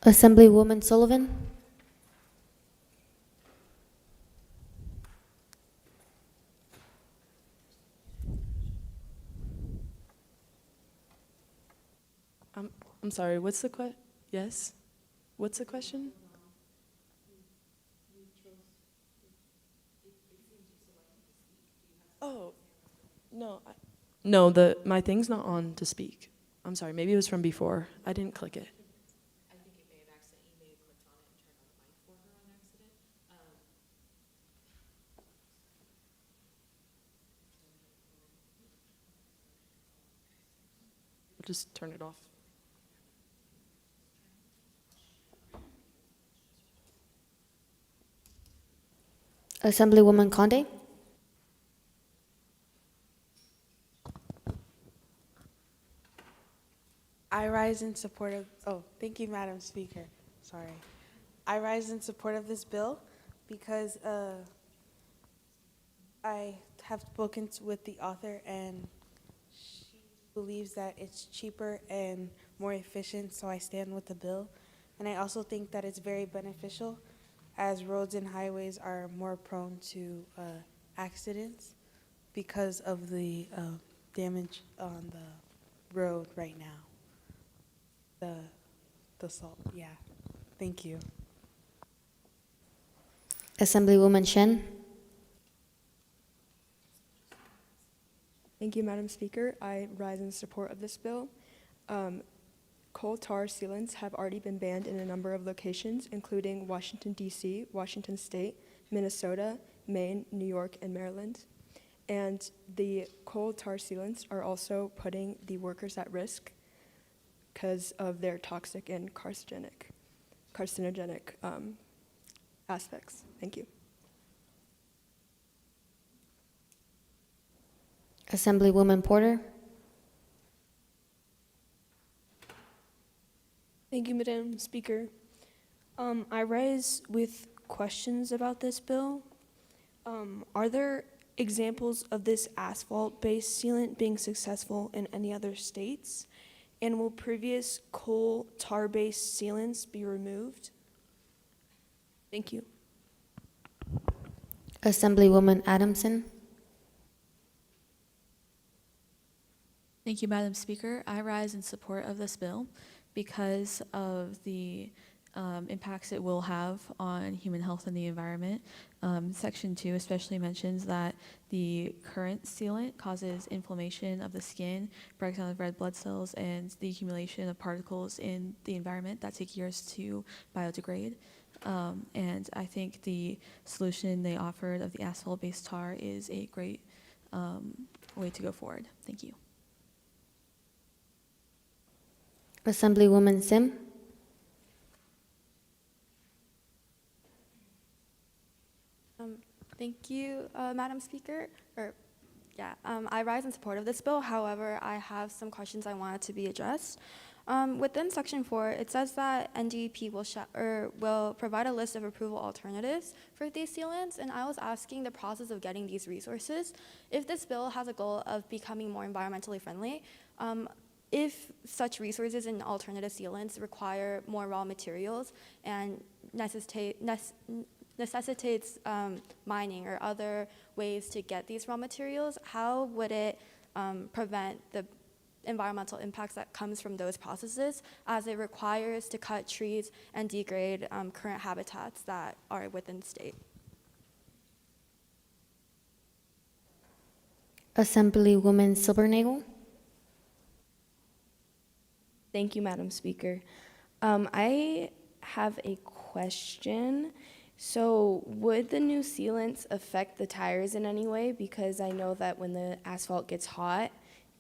[SPEAKER 15] Assemblywoman Sullivan.
[SPEAKER 6] I'm sorry, what's the question? Yes? What's the question? Oh, no. No, my thing's not on to speak. I'm sorry, maybe it was from before. I didn't click it. I'll just turn it off.
[SPEAKER 15] Assemblywoman Conde?
[SPEAKER 24] I rise in support of, thank you, Madam Speaker. Sorry. I rise in support of this bill because I have spoken with the author and she believes that it's cheaper and more efficient, so I stand with the bill. And I also think that it's very beneficial as roads and highways are more prone to accidents because of the damage on the road right now. The salt, yeah. Thank you.
[SPEAKER 15] Assemblywoman Shen?
[SPEAKER 12] Thank you, Madam Speaker. I rise in support of this bill. Coal tar sealants have already been banned in a number of locations, including Washington, D.C., Washington State, Minnesota, Maine, New York, and Maryland. And the coal tar sealants are also putting the workers at risk because of their toxic and carcinogenic aspects. Thank you.
[SPEAKER 15] Assemblywoman Porter?
[SPEAKER 2] Thank you, Madam Speaker. I rise with questions about this bill. Are there examples of this asphalt-based sealant being successful in any other states? And will previous coal tar-based sealants be removed? Thank you.
[SPEAKER 15] Assemblywoman Adamson?
[SPEAKER 10] Thank you, Madam Speaker. I rise in support of this bill because of the impacts it will have on human health and the environment. Section 2 especially mentions that the current sealant causes inflammation of the skin, breakdown of red blood cells, and the accumulation of particles in the environment that take years to biodegrade. And I think the solution they offered of the asphalt-based tar is a great way to go forward. Thank you.
[SPEAKER 15] Assemblywoman Sim?
[SPEAKER 18] Thank you, Madam Speaker. I rise in support of this bill. However, I have some questions I wanted to be addressed. Within Section 4, it says that NDEP will provide a list of approval alternatives for these sealants, and I was asking the process of getting these resources. If this bill has a goal of becoming more environmentally friendly, if such resources and alternative sealants require more raw materials and necessitates mining or other ways to get these raw materials, how would it prevent the environmental impacts that comes from those processes, as it requires to cut trees and degrade current habitats that are within the state?
[SPEAKER 15] Assemblywoman Silbernagel?
[SPEAKER 3] Thank you, Madam Speaker. I have a question. So would the new sealants affect the tires in any way? Because I know that when the asphalt gets hot,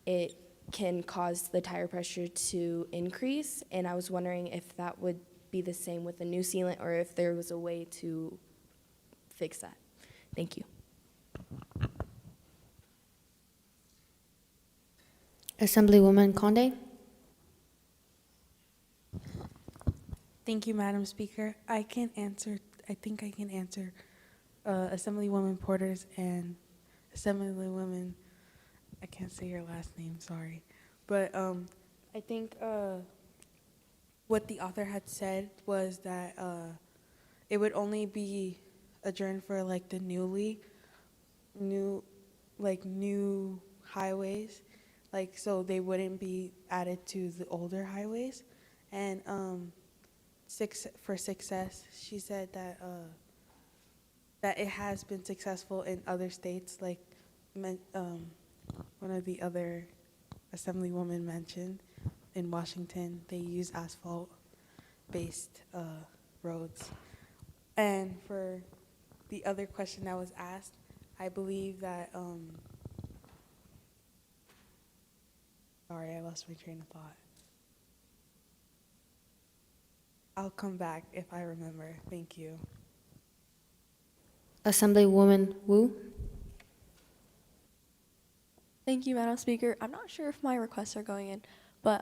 [SPEAKER 3] it can cause the tire pressure to increase, and I was wondering if that would be the same with the new sealant or if there was a way to fix that. Thank you.
[SPEAKER 15] Assemblywoman Conde?
[SPEAKER 24] Thank you, Madam Speaker. I think I can answer Assemblywoman Porter's and Assemblywoman, I can't say your last name, sorry. But I think what the author had said was that it would only be adjourned for like the new highways, like so they wouldn't be added to the older highways. And for success, she said that that it has been successful in other states, like one of the other Assemblywoman mentioned in Washington, they use asphalt-based roads. And for the other question that was asked, I believe that Sorry, I lost my train of thought. I'll come back if I remember. Thank you.
[SPEAKER 15] Assemblywoman Wu.
[SPEAKER 22] Thank you, Madam Speaker. I'm not sure if my requests are going in, but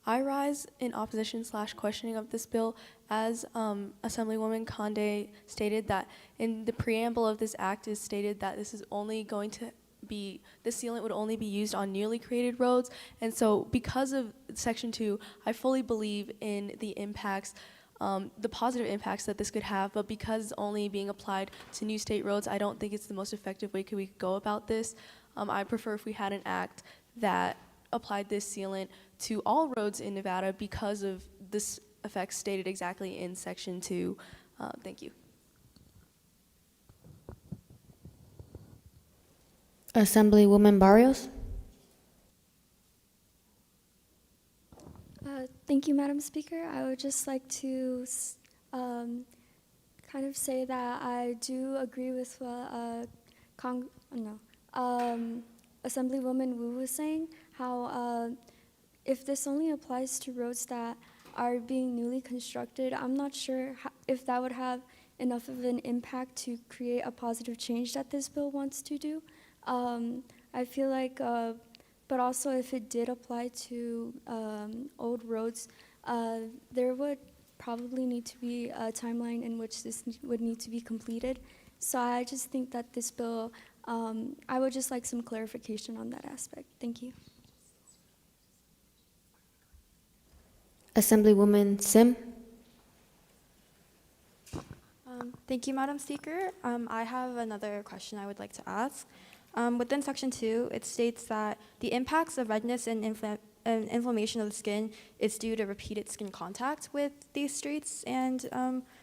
[SPEAKER 22] I rise in opposition / questioning of this bill, as Assemblywoman Conde stated that in the preamble of this act is stated that this is only going to be, the sealant would only be used on newly created roads. And so because of Section 2, I fully believe in the impacts, the positive impacts that this could have, but because it's only being applied to new state roads, I don't think it's the most effective way we could go about this. I prefer if we had an act that applied this sealant to all roads in Nevada because of this effect stated exactly in Section 2. Thank you.
[SPEAKER 15] Assemblywoman Barrios.
[SPEAKER 14] Thank you, Madam Speaker. I would just like to kind of say that I do agree with what Assemblywoman Wu was saying, how if this only applies to roads that are being newly constructed, I'm not sure if that would have enough of an impact to create a positive change that this bill wants to do. I feel like, but also if it did apply to old roads, there would probably need to be a timeline in which this would need to be completed. So I just think that this bill, I would just like some clarification on that aspect. Thank you.
[SPEAKER 15] Assemblywoman Sim.
[SPEAKER 18] Thank you, Madam Speaker. I have another question I would like to ask. Within Section 2, it states that the impacts of redness and inflammation of the skin is due to repeated skin contact with these streets and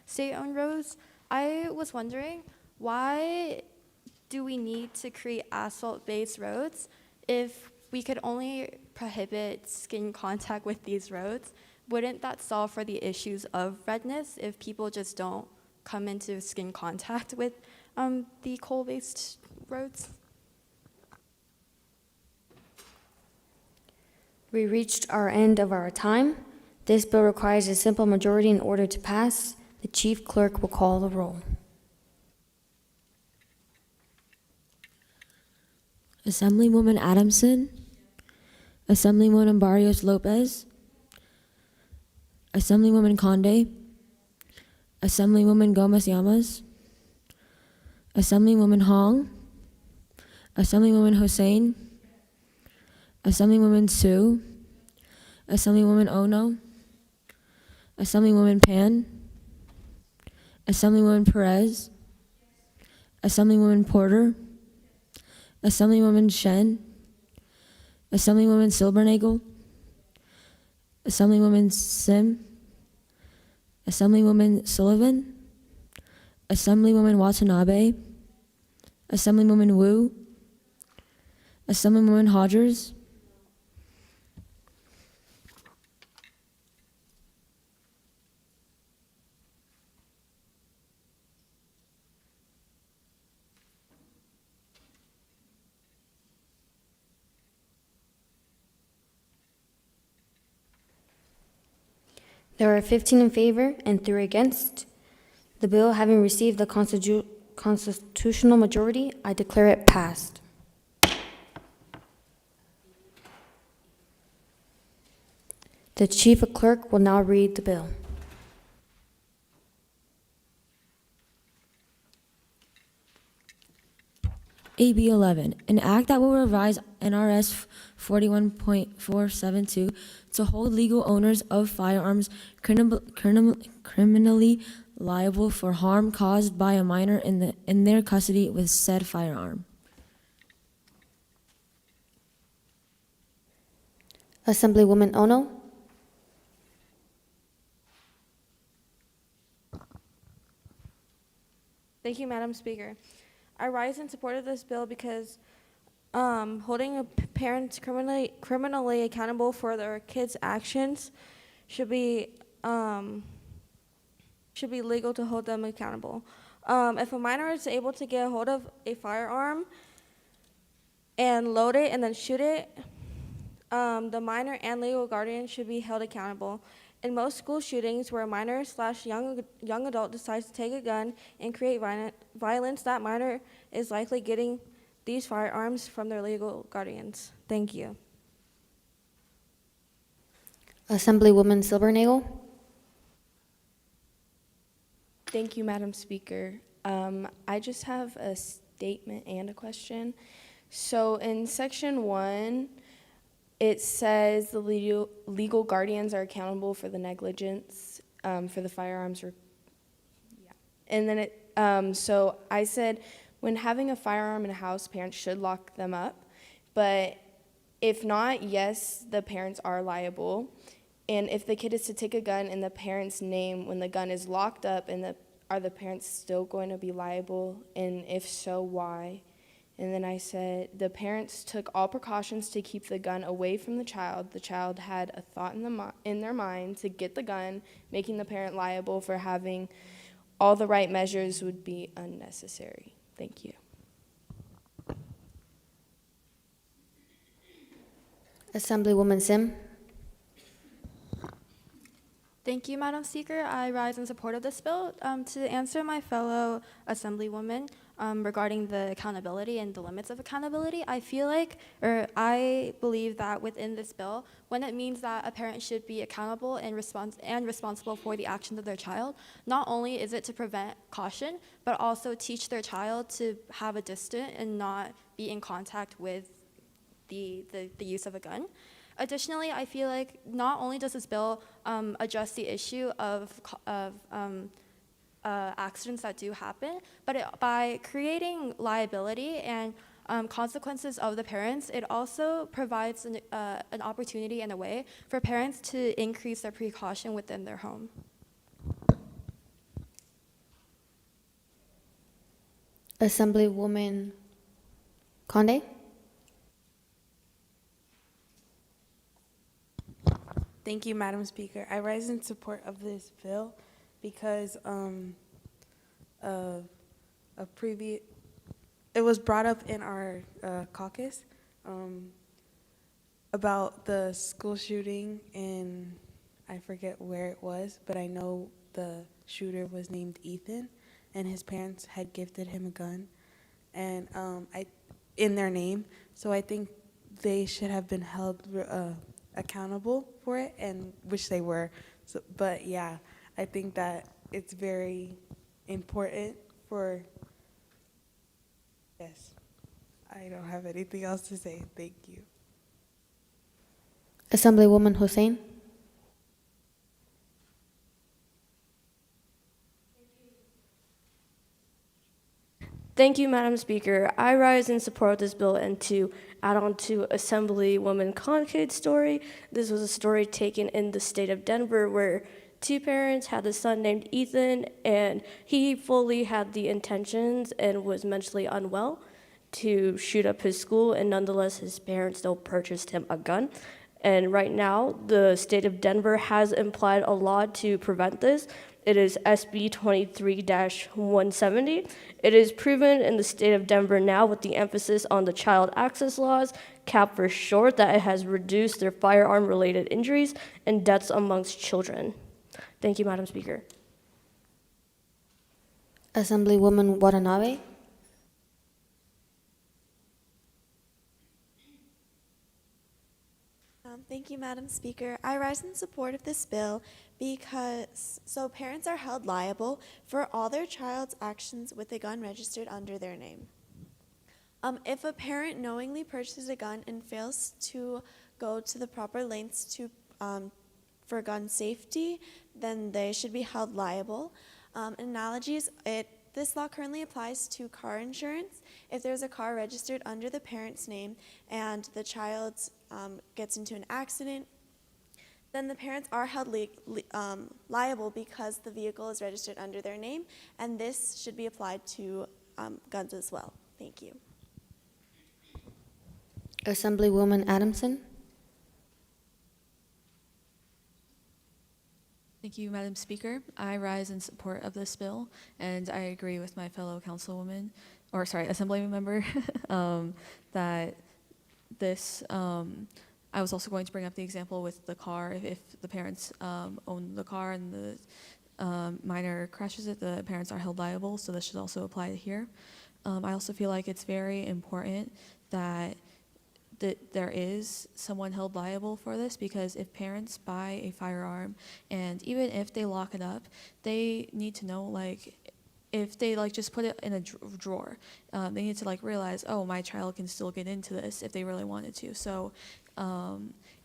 [SPEAKER 18] state-owned roads. I was wondering, why do we need to create asphalt-based roads if we could only prohibit skin contact with these roads? Wouldn't that solve for the issues of redness if people just don't come into skin contact with the coal-based roads?
[SPEAKER 15] We reached our end of our time. This bill requires a simple majority in order to pass. The chief clerk will call the roll.
[SPEAKER 7] Assemblywoman Adamson, Assemblywoman Barrios Lopez, Assemblywoman Conde, Assemblywoman Gomez Llamas, Assemblywoman Hong, Assemblywoman Hossein, Assemblywoman Sue, Assemblywoman Ono, Assemblywoman Pan, Assemblywoman Perez, Assemblywoman Porter, Assemblywoman Shen, Assemblywoman Silbernagel, Assemblywoman Sim, Assemblywoman Sullivan, Assemblywoman Watanabe, Assemblywoman Wu, Assemblywoman Hodgers,
[SPEAKER 15] There are 15 in favor and 3 against. The bill having received the constitutional majority, I declare it passed. The chief clerk will now read the bill.
[SPEAKER 7] AB 11, an act that will revise NRS 41.472 to hold legal owners of firearms criminally liable for harm caused by a minor in their custody with said firearm.
[SPEAKER 15] Assemblywoman Ono.
[SPEAKER 23] Thank you, Madam Speaker. I rise in support of this bill because holding a parents criminally accountable for their kids' actions should be legal to hold them accountable. If a minor is able to get a hold of a firearm and load it and then shoot it, the minor and legal guardian should be held accountable. In most school shootings where a minor/young adult decides to take a gun and create violence, that minor is likely getting these firearms from their legal guardians. Thank you.
[SPEAKER 15] Assemblywoman Silbernagel.
[SPEAKER 3] Thank you, Madam Speaker. I just have a statement and a question. So in section 1, it says the legal guardians are accountable for the negligence for the firearms. And then so I said, when having a firearm in a house, parents should lock them up. But if not, yes, the parents are liable. And if the kid is to take a gun in the parent's name when the gun is locked up, are the parents still going to be liable? And if so, why? And then I said, the parents took all precautions to keep the gun away from the child. The child had a thought in their mind to get the gun, making the parent liable for having all the right measures would be unnecessary. Thank you.
[SPEAKER 15] Assemblywoman Sim.
[SPEAKER 18] Thank you, Madam Speaker. I rise in support of this bill. To answer my fellow Assemblywoman regarding the accountability and the limits of accountability, I believe that within this bill, when it means that a parent should be accountable and responsible for the actions of their child, not only is it to prevent caution, but also teach their child to have a distance and not be in contact with the use of a gun. Additionally, I feel like not only does this bill address the issue of accidents that do happen, but by creating liability and consequences of the parents, it also provides an opportunity and a way for parents to increase their precaution within their home.
[SPEAKER 15] Assemblywoman Conde.
[SPEAKER 24] Thank you, Madam Speaker. I rise in support of this bill because it was brought up in our caucus about the school shooting, and I forget where it was, but I know the shooter was named Ethan, and his parents had gifted him a gun, and in their name. So I think they should have been held accountable for it, and which they were. So, but yeah, I think that it's very important for. Yes, I don't have anything else to say. Thank you.
[SPEAKER 15] Assemblywoman Hussein.
[SPEAKER 11] Thank you, Madam Speaker. I rise in support of this bill, and to add on to Assemblywoman Concade's story, this was a story taken in the state of Denver where two parents had a son named Ethan, and he fully had the intentions and was mentally unwell to shoot up his school, and nonetheless his parents still purchased him a gun. And right now, the state of Denver has implied a law to prevent this. It is SB 23-170. It is proven in the state of Denver now, with the emphasis on the child access laws, CAP for short, that it has reduced their firearm-related injuries and deaths amongst children. Thank you, Madam Speaker.
[SPEAKER 15] Assemblywoman Watanabe.
[SPEAKER 1] Thank you, Madam Speaker. I rise in support of this bill because parents are held liable for all their child's actions with a gun registered under their name. If a parent knowingly purchases a gun and fails to go to the proper lengths to for gun safety, then they should be held liable. Analogies, this law currently applies to car insurance. If there's a car registered under the parent's name and the child gets into an accident, then the parents are held liable because the vehicle is registered under their name, and this should be applied to guns as well. Thank you.
[SPEAKER 15] Assemblywoman Adamson.
[SPEAKER 10] Thank you, Madam Speaker. I rise in support of this bill, and I agree with my fellow assembly member, that this I was also going to bring up the example with the car. If the parents own the car and the minor crashes it, the parents are held liable, so this should also apply here. I also feel like it's very important that there is someone held liable for this, because if parents buy a firearm and even if they lock it up, they need to know, like, if they like just put it in a drawer, they need to like realize, oh, my child can still get into this if they really wanted to. So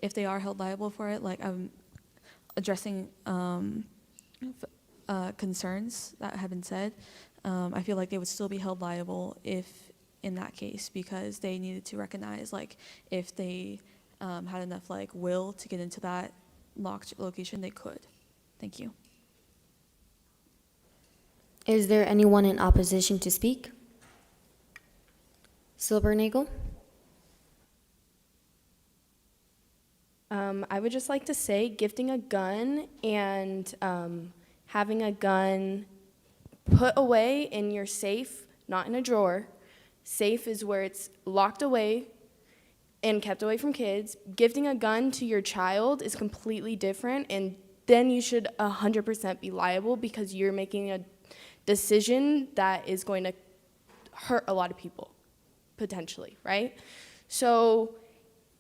[SPEAKER 10] if they are held liable for it, like I'm addressing concerns that have been said, I feel like they would still be held liable if in that case, because they needed to recognize, like, if they had enough like will to get into that locked location, they could. Thank you.
[SPEAKER 15] Is there anyone in opposition to speak? Silbernagel?
[SPEAKER 3] I would just like to say gifting a gun and having a gun put away in your safe, not in a drawer. Safe is where it's locked away and kept away from kids. Gifting a gun to your child is completely different, and then you should 100% be liable because you're making a decision that is going to hurt a lot of people, potentially, right? So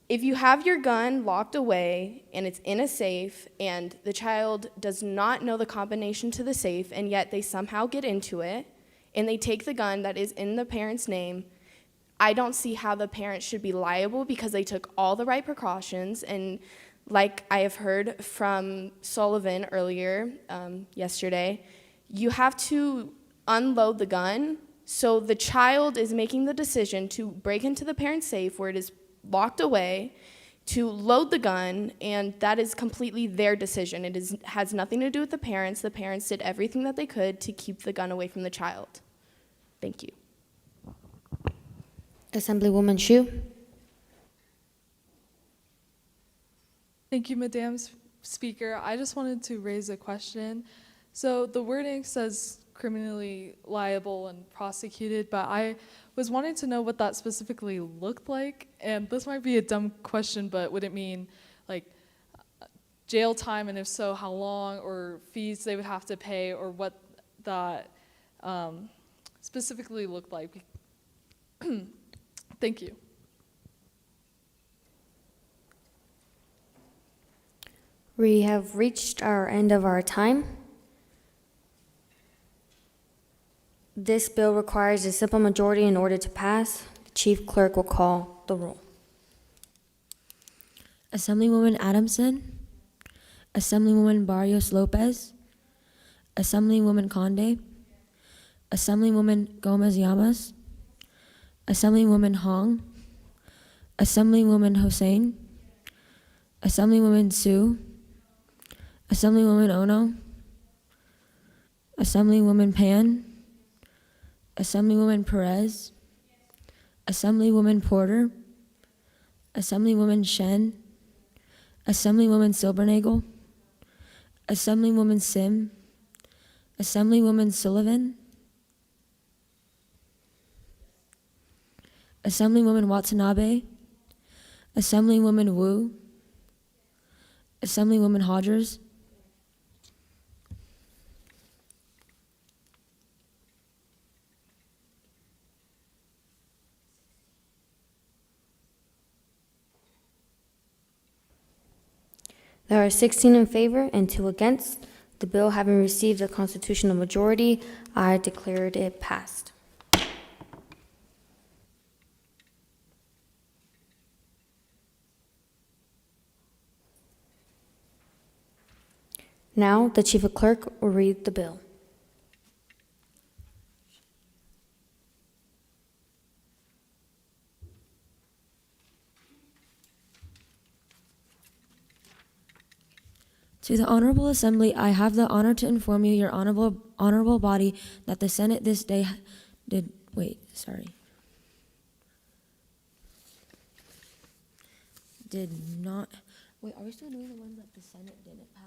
[SPEAKER 3] if you have your gun locked away and it's in a safe and the child does not know the combination to the safe and yet they somehow get into it and they take the gun that is in the parent's name, I don't see how the parent should be liable because they took all the right precautions. And like I have heard from Sullivan earlier yesterday, you have to unload the gun. So the child is making the decision to break into the parent's safe where it is locked away, to load the gun, and that is completely their decision. It has nothing to do with the parents. The parents did everything that they could to keep the gun away from the child. Thank you.
[SPEAKER 15] Assemblywoman Shu?
[SPEAKER 20] Thank you, Madam Speaker. I just wanted to raise a question. So the wording says criminally liable and prosecuted, but I was wanting to know what that specifically looked like. And this might be a dumb question, but would it mean like jail time, and if so, how long, or fees they would have to pay, or what that specifically looked like? Thank you.
[SPEAKER 15] We have reached our end of our time. This bill requires a simple majority in order to pass. The Chief Clerk will call the roll.
[SPEAKER 7] Assemblywoman Adamson, Assemblywoman Barrios Lopez, Assemblywoman Conde, Assemblywoman Gomez Llamas, Assemblywoman Hong, Assemblywoman Hossein, Assemblywoman Sue, Assemblywoman Ono, Assemblywoman Pan, Assemblywoman Perez, Assemblywoman Porter, Assemblywoman Shen, Assemblywoman Silbernagel, Assemblywoman Sim, Assemblywoman Sullivan, Assemblywoman Watanabe, Assemblywoman Wu, Assemblywoman Hodgers,
[SPEAKER 15] There are 16 in favor and 2 against. The bill having received a constitutional majority, I declared it passed. Now, the Chief of Clerk will read the bill.
[SPEAKER 7] To the Honorable Assembly, I have the honor to inform you, your honorable body, that the Senate this day did not. Wait, are we still doing the ones that the Senate didn't pass?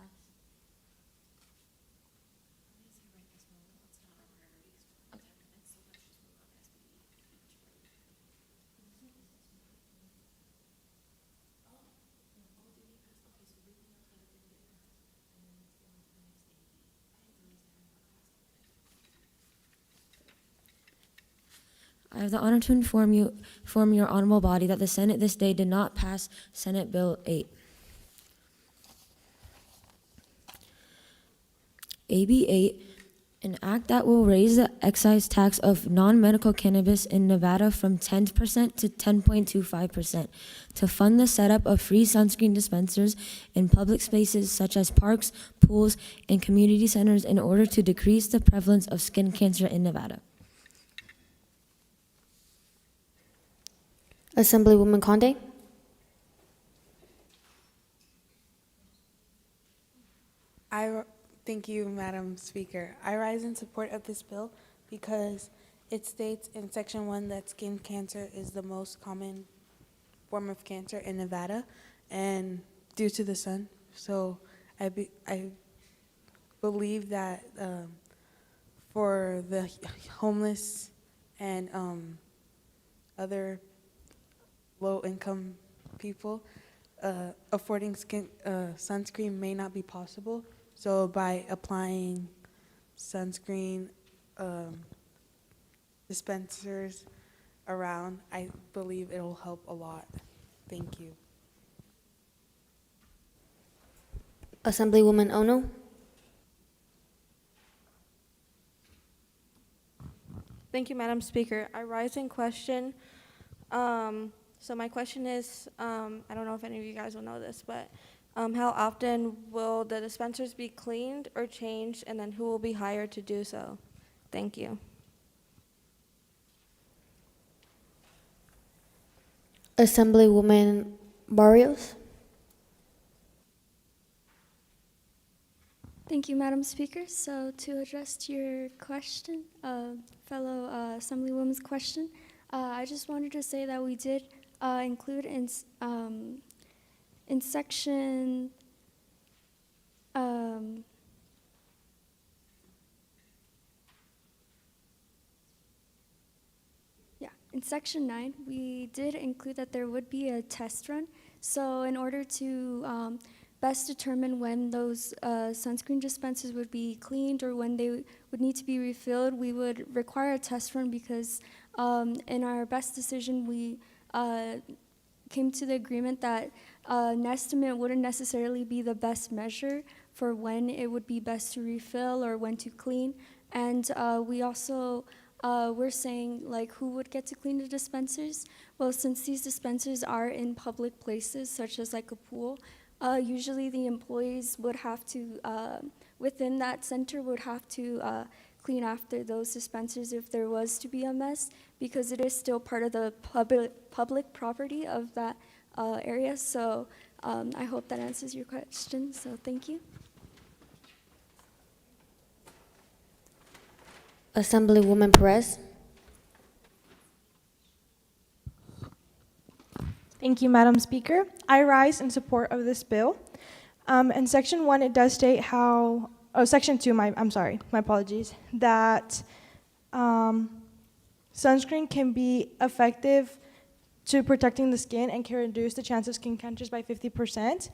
[SPEAKER 7] I have the honor to inform your honorable body that the Senate this day did not pass Senate Bill 8. AB 8, an act that will raise the excise tax of non-medical cannabis in Nevada from 10% to 10.25% to fund the setup of free sunscreen dispensers in public spaces such as parks, pools, and community centers in order to decrease the prevalence of skin cancer in Nevada.
[SPEAKER 15] Assemblywoman Conde.
[SPEAKER 24] Thank you, Madam Speaker. I rise in support of this bill because it states in Section 1 that skin cancer is the most common form of cancer in Nevada, and due to the sun. So I believe that for the homeless and other low-income people, affording sunscreen may not be possible. So by applying sunscreen dispensers around, I believe it'll help a lot. Thank you.
[SPEAKER 15] Assemblywoman Ono.
[SPEAKER 23] Thank you, Madam Speaker. I rise in question. So my question is, I don't know if any of you guys will know this, but how often will the dispensers be cleaned or changed, and then who will be hired to do so? Thank you.
[SPEAKER 15] Assemblywoman Barrios.
[SPEAKER 14] Thank you, Madam Speaker. So to address your question, fellow Assemblywoman's question, I just wanted to say that we did include in section in section 9, we did include that there would be a test run. So in order to best determine when those sunscreen dispensers would be cleaned or when they would need to be refilled, we would require a test run because in our best decision, we came to the agreement that an estimate wouldn't necessarily be the best measure for when it would be best to refill or when to clean. And we also we're saying like who would get to clean the dispensers. Well, since these dispensers are in public places such as like a pool, usually the employees would have to within that center would have to clean after those dispensers if there was to be a mess, because it is still part of the public property of that area. So I hope that answers your question. So thank you.
[SPEAKER 15] Assemblywoman Perez.
[SPEAKER 19] Thank you, Madam Speaker. I rise in support of this bill. In Section 1, it does state how, Section 2, I'm sorry, my apologies, that sunscreen can be effective to protecting the skin and can reduce the chance of skin cancers by 50%.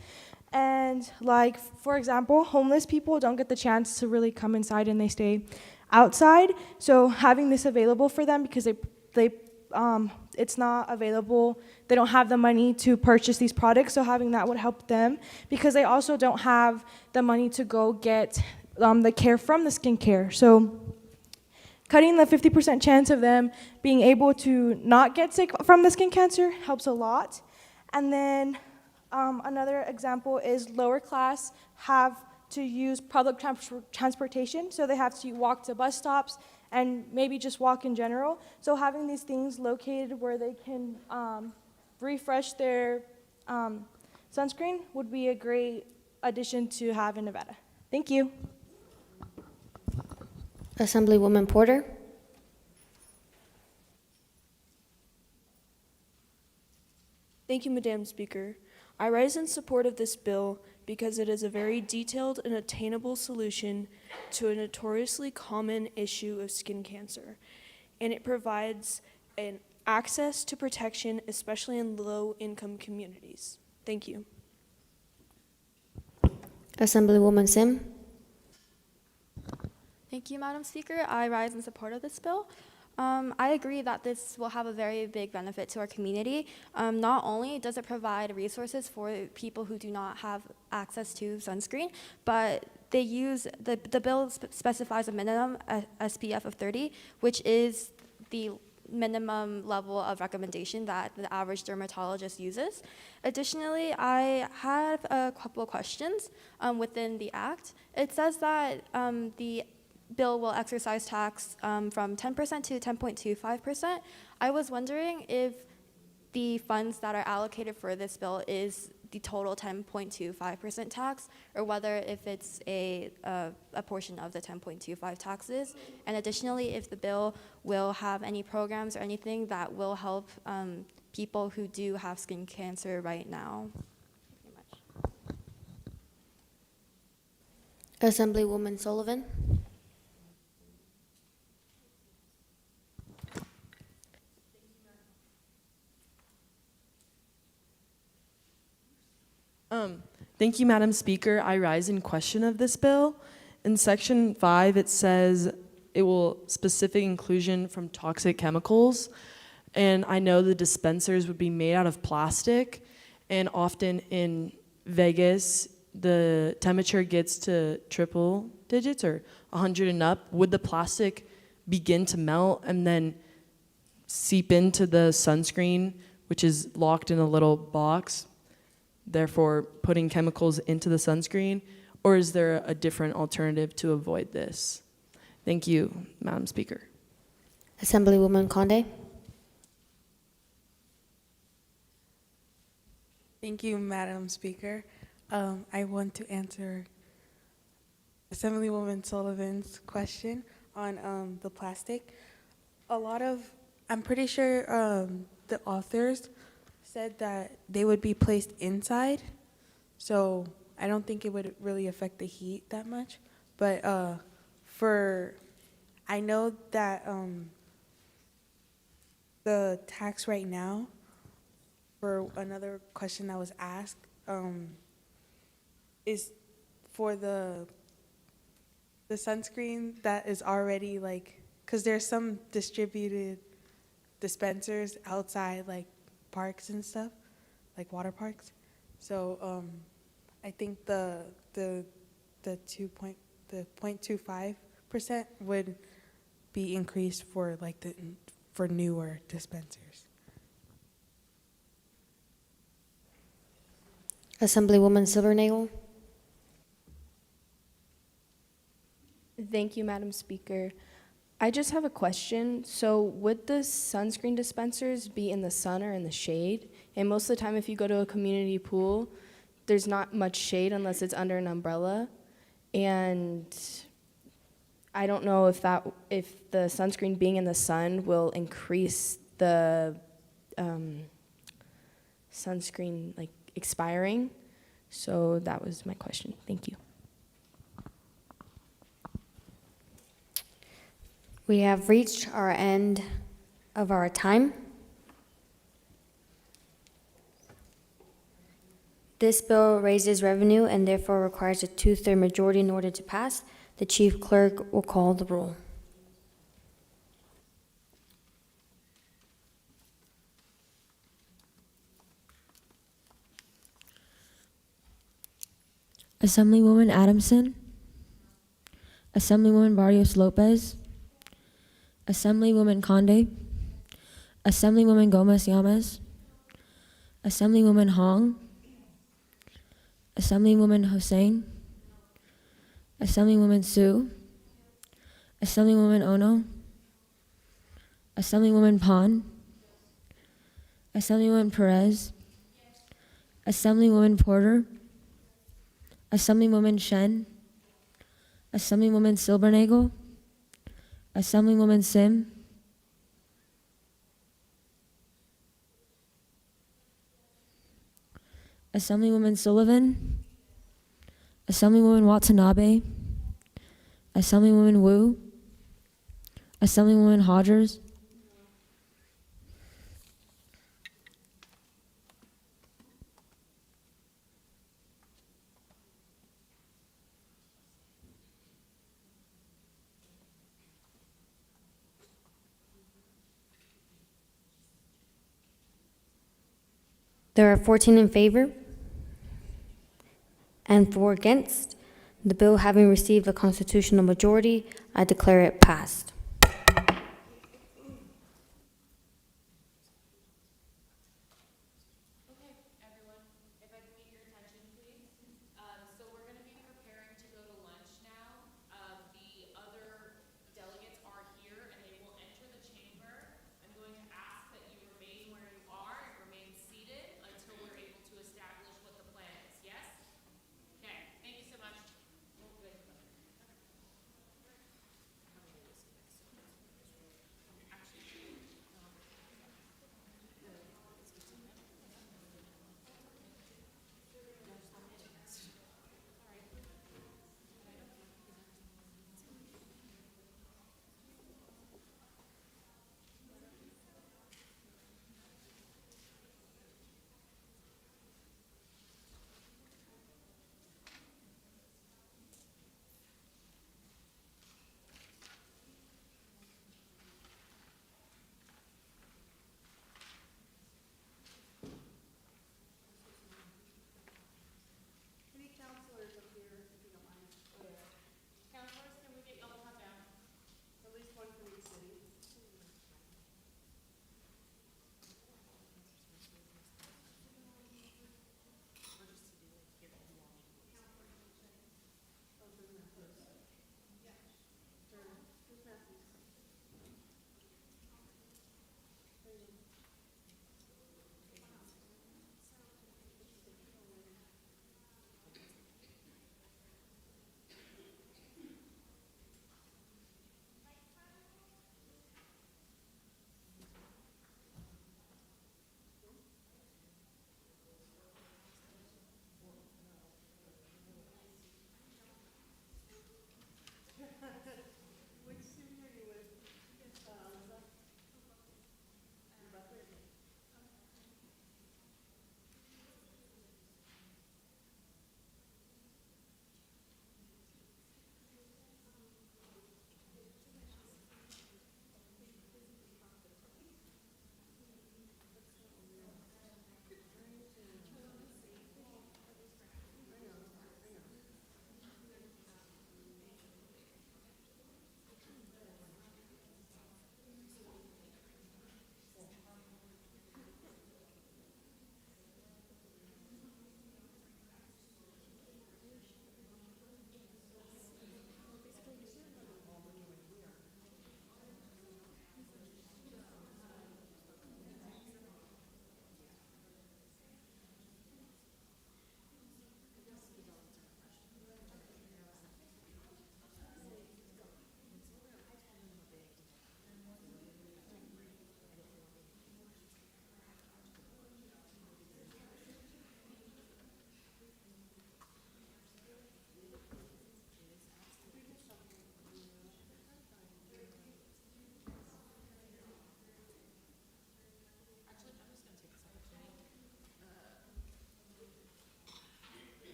[SPEAKER 19] And like, for example, homeless people don't get the chance to really come inside and they stay outside. So having this available for them because it's not available, they don't have the money to purchase these products, so having that would help them because they also don't have the money to go get the care from the skincare. So cutting the 50% chance of them being able to not get sick from the skin cancer helps a lot. And then another example is lower class have to use public transportation, so they have to walk to bus stops and maybe just walk in general. So having these things located where they can refresh their sunscreen would be a great addition to have in Nevada. Thank you.
[SPEAKER 15] Assemblywoman Porter.
[SPEAKER 2] Thank you, Madam Speaker. I rise in support of this bill because it is a very detailed and attainable solution to a notoriously common issue of skin cancer, and it provides an access to protection, especially in low-income communities. Thank you.
[SPEAKER 15] Assemblywoman Sim.
[SPEAKER 18] Thank you, Madam Speaker. I rise in support of this bill. I agree that this will have a very big benefit to our community. Not only does it provide resources for people who do not have access to sunscreen, but they use, the bill specifies a minimum SPF of 30, which is the minimum level of recommendation that the average dermatologist uses. Additionally, I have a couple of questions within the act. It says that the bill will exercise tax from 10% to 10.25%. I was wondering if the funds that are allocated for this bill is the total 10.25% tax, or whether if it's a portion of the 10.25 taxes. And additionally, if the bill will have any programs or anything that will help people who do have skin cancer right now.
[SPEAKER 15] Assemblywoman Sullivan.
[SPEAKER 6] Thank you, Madam Speaker. I rise in question of this bill. In Section 5, it says it will specific inclusion from toxic chemicals. And I know the dispensers would be made out of plastic. And often in Vegas, the temperature gets to triple digits or 100 and up. Would the plastic begin to melt and then seep into the sunscreen, which is locked in a little box, therefore putting chemicals into the sunscreen? Or is there a different alternative to avoid this? Thank you, Madam Speaker.
[SPEAKER 15] Assemblywoman Conde.
[SPEAKER 24] Thank you, Madam Speaker. I want to answer Assemblywoman Sullivan's question on the plastic. I'm pretty sure the authors said that they would be placed inside, so I don't think it would really affect the heat that much. But I know that the tax right now, for another question that was asked, is for the sunscreen that is already because there's some distributed dispensers outside parks and stuff, like water parks. So I think the 0.25% would be increased for for newer dispensers.
[SPEAKER 15] Assemblywoman Silbernagel.
[SPEAKER 3] Thank you, Madam Speaker. I just have a question. So would the sunscreen dispensers be in the sun or in the shade? And most of the time, if you go to a community pool, there's not much shade unless it's under an umbrella. And I don't know if the sunscreen being in the sun will increase the sunscreen expiring. So that was my question. Thank you.
[SPEAKER 15] We have reached our end of our time. This bill raises revenue and therefore requires a 2/3 majority in order to pass. The chief clerk will call the roll.
[SPEAKER 7] Assemblywoman Adamson, Assemblywoman Barrios Lopez, Assemblywoman Conde, Assemblywoman Gomez Yamas, Assemblywoman Hong, Assemblywoman Hossein, Assemblywoman Sue, Assemblywoman Ono, Assemblywoman Pond, Assemblywoman Perez, Assemblywoman Porter, Assemblywoman Shen, Assemblywoman Silbernagel, Assemblywoman Sim, Assemblywoman Sullivan, Assemblywoman Watanabe, Assemblywoman Wu, Assemblywoman Hodgers,
[SPEAKER 15] There are 14 in favor and 4 against. The bill having received a constitutional majority, I declare it passed.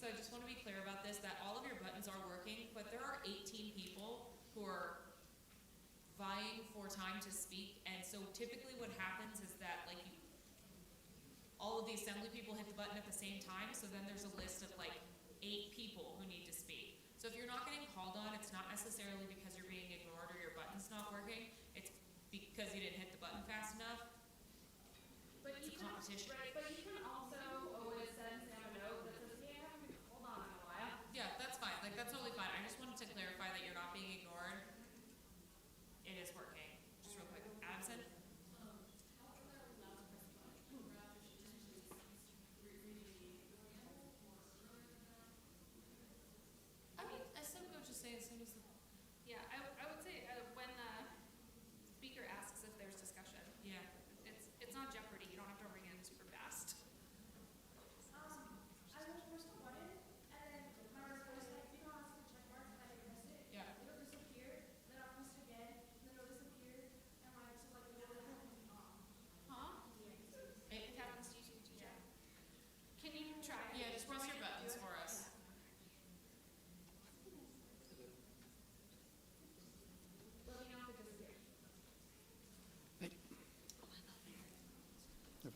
[SPEAKER 5] So I just want to be clear about this, that all of your buttons are working, but there are 18 people who are vying for time to speak, and so typically what happens is that all of the assembly people hit the button at the same time, so then there's a list of 8 people who need to speak. So if you're not getting called on, it's not necessarily because you're being ignored or your button's not working, it's because you didn't hit the button fast enough. But it's a competition. Right, but you can also always send Sam a note that says, hey, I haven't been called on in a while. Yeah, that's fine. That's totally fine. I just wanted to clarify that you're not being ignored. It is working. Just real quick. Addison? I mean, I would just say as soon as
[SPEAKER 8] Yeah, I would say when the speaker asks if there's discussion.
[SPEAKER 5] Yeah.
[SPEAKER 8] It's not Jeopardy. You don't have to ring in super fast.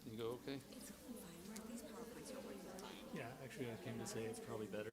[SPEAKER 4] You go, okay?
[SPEAKER 13] Yeah, actually, I came to say it's probably better.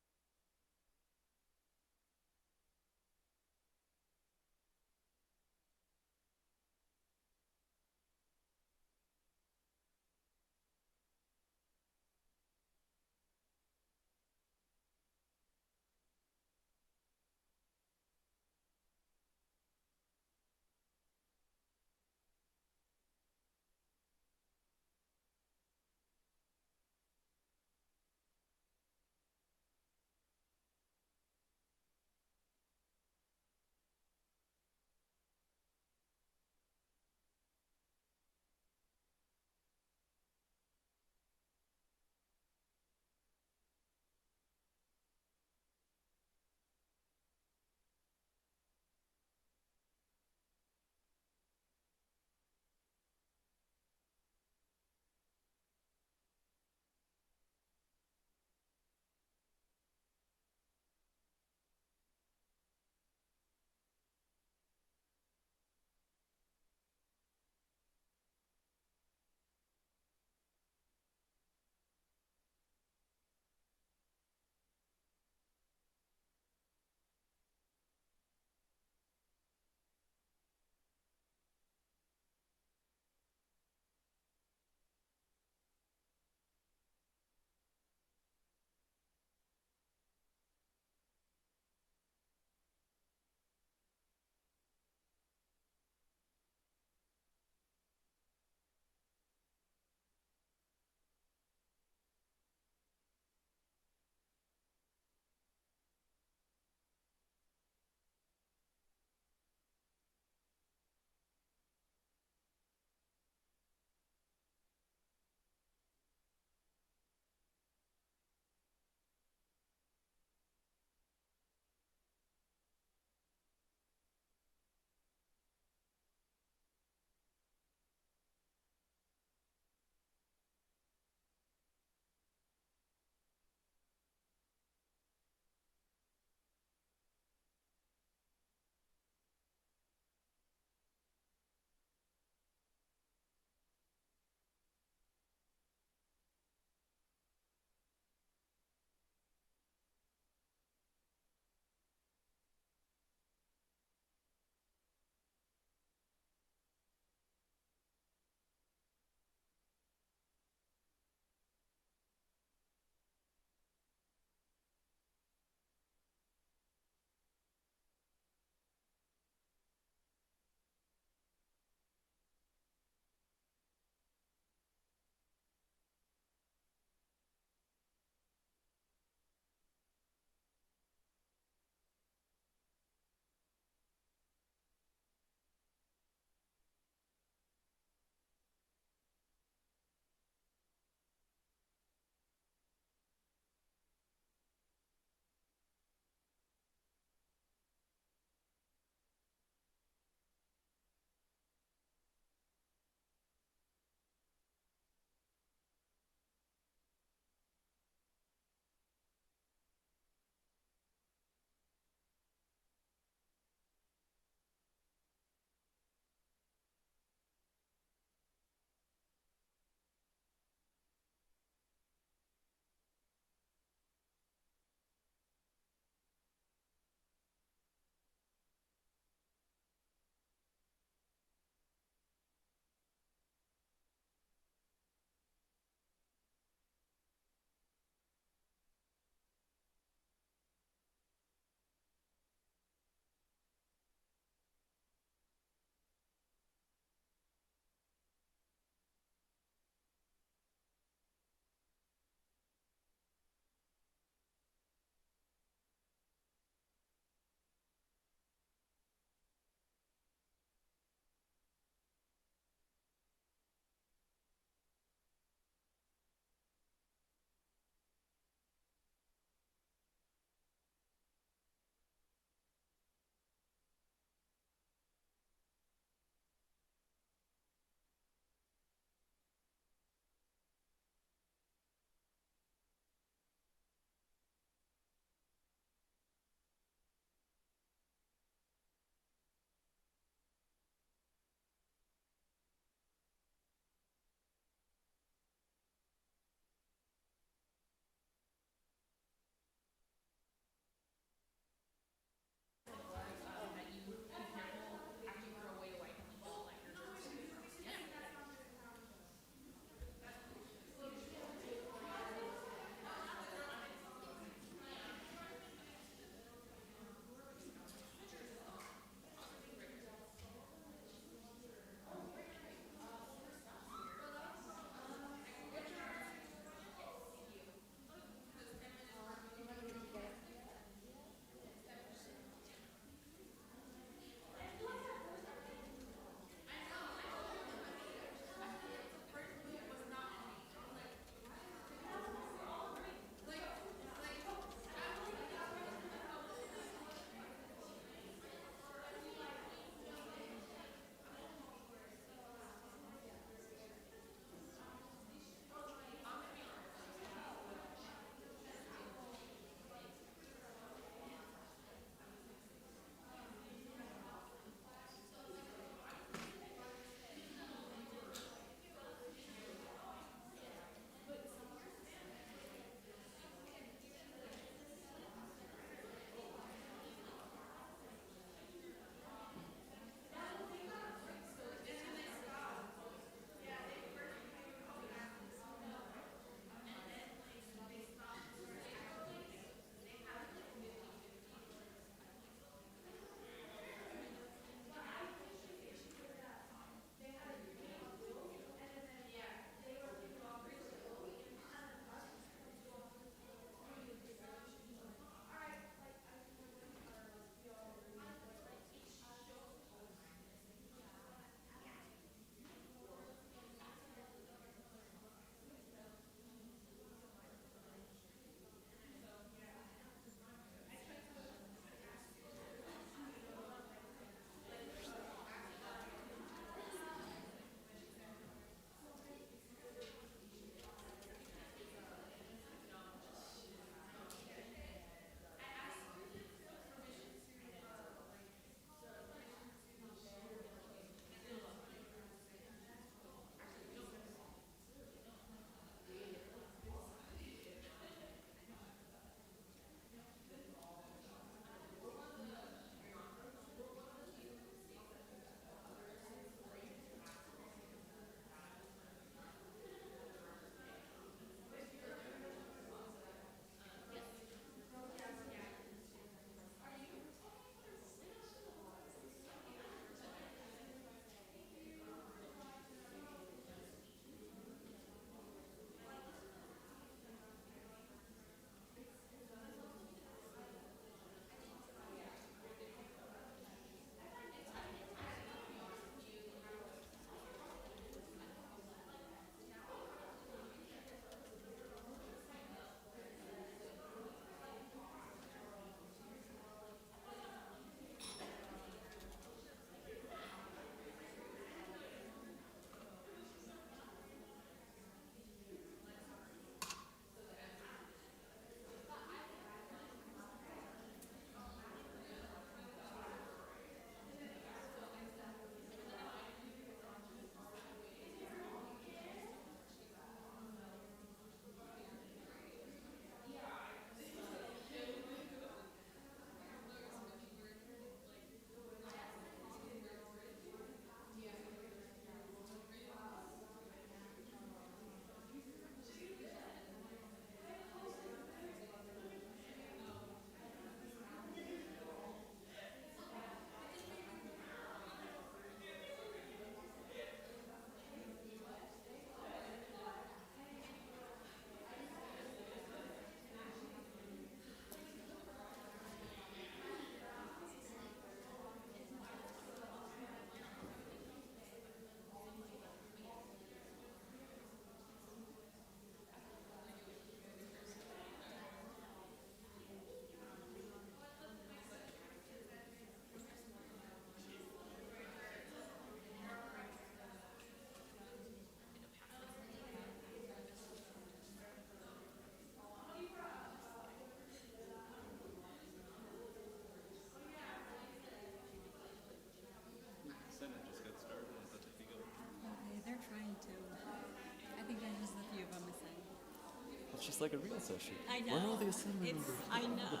[SPEAKER 13] just like a real session.
[SPEAKER 4] I know.
[SPEAKER 13] Where are all the assembly members?
[SPEAKER 4] I know.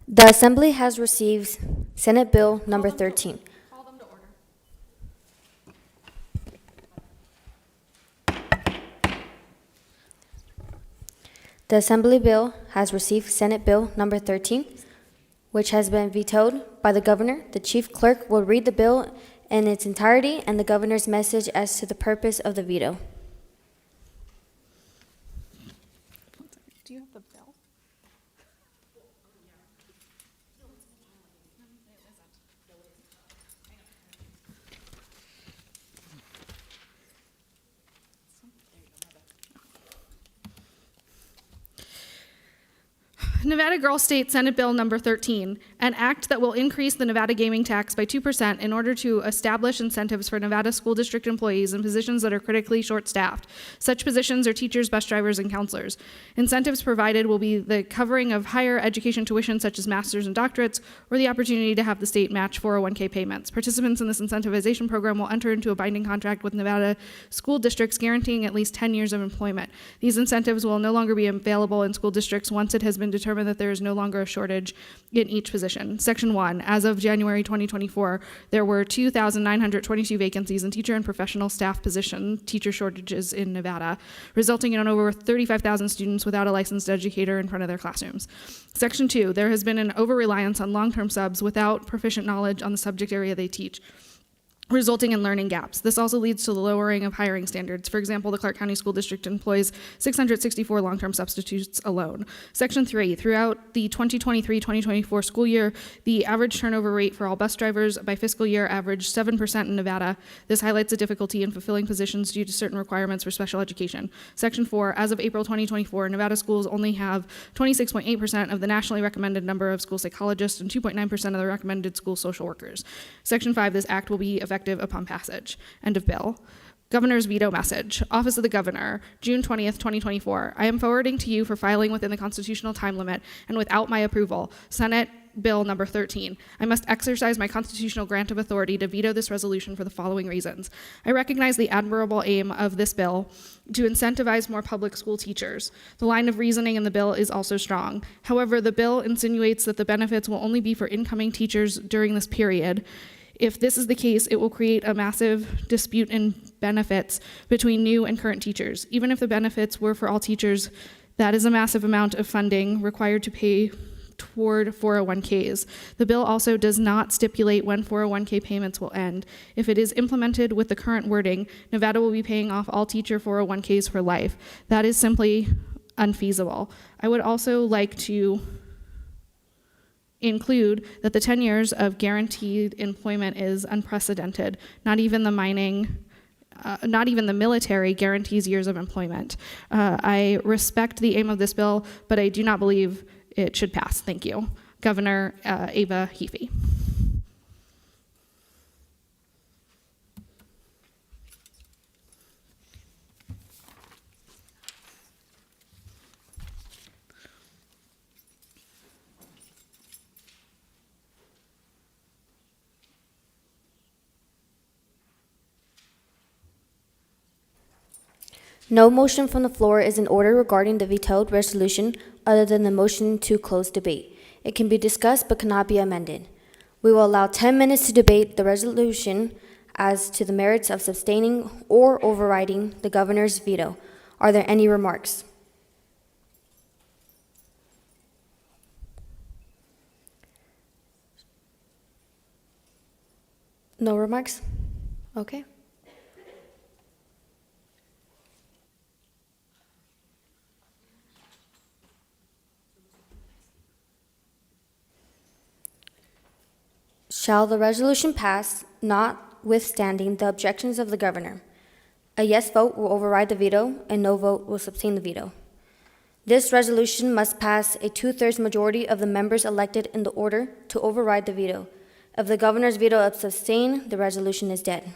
[SPEAKER 15] The Assembly has received Senate Bill number 13.
[SPEAKER 8] Call them to order.
[SPEAKER 15] The Assembly bill has received Senate Bill number 13, which has been vetoed by the governor. The chief clerk will read the bill in its entirety and the governor's message as to the purpose of the veto.
[SPEAKER 9] Do you have the bell?
[SPEAKER 8] Nevada Girl State Senate Bill number 13, an act that will increase the Nevada gaming tax by 2% in order to establish incentives for Nevada school district employees in positions that are critically short-staffed. Such positions are teachers, bus drivers, and counselors. Incentives provided will be the covering of higher education tuition such as masters and doctorates, or the opportunity to have the state match 401k payments. Participants in this incentivization program will enter into a binding contract with Nevada school districts guaranteeing at least 10 years of employment. These incentives will no longer be available in school districts once it has been determined that there is no longer a shortage in each position. Section 1, as of January 2024, there were 2,922 vacancies in teacher and professional staff position teacher shortages in Nevada, resulting in over 35,000 students without a licensed educator in front of their classrooms. Section 2, there has been an over-reliance on long-term subs without proficient knowledge on the subject area they teach, resulting in learning gaps. This also leads to the lowering of hiring standards. For example, the Clark County School District employs 664 long-term substitutes alone. Section 3, throughout the 2023-2024 school year, the average turnover rate for all bus drivers by fiscal year averaged 7% in Nevada. This highlights a difficulty in fulfilling positions due to certain requirements for special education. Section 4, as of April 2024, Nevada schools only have 26.8% of the nationally recommended number of school psychologists and 2.9% of the recommended school social workers. Section 5, this act will be effective upon passage. End of bill. Governor's veto message. Office of the Governor, June 20th, 2024. I am forwarding to you for filing within the constitutional time limit and without my approval, Senate Bill number 13. I must exercise my constitutional grant of authority to veto this resolution for the following reasons. I recognize the admirable aim of this bill to incentivize more public school teachers. The line of reasoning in the bill is also strong. However, the bill insinuates that the benefits will only be for incoming teachers during this period. If this is the case, it will create a massive dispute in benefits between new and current teachers. Even if the benefits were for all teachers, that is a massive amount of funding required to pay toward 401ks. The bill also does not stipulate when 401k payments will end. If it is implemented with the current wording, Nevada will be paying off all teacher 401ks for life. That is simply unfeasible. I would also like to include that the 10 years of guaranteed employment is unprecedented. Not even the mining not even the military guarantees years of employment. I respect the aim of this bill, but I do not believe it should pass. Thank you. Governor Ava Heafy.
[SPEAKER 15] No motion from the floor is in order regarding the vetoed resolution other than the motion to close debate. It can be discussed but cannot be amended. We will allow 10 minutes to debate the resolution as to the merits of sustaining or overriding the governor's veto. Are there any remarks? No remarks? Okay. Shall the resolution pass, notwithstanding the objections of the governor? A yes vote will override the veto, and no vote will sustain the veto. This resolution must pass a 2/3 majority of the members elected in the order to override the veto. If the governor's veto is sustained, the resolution is dead.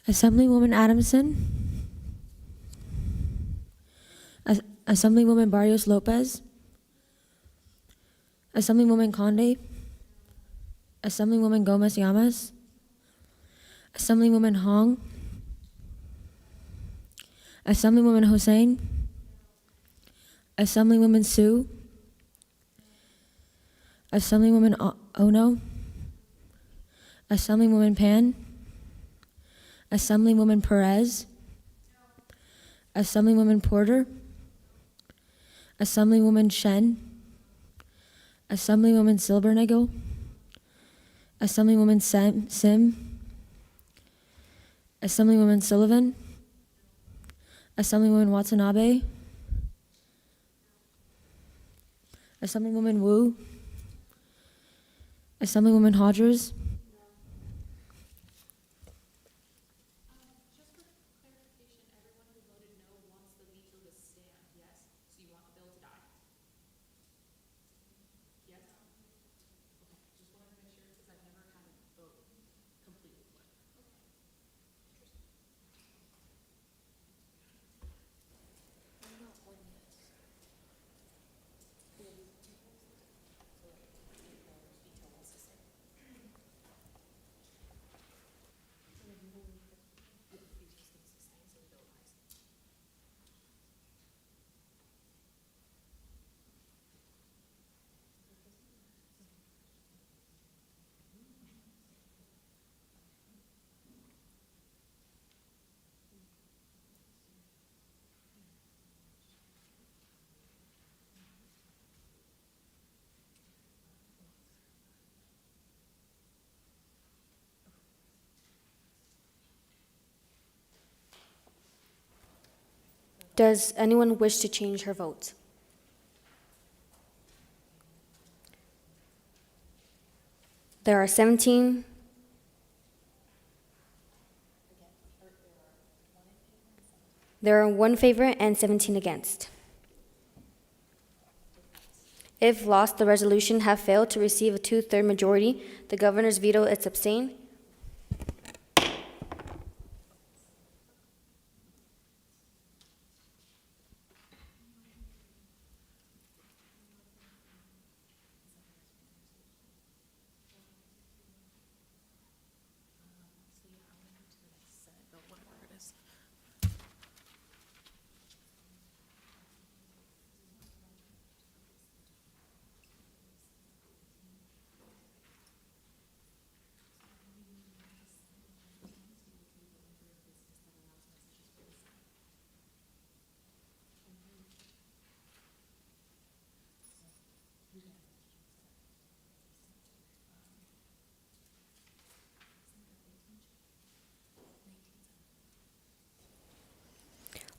[SPEAKER 7] Assemblywoman Adamson. Assemblywoman Barrios Lopez. Assemblywoman Conde. Assemblywoman Gomez Llamas. Assemblywoman Hong. Assemblywoman Hossein. Assemblywoman Sue. Assemblywoman Ono. Assemblywoman Pan. Assemblywoman Perez. Assemblywoman Porter. Assemblywoman Shen. Assemblywoman Silbernagle. Assemblywoman Sim. Assemblywoman Sullivan. Assemblywoman Watanabe. Assemblywoman Wu. Assemblywoman Hodgers.
[SPEAKER 15] Does anyone wish to change her vote? There are 17. There are 1 favor and 17 against. If lost, the resolution have failed to receive a 2/3 majority. The governor's veto is abstained.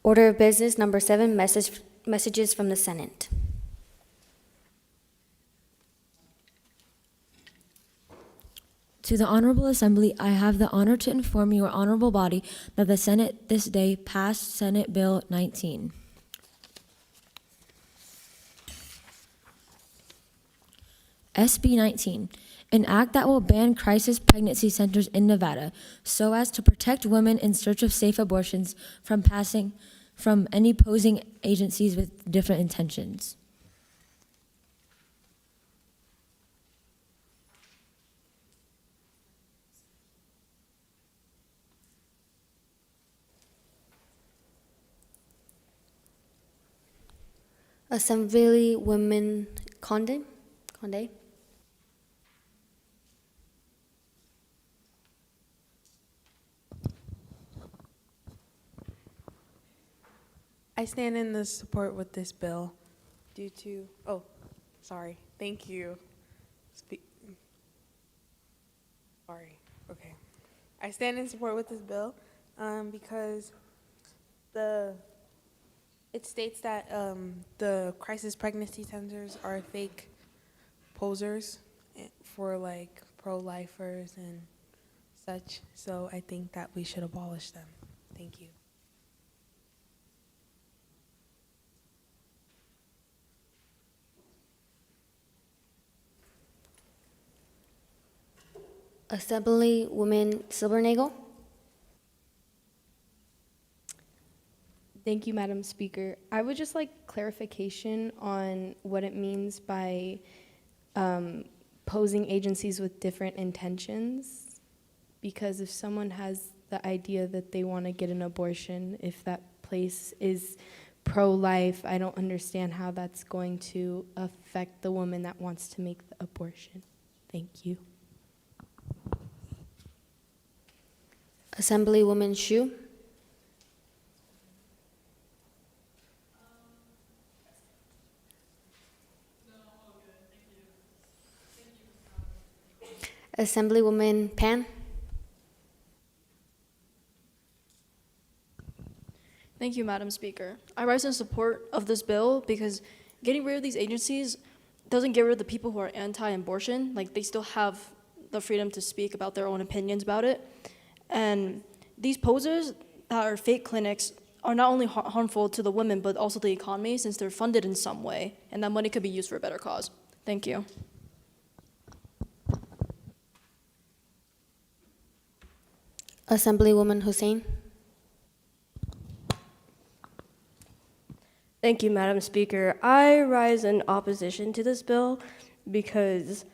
[SPEAKER 15] Order of business number 7, messages from the Senate.
[SPEAKER 7] To the Honorable Assembly, I have the honor to inform your honorable body that the Senate this day passed Senate Bill 19. SB 19, an act that will ban crisis pregnancy centers in Nevada so as to protect women in search of safe abortions from any posing agencies with different intentions.
[SPEAKER 15] Assemblywoman Conde?
[SPEAKER 24] I stand in the support with this bill due to, thank you. Okay. I stand in support with this bill because it states that the crisis pregnancy centers are fake posers for like pro-lifers and such. So I think that we should abolish them. Thank you.
[SPEAKER 15] Assemblywoman Silbernagel?
[SPEAKER 3] Thank you, Madam Speaker. I would just like clarification on what it means by posing agencies with different intentions. Because if someone has the idea that they want to get an abortion, if that place is pro-life, I don't understand how that's going to affect the woman that wants to make the abortion. Thank you.
[SPEAKER 15] Assemblywoman Shu? Assemblywoman Pan?
[SPEAKER 9] Thank you, Madam Speaker. I rise in support of this bill because getting rid of these agencies doesn't get rid of the people who are anti-abortion. Like, they still have the freedom to speak about their own opinions about it. And these posers that are fake clinics are not only harmful to the women, but also the economy, since they're funded in some way, and that money could be used for a better cause. Thank you.
[SPEAKER 15] Assemblywoman Hussein?
[SPEAKER 11] Thank you, Madam Speaker. I rise in opposition to this bill because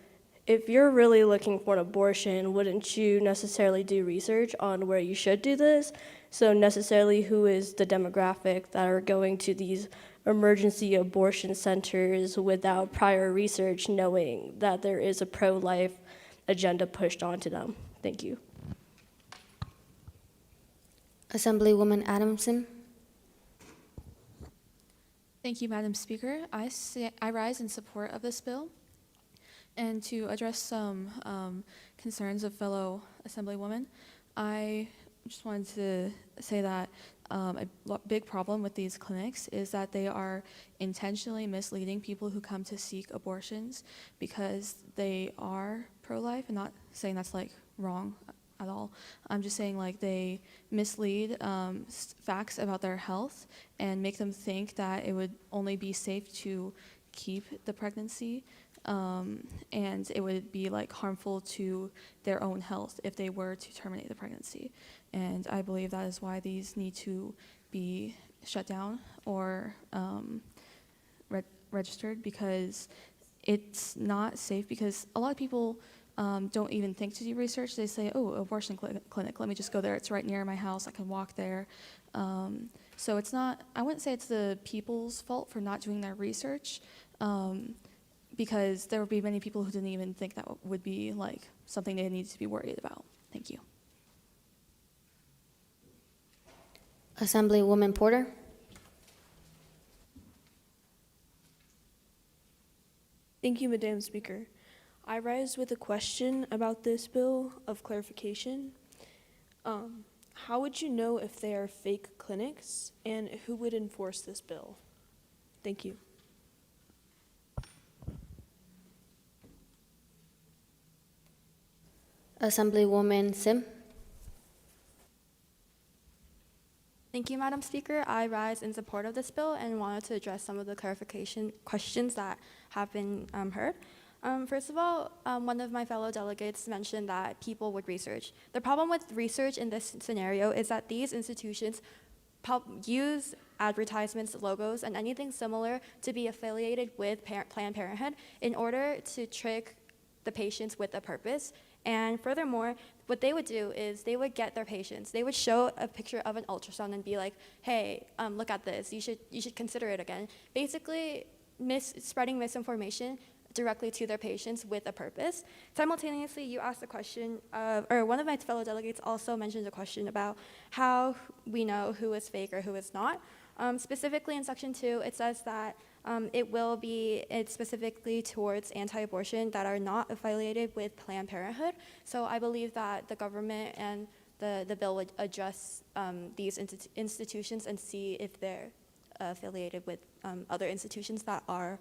[SPEAKER 11] if you're really looking for an abortion, wouldn't you necessarily do research on where you should do this? So necessarily who is the demographic that are going to these emergency abortion centers without prior research, knowing that there is a pro-life agenda pushed onto them? Thank you.
[SPEAKER 15] Assemblywoman Adamson?
[SPEAKER 4] Thank you, Madam Speaker. I rise in support of this bill. And to address some concerns of fellow Assemblywomen, I just wanted to say that a big problem with these clinics is that they are intentionally misleading people who come to seek abortions because they are pro-life. I'm not saying that's like wrong at all. I'm just saying like they mislead facts about their health and make them think that it would only be safe to keep the pregnancy. And it would be like harmful to their own health if they were to terminate the pregnancy. And I believe that is why these need to be shut down or registered, because it's not safe, because a lot of people don't even think to do research. They say, oh, abortion clinic, let me just go there. It's right near my house. I can walk there. So it's not, I wouldn't say it's the people's fault for not doing their research. Because there would be many people who didn't even think that would be like something they needed to be worried about. Thank you.
[SPEAKER 15] Assemblywoman Porter?
[SPEAKER 2] Thank you, Madam Speaker. I rise with a question about this bill of clarification. how would you know if they are fake clinics, and who would enforce this bill? Thank you.
[SPEAKER 15] Assemblywoman Sim.
[SPEAKER 18] Thank you, Madam Speaker. I rise in support of this bill and wanted to address some of the clarification questions that have been heard. First of all, one of my fellow delegates mentioned that people would research. The problem with research in this scenario is that these institutions use advertisements, logos, and anything similar to be affiliated with Planned Parenthood in order to trick the patients with a purpose. And furthermore, what they would do is they would get their patients. They would show a picture of an ultrasound and be like, "Hey, look at this. You should consider it again." Basically, spreading misinformation directly to their patients with a purpose. Simultaneously, you asked the question or one of my fellow delegates also mentioned a question about how we know who is fake or who is not. Specifically in Section 2, it says that it's specifically towards anti-abortion that are not affiliated with Planned Parenthood. So I believe that the government and the bill would address these institutions and see if they're affiliated with other institutions that are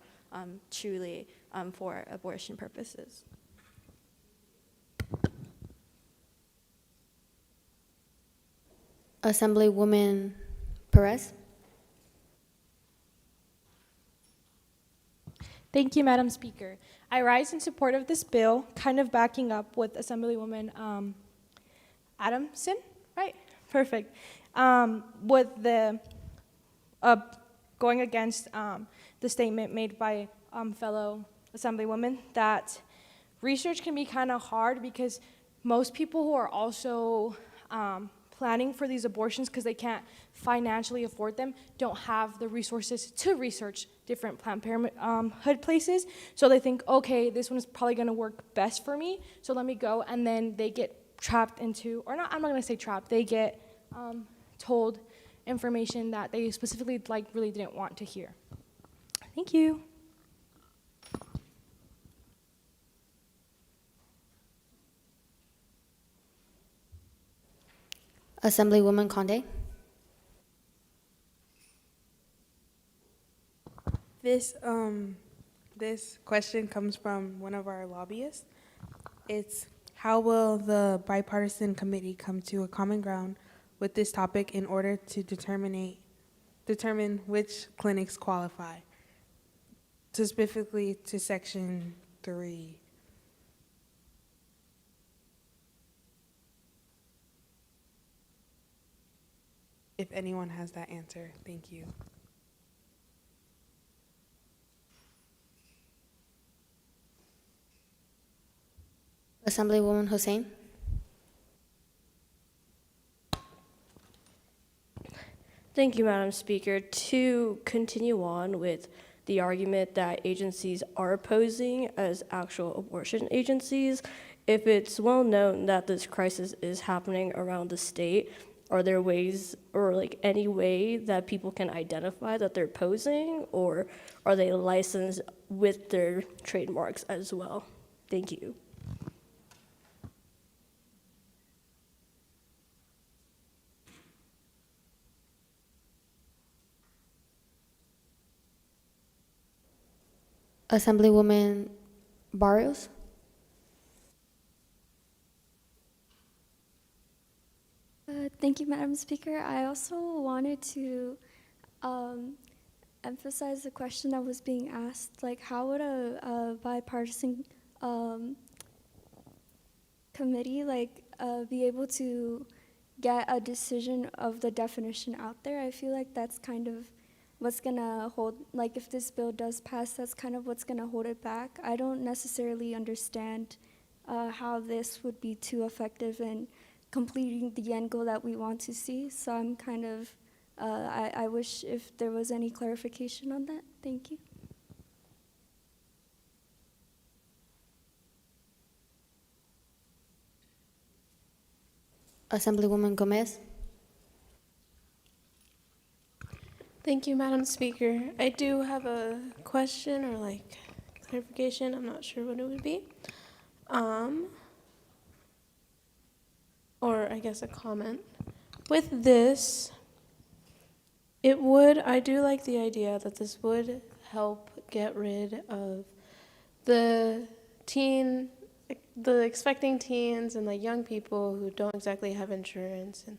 [SPEAKER 18] truly for abortion purposes.
[SPEAKER 15] Assemblywoman Perez.
[SPEAKER 19] Thank you, Madam Speaker. I rise in support of this bill, kind of backing up with Assemblywoman Adamson, right? Perfect. With the going against the statement made by fellow Assemblywoman that research can be kind of hard because most people who are also planning for these abortions because they can't financially afford them don't have the resources to research different Planned Parenthood places. So they think, okay, this one is probably going to work best for me, so let me go. And then they get trapped into, or not, I'm not going to say trapped, they get told information that they specifically really didn't want to hear. Thank you.
[SPEAKER 15] Assemblywoman Conde.
[SPEAKER 24] This question comes from one of our lobbyists. It's how will the bipartisan committee come to a common ground with this topic in order to determine which clinics qualify, specifically to Section 3. If anyone has that answer, thank you.
[SPEAKER 15] Assemblywoman Hussein.
[SPEAKER 11] Thank you, Madam Speaker. To continue on with the argument that agencies are posing as actual abortion agencies, if it's well known that this crisis is happening around the state, are there ways or any way that people can identify that they're posing, or are they licensed with their trademarks as well? Thank you.
[SPEAKER 15] Assemblywoman Barrios.
[SPEAKER 14] Thank you, Madam Speaker. I also wanted to emphasize the question that was being asked, how would a bipartisan committee be able to get a decision of the definition out there? I feel like that's kind of what's gonna hold, if this bill does pass, that's kind of what's gonna hold it back. I don't necessarily understand how this would be too effective in completing the end goal that we want to see. So I'm kind of, I wish if there was any clarification on that. Thank you.
[SPEAKER 15] Assemblywoman Gomez.
[SPEAKER 12] Thank you, Madam Speaker. I do have a question or clarification. I'm not sure what it would be. Or I guess a comment. with this, I do like the idea that this would help get rid of the expecting teens and the young people who don't exactly have insurance and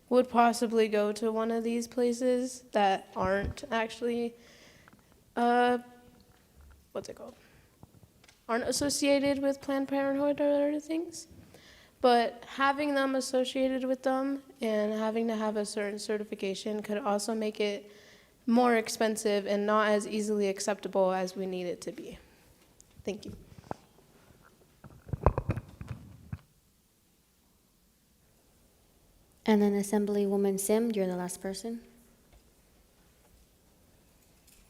[SPEAKER 12] would possibly go to one of these places that aren't actually, aren't associated with Planned Parenthood or other things. But having them associated with them and having to have a certain certification could also make it more expensive and not as easily acceptable as we need it to be. Thank you.
[SPEAKER 15] And then Assemblywoman Sim, you're the last person.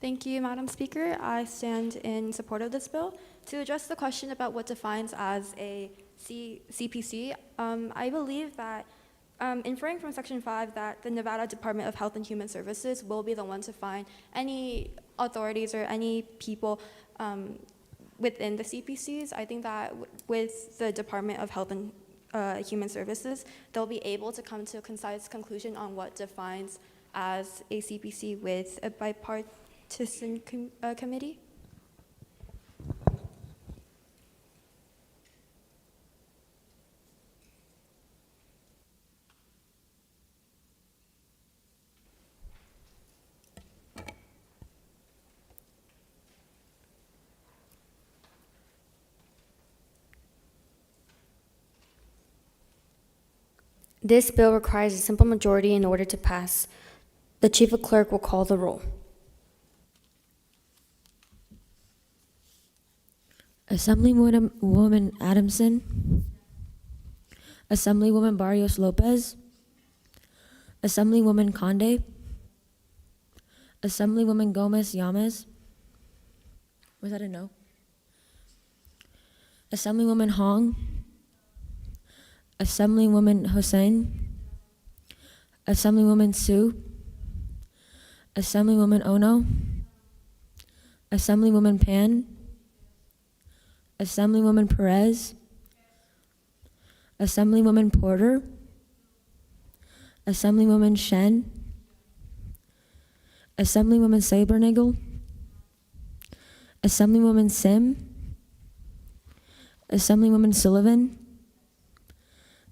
[SPEAKER 18] Thank you, Madam Speaker. I stand in support of this bill. To address the question about what defines as a CPC, I believe that inferring from Section 5 that the Nevada Department of Health and Human Services will be the one to find any authorities or any people within the CPCs. I think that with the Department of Health and Human Services, they'll be able to come to a concise conclusion on what defines as a CPC with a bipartisan committee.
[SPEAKER 15] This bill requires a simple majority in order to pass. The Chief of Clerk will call the roll.
[SPEAKER 7] Assemblywoman Adamson, Assemblywoman Barrios Lopez, Assemblywoman Conde, Assemblywoman Gomez Yamas. Was that a no? Assemblywoman Hong, Assemblywoman Hossein, Assemblywoman Sue, Assemblywoman Ono, Assemblywoman Pan, Assemblywoman Perez, Assemblywoman Porter, Assemblywoman Shen, Assemblywoman Sabernagel, Assemblywoman Sim, Assemblywoman Sullivan,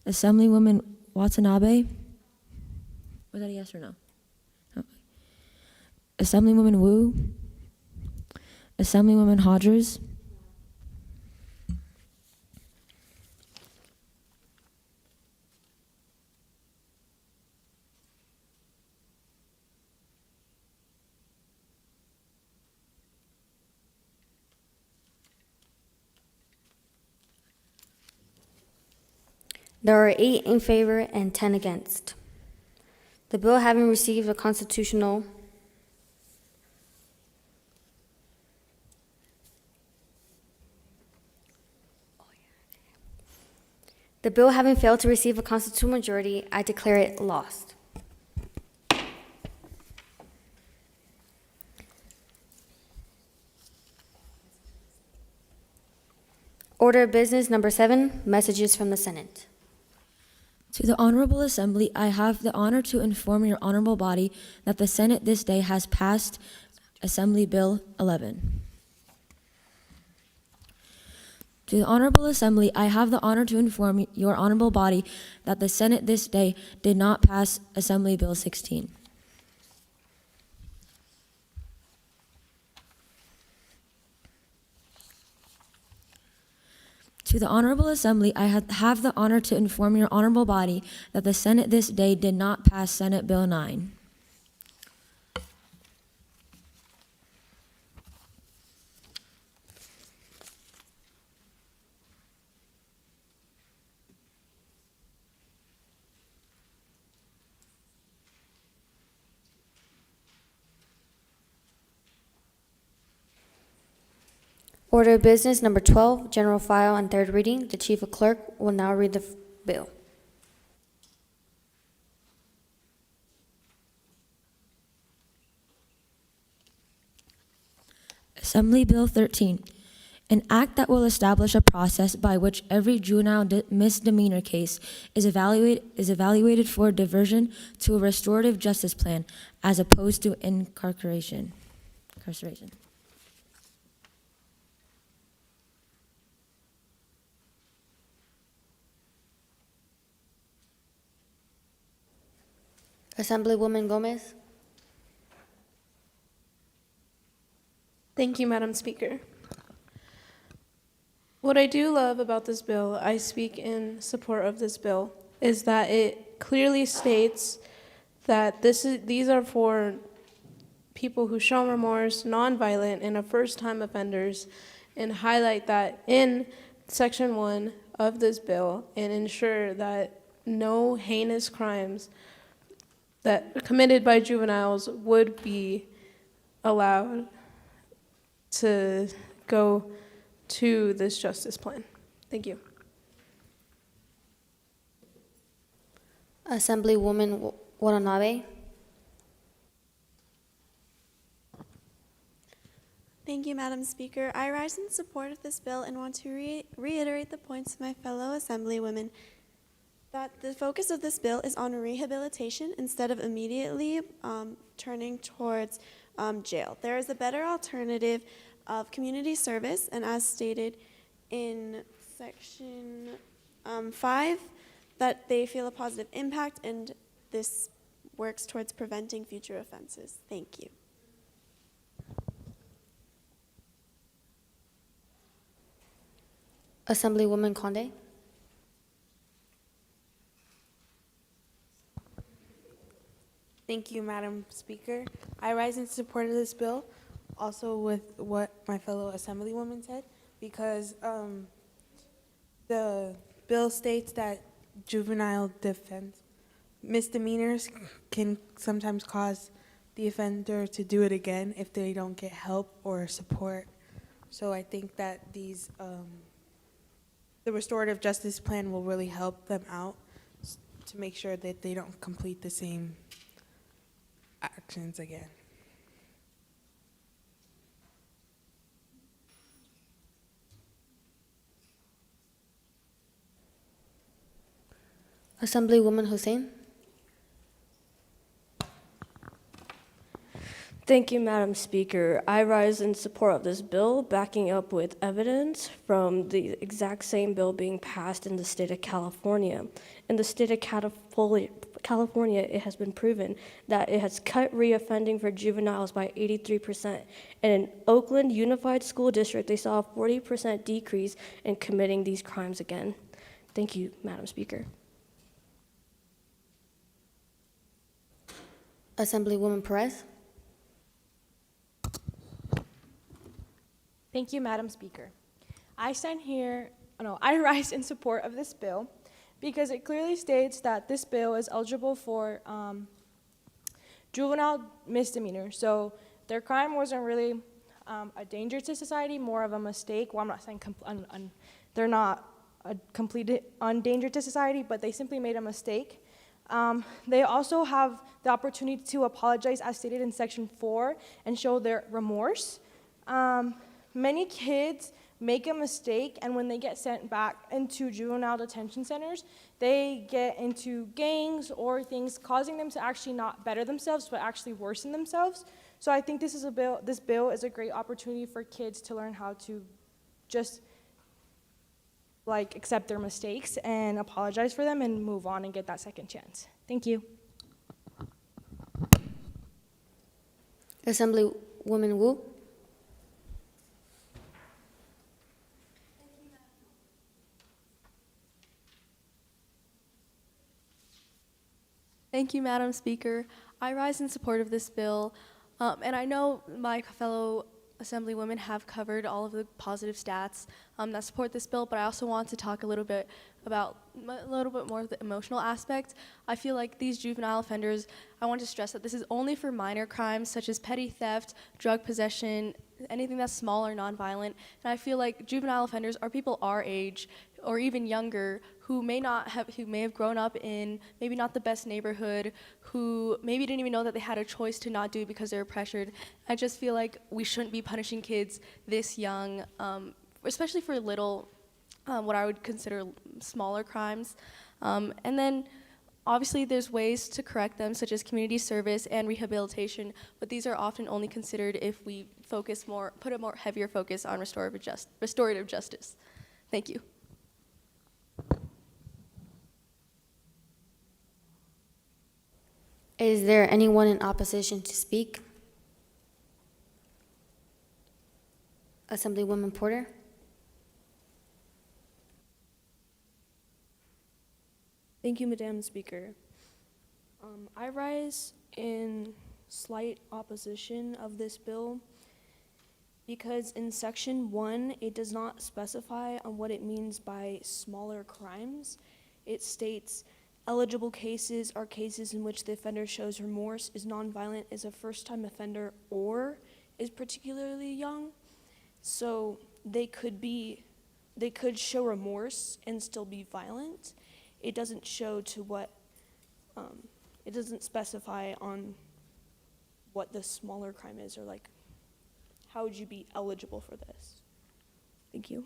[SPEAKER 7] Assemblywoman Watanabe. Was that a yes or no? Okay. Assemblywoman Wu, Assemblywoman Hodgers,
[SPEAKER 15] There are 8 in favor and 10 against. The bill having received a constitutional The bill having failed to receive a constitutional majority, I declare it lost. Order of business number 7, messages from the Senate.
[SPEAKER 7] To the Honorable Assembly, I have the honor to inform your honorable body that the Senate this day has passed Assembly Bill 11. To the Honorable Assembly, I have the honor to inform your honorable body that the Senate this day did not pass Assembly Bill 16. To the Honorable Assembly, I have the honor to inform your honorable body that the Senate this day did not pass Senate Bill 9.
[SPEAKER 15] Order of business number 12, general file and third reading. The Chief of Clerk will now read the bill.
[SPEAKER 7] Assembly Bill 13, An act that will establish a process by which every juvenile misdemeanor case is evaluated for diversion to a restorative justice plan as opposed to incarceration.
[SPEAKER 15] Assemblywoman Gomez.
[SPEAKER 12] Thank you, Madam Speaker. What I do love about this bill, I speak in support of this bill, is that it clearly states that these are for people who show remorse, nonviolent, and are first-time offenders, and highlight that in Section 1 of this bill and ensure that no heinous crimes that committed by juveniles would be allowed to go to this justice plan. Thank you.
[SPEAKER 15] Assemblywoman Watanabe.
[SPEAKER 1] Thank you, Madam Speaker. I rise in support of this bill and want to reiterate the points of my fellow Assemblywomen that the focus of this bill is on rehabilitation instead of immediately turning towards jail. There is a better alternative of community service, and as stated in Section 5, that they feel a positive impact, and this works towards preventing future offenses. Thank you.
[SPEAKER 15] Assemblywoman Conde.
[SPEAKER 24] Thank you, Madam Speaker. I rise in support of this bill, also with what my fellow Assemblywoman said, because the bill states that juvenile defense misdemeanors can sometimes cause the offender to do it again if they don't get help or support. So I think that the restorative justice plan will really help them out to make sure that they don't complete the same actions again.
[SPEAKER 15] Assemblywoman Hussein.
[SPEAKER 11] Thank you, Madam Speaker. I rise in support of this bill, backing up with evidence from the exact same bill being passed in the state of California. In the state of California, it has been proven that it has cut reoffending for juveniles by 83%. And in Oakland Unified School District, they saw a 40% decrease in committing these crimes again. Thank you, Madam Speaker.
[SPEAKER 15] Assemblywoman Perez.
[SPEAKER 19] Thank you, Madam Speaker. I rise in support of this bill because it clearly states that this bill is eligible for juvenile misdemeanors. So their crime wasn't really a danger to society, more of a mistake. Well, I'm not saying they're not a complete danger to society, but they simply made a mistake. They also have the opportunity to apologize as stated in Section 4 and show their remorse. Many kids make a mistake, and when they get sent back into juvenile detention centers, they get into gangs or things causing them to actually not better themselves, but actually worsen themselves. So I think this bill is a great opportunity for kids to learn how to just accept their mistakes and apologize for them and move on and get that second chance. Thank you.
[SPEAKER 15] Assemblywoman Wu.
[SPEAKER 9] Thank you, Madam Speaker. I rise in support of this bill, and I know my fellow Assemblywomen have covered all of the positive stats that support this bill, but I also want to talk a little bit more of the emotional aspect. I feel like these juvenile offenders, I want to stress that this is only for minor crimes such as petty theft, drug possession, anything that's small or nonviolent. And I feel like juvenile offenders are people our age or even younger who may have grown up in maybe not the best neighborhood, who maybe didn't even know that they had a choice to not do it because they were pressured. I just feel like we shouldn't be punishing kids this young
[SPEAKER 3] especially for little, what I would consider smaller crimes. And then obviously there's ways to correct them, such as community service and rehabilitation, but these are often only considered if we put a more heavier focus on restorative justice. Thank you.
[SPEAKER 15] Is there anyone in opposition to speak? Assemblywoman Porter?
[SPEAKER 2] Thank you, Madam Speaker. I rise in slight opposition of this bill because in Section 1, it does not specify on what it means by smaller crimes. It states, eligible cases are cases in which the offender shows remorse, is nonviolent, is a first-time offender, or is particularly young. So they could show remorse and still be violent. It doesn't show to what, it doesn't specify on what the smaller crime is, or like, how would you be eligible for this? Thank you.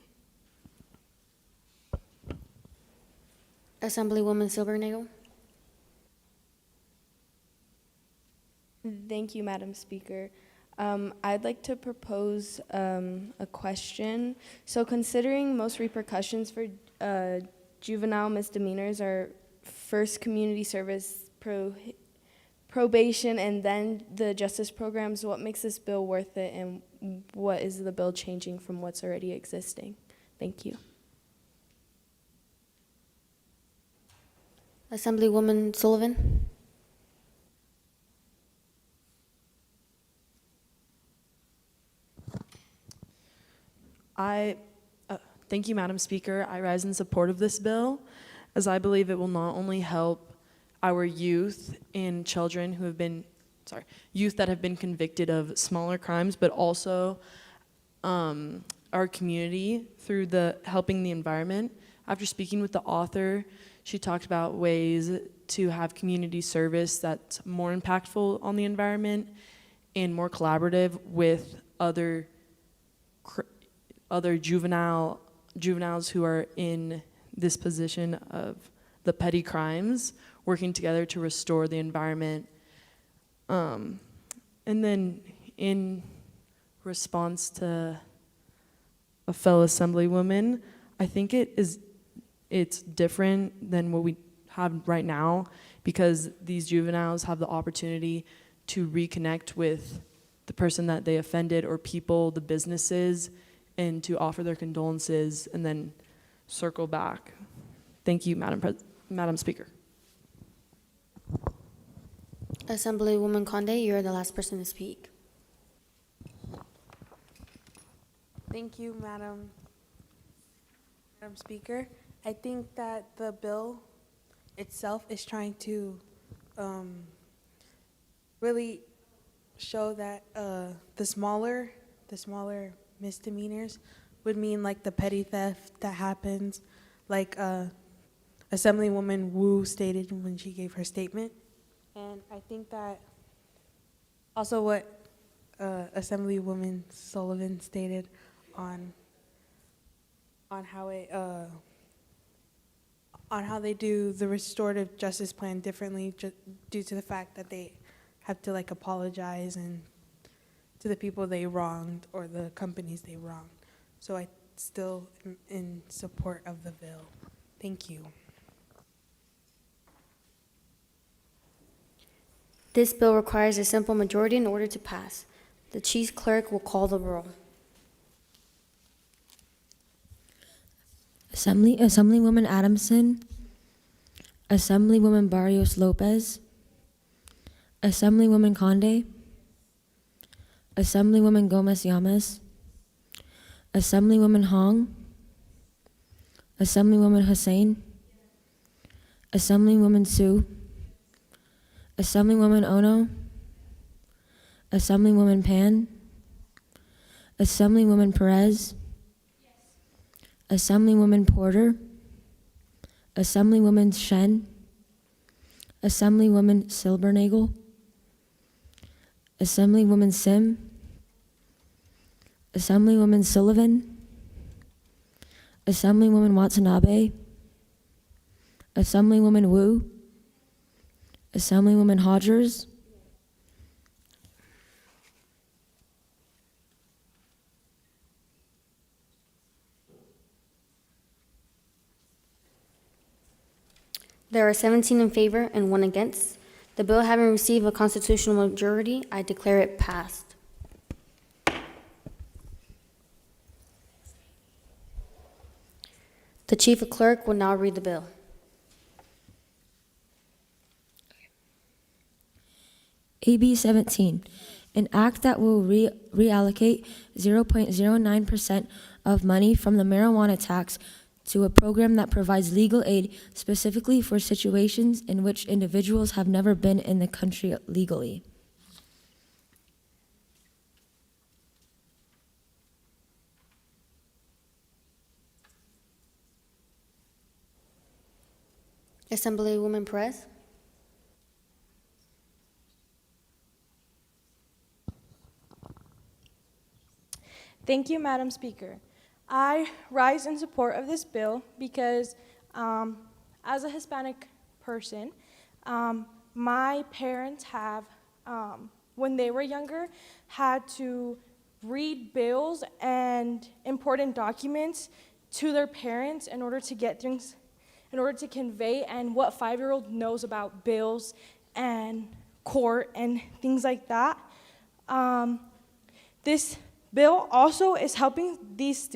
[SPEAKER 15] Assemblywoman Silvernagle?
[SPEAKER 3] Thank you, Madam Speaker. I'd like to propose a question. So considering most repercussions for juvenile misdemeanors are first community service, probation, and then the justice programs, what makes this bill worth it, and what is the bill changing from what's already existing? Thank you.
[SPEAKER 15] Assemblywoman Sullivan?
[SPEAKER 6] Thank you, Madam Speaker. I rise in support of this bill, as I believe it will not only help our youth and children who have been, youth that have been convicted of smaller crimes, but also our community through helping the environment. After speaking with the author, she talked about ways to have community service that's more impactful on the environment and more collaborative with other juveniles who are in this position of the petty crimes, working together to restore the environment. And then in response to a fellow assemblywoman, I think it's different than what we have right now, because these juveniles have the opportunity to reconnect with the person that they offended, or people, the businesses, and to offer their condolences and then circle back. Thank you, Madam Speaker.
[SPEAKER 15] Assemblywoman Conde, you're the last person to speak.
[SPEAKER 24] Thank you, Madam Speaker. I think that the bill itself is trying to really show that the smaller misdemeanors would mean like the petty theft that happens, like Assemblywoman Wu stated when she gave her statement. And I think that also what Assemblywoman Sullivan stated on how they do the restorative justice plan differently, due to the fact that they have to like apologize and to the people they wronged or the companies they wronged. So I still am in support of the bill. Thank you.
[SPEAKER 15] This bill requires a simple majority in order to pass. The Chief Clerk will call the roll.
[SPEAKER 7] Assemblywoman Adamson, Assemblywoman Barrios Lopez, Assemblywoman Conde, Assemblywoman Gomez Llamas, Assemblywoman Hong, Assemblywoman Hussain, Assemblywoman Sue, Assemblywoman Ono, Assemblywoman Pan, Assemblywoman Perez, Assemblywoman Porter, Assemblywoman Shen, Assemblywoman Silbernagle, Assemblywoman Sim, Assemblywoman Sullivan, Assemblywoman Watanabe, Assemblywoman Wu, Assemblywoman Hodgers,
[SPEAKER 15] There are 17 in favor and 1 against. The bill having received a constitutional majority, I declare it passed. The Chief Clerk will now read the bill.
[SPEAKER 7] AB 17, an act that will reallocate 0.09% of money from the marijuana tax to a program that provides legal aid specifically for situations in which individuals have never been in the country legally.
[SPEAKER 15] Assemblywoman Perez.
[SPEAKER 19] Thank you, Madam Speaker. I rise in support of this bill because as a Hispanic person, my parents have, when they were younger, had to read bills and important documents to their parents in order to get things, in order to convey and what 5-year-old knows about bills and court and things like that. This bill also is helping these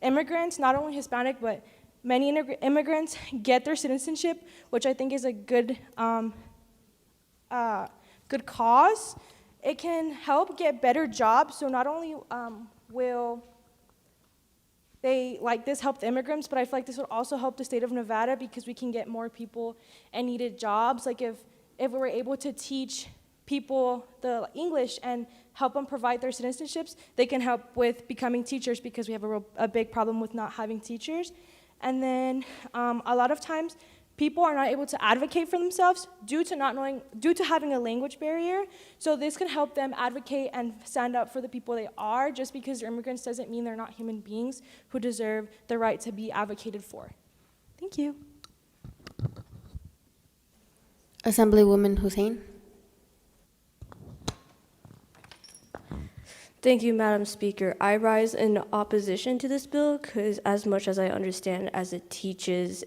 [SPEAKER 19] immigrants, not only Hispanic, but many immigrants get their citizenship, which I think is a good cause. It can help get better jobs, so not only will they, like this, help the immigrants, but I feel like this would also help the state of Nevada because we can get more people and needed jobs. Like if we were able to teach people the English and help them provide their citizenships, they can help with becoming teachers because we have a big problem with not having teachers. And then a lot of times people are not able to advocate for themselves due to having a language barrier. So this can help them advocate and stand up for the people they are. Just because they're immigrants doesn't mean they're not human beings who deserve the right to be advocated for. Thank you.
[SPEAKER 15] Assemblywoman Hussein.
[SPEAKER 11] Thank you, Madam Speaker. I rise in opposition to this bill because, as much as I understand, as it teaches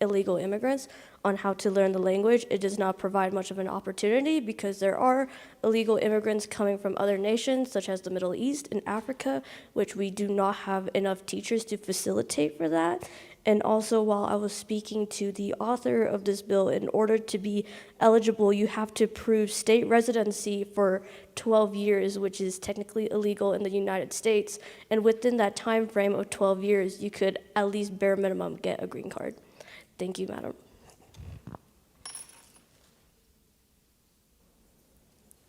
[SPEAKER 11] illegal immigrants on how to learn the language, it does not provide much of an opportunity because there are illegal immigrants coming from other nations, such as the Middle East and Africa, which we do not have enough teachers to facilitate for that. And also, while I was speaking to the author of this bill, in order to be eligible, you have to prove state residency for 12 years, which is technically illegal in the United States. And within that time frame of 12 years, you could at least bare minimum get a green card. Thank you, Madam.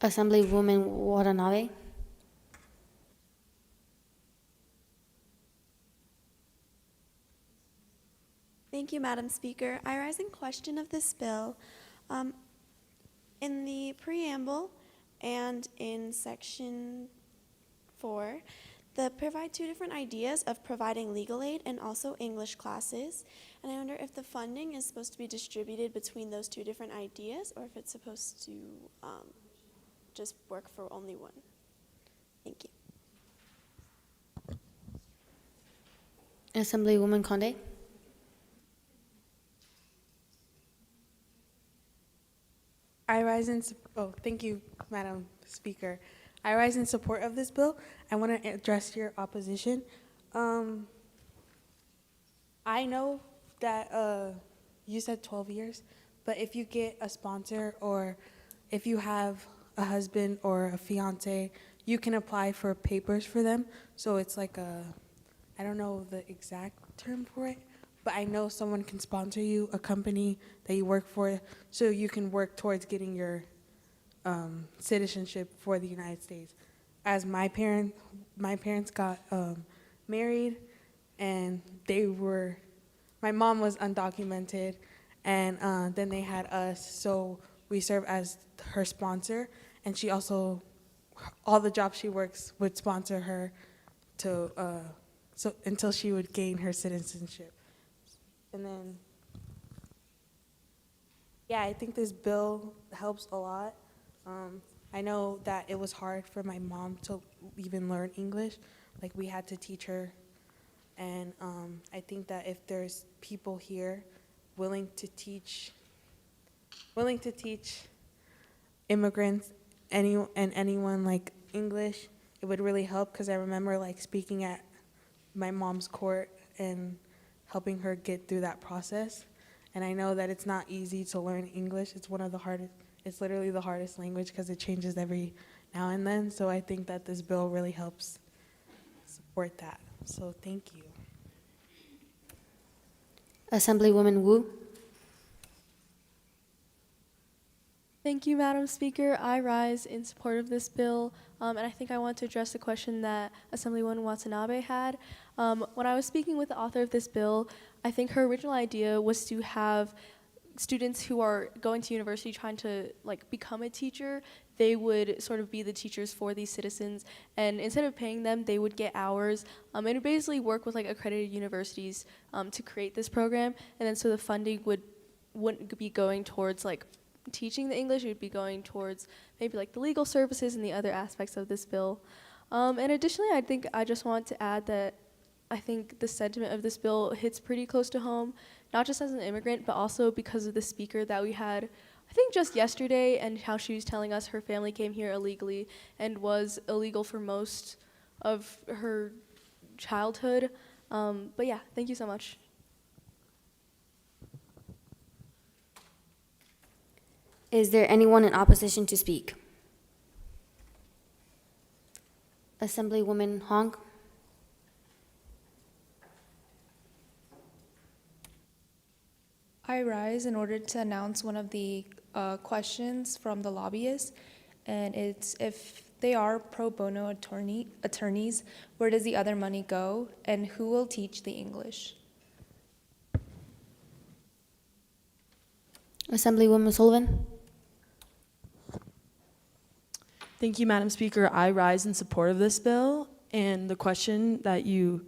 [SPEAKER 15] Assemblywoman Watanabe.
[SPEAKER 1] Thank you, Madam Speaker. I rise in question of this bill. In the preamble and in section 4, they provide two different ideas of providing legal aid and also English classes. And I wonder if the funding is supposed to be distributed between those two different ideas or if it's supposed to just work for only one. Thank you.
[SPEAKER 15] Assemblywoman Conde.
[SPEAKER 24] Thank you, Madam Speaker. I rise in support of this bill. I want to address your opposition. I know that you said 12 years, but if you get a sponsor or if you have a husband or a fiance, you can apply for papers for them. So it's like I don't know the exact term for it, but I know someone can sponsor you, a company that you work for, so you can work towards getting your citizenship for the United States. As my parents got married, and my mom was undocumented, and then they had us, so we serve as her sponsor, and she also, all the jobs she works would sponsor her to so until she would gain her citizenship. And then, yeah, I think this bill helps a lot. I know that it was hard for my mom to even learn English. Like, we had to teach her. And I think that if there's people here willing to teach immigrants and anyone like English, it would really help, because I remember like speaking at my mom's court and helping her get through that process. And I know that it's not easy to learn English. It's one of the hardest, it's literally the hardest language because it changes every now and then. So I think that this bill really helps support that. So thank you.
[SPEAKER 15] Assemblywoman Wu.
[SPEAKER 16] Thank you, Madam Speaker. I rise in support of this bill, and I think I want to address the question that Assemblywoman Watanabe had. When I was speaking with the author of this bill, I think her original idea was to have students who are going to university trying to like become a teacher, they would sort of be the teachers for these citizens, and instead of paying them, they would get hours. It would basically work with like accredited universities to create this program, and then so the funding wouldn't be going towards like teaching the English, it would be going towards maybe like the legal services and the other aspects of this bill. And additionally, I think I just want to add that I think the sentiment of this bill hits pretty close to home, not just as an immigrant, but also because of the speaker that we had, I think just yesterday, and how she was telling us her family came here illegally and was illegal for most of her childhood. But yeah, thank you so much.
[SPEAKER 15] Is there anyone in opposition to speak? Assemblywoman Hong.
[SPEAKER 10] I rise in order to announce one of the questions from the lobbyists, and it's if they are pro bono attorneys, where does the other money go, and who will teach the English?
[SPEAKER 15] Assemblywoman Sullivan.
[SPEAKER 6] Thank you, Madam Speaker. I rise in support of this bill, and the question that you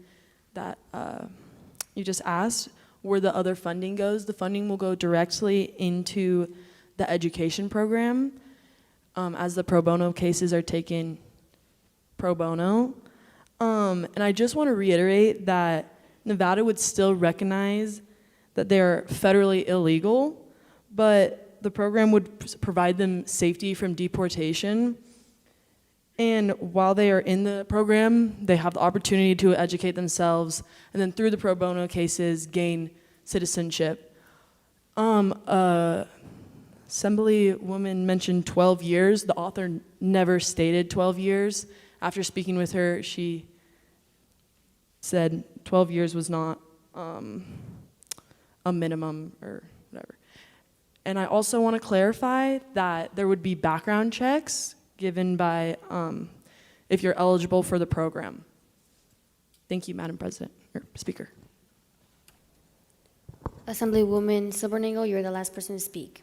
[SPEAKER 6] just asked, where the other funding goes, the funding will go directly into the education program, as the pro bono cases are taken pro bono. And I just want to reiterate that Nevada would still recognize that they're federally illegal, but the program would provide them safety from deportation. And while they are in the program, they have the opportunity to educate themselves, and then through the pro bono cases, gain citizenship. Assemblywoman mentioned 12 years. The author never stated 12 years. After speaking with her, she said 12 years was not a minimum or whatever. And I also want to clarify that there would be background checks given by if you're eligible for the program. Thank you, Madam President, or Speaker.
[SPEAKER 15] Assemblywoman Silbernagle, you're the last person to speak.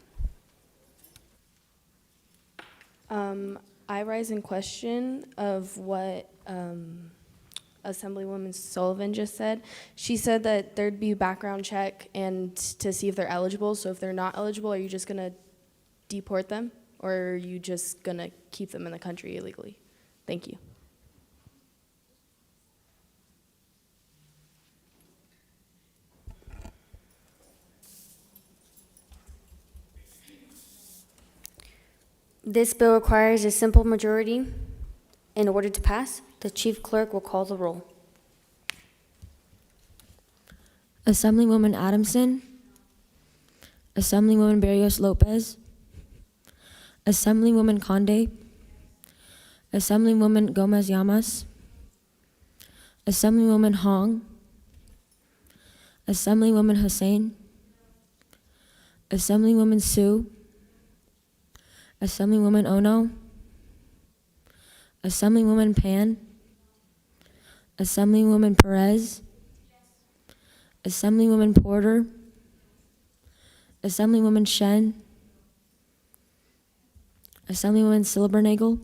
[SPEAKER 3] I rise in question of what Assemblywoman Sullivan just said. She said that there'd be a background check and to see if they're eligible. So if they're not eligible, are you just gonna deport them, or are you just gonna keep them in the country illegally? Thank you.
[SPEAKER 15] This bill requires a simple majority in order to pass. The chief clerk will call the roll.
[SPEAKER 7] Assemblywoman Adamson. Assemblywoman Barrios Lopez. Assemblywoman Conde. Assemblywoman Gomez Llamas. Assemblywoman Hong. Assemblywoman Hussein. Assemblywoman Sue. Assemblywoman Ono. Assemblywoman Pan. Assemblywoman Perez. Assemblywoman Porter. Assemblywoman Shen. Assemblywoman Silbernagle.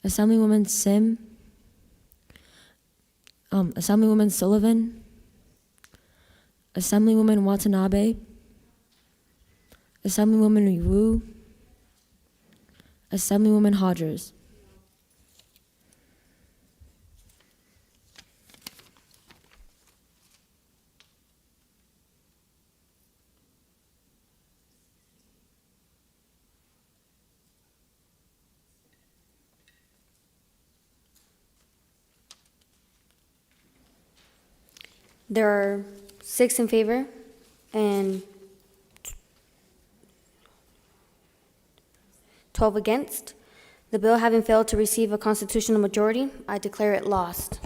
[SPEAKER 7] Assemblywoman Sim. Assemblywoman Sullivan, Assemblywoman Watanabe, Assemblywoman Wu, Assemblywoman Hodgers.
[SPEAKER 15] There are 6 in favor and 12 against. The bill having failed to receive a constitutional majority, I declare it lost.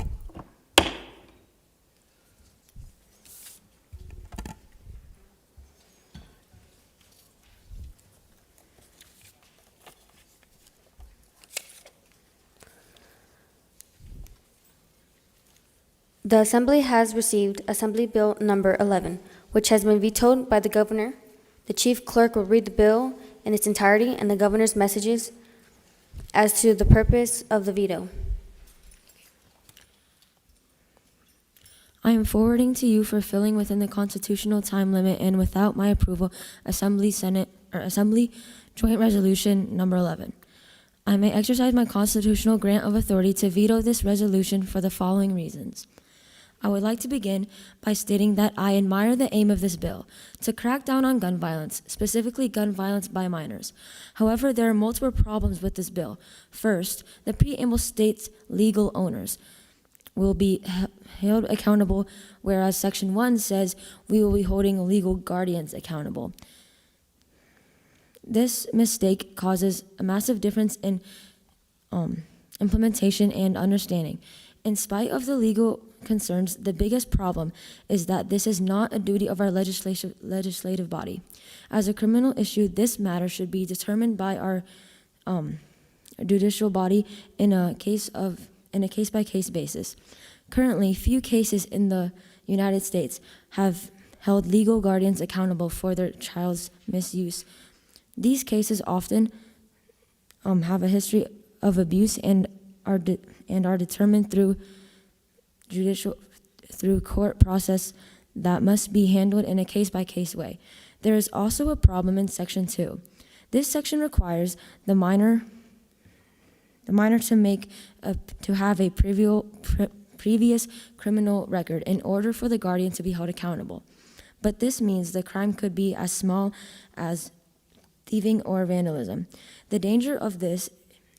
[SPEAKER 15] The Assembly has received Assembly Bill Number 11, which has been vetoed by the Governor. The Chief Clerk will read the bill in its entirety and the Governor's messages as to the purpose of the veto.
[SPEAKER 7] I am forwarding to you for filling within the constitutional time limit and without my approval, Assembly Joint Resolution Number 11. I may exercise my constitutional grant of authority to veto this resolution for the following reasons. I would like to begin by stating that I admire the aim of this bill, to crack down on gun violence, specifically gun violence by minors. However, there are multiple problems with this bill. First, the preamble states legal owners will be held accountable, whereas Section 1 says we will be holding legal guardians accountable. This mistake causes a massive difference in implementation and understanding. In spite of the legal concerns, the biggest problem is that this is not a duty of our legislative body. As a criminal issue, this matter should be determined by our judicial body in a case-by-case basis. Currently, few cases in the United States have held legal guardians accountable for their child's misuse. These cases often have a history of abuse and are determined through court process that must be handled in a case-by-case way. There is also a problem in Section 2. This section requires the minor to have a previous criminal record in order for the guardian to be held accountable. But this means the crime could be as small as thieving or vandalism. The danger of this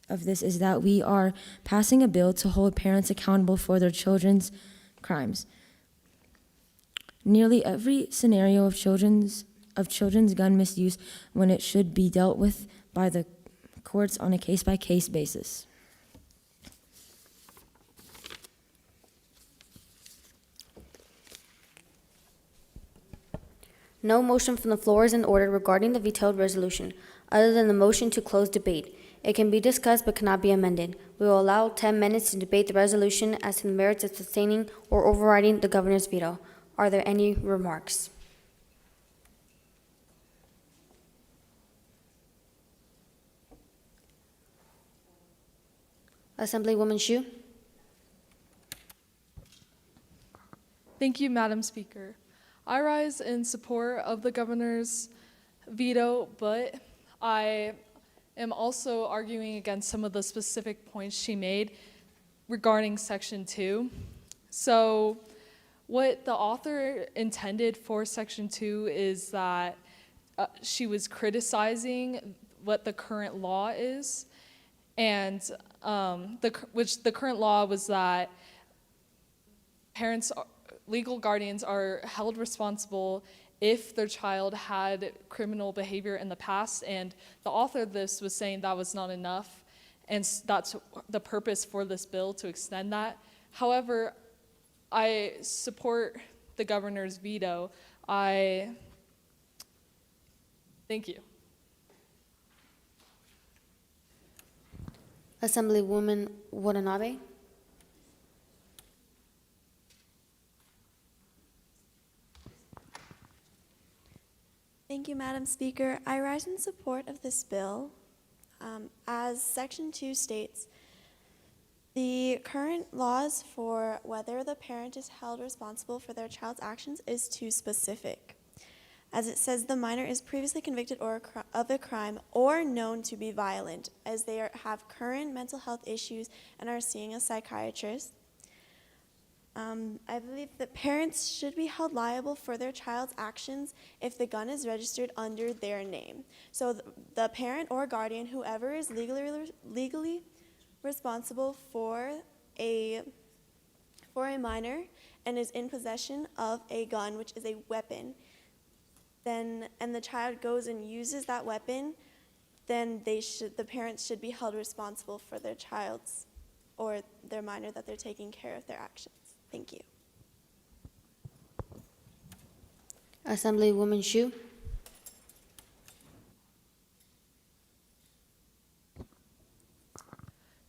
[SPEAKER 7] is that we are passing a bill to hold parents accountable for their children's crimes. Nearly every scenario of children's gun misuse when it should be dealt with by the courts on a case-by-case basis.
[SPEAKER 15] No motion from the floor is in order regarding the vetoed resolution, other than the motion to close debate. It can be discussed but cannot be amended. We will allow 10 minutes to debate the resolution as to the merits of sustaining or overriding the governor's veto. Are there any remarks? Assemblywoman Shu.
[SPEAKER 17] Thank you, Madam Speaker. I rise in support of the governor's veto, but I am also arguing against some of the specific points she made regarding Section 2. So what the author intended for Section 2 is that she was criticizing what the current law is, and the current law was that legal guardians are held responsible if their child had criminal behavior in the past, and the author of this was saying that was not enough, and that's the purpose for this bill, to extend that. However, I support the governor's veto. Thank you.
[SPEAKER 15] Assemblywoman Watanabe.
[SPEAKER 1] Thank you, Madam Speaker. I rise in support of this bill. As Section 2 states, The current laws for whether the parent is held responsible for their child's actions is too specific. As it says, the minor is previously convicted of a crime or known to be violent, as they have current mental health issues and are seeing a psychiatrist. I believe that parents should be held liable for their child's actions if the gun is registered under their name. So the parent or guardian, whoever is legally responsible for a minor and is in possession of a gun, which is a weapon, and the child goes and uses that weapon, then the parents should be held responsible for their child's or their minor that they're taking care of their actions. Thank you.
[SPEAKER 15] Assemblywoman Shu.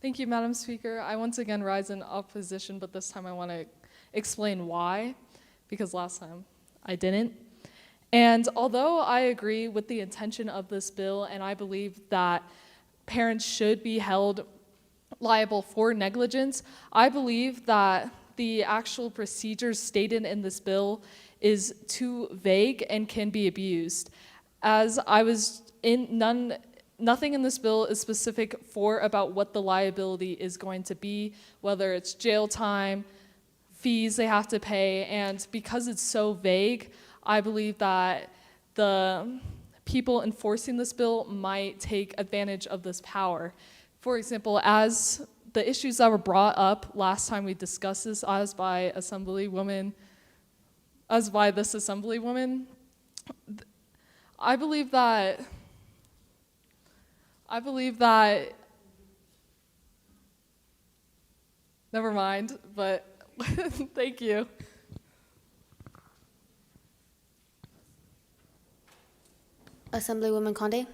[SPEAKER 17] Thank you, Madam Speaker. I once again rise in opposition, but this time I want to explain why, because last time I didn't. And although I agree with the intention of this bill, and I believe that parents should be held liable for negligence, I believe that the actual procedures stated in this bill is too vague and can be abused. As I was nothing in this bill is specific about what the liability is going to be, whether it's jail time, fees they have to pay, and because it's so vague, I believe that the people enforcing this bill might take advantage of this power. For example, as the issues that were brought up last time we discussed this as by this Assemblywoman, I believe that never mind, but thank you.
[SPEAKER 15] Assemblywoman Conde.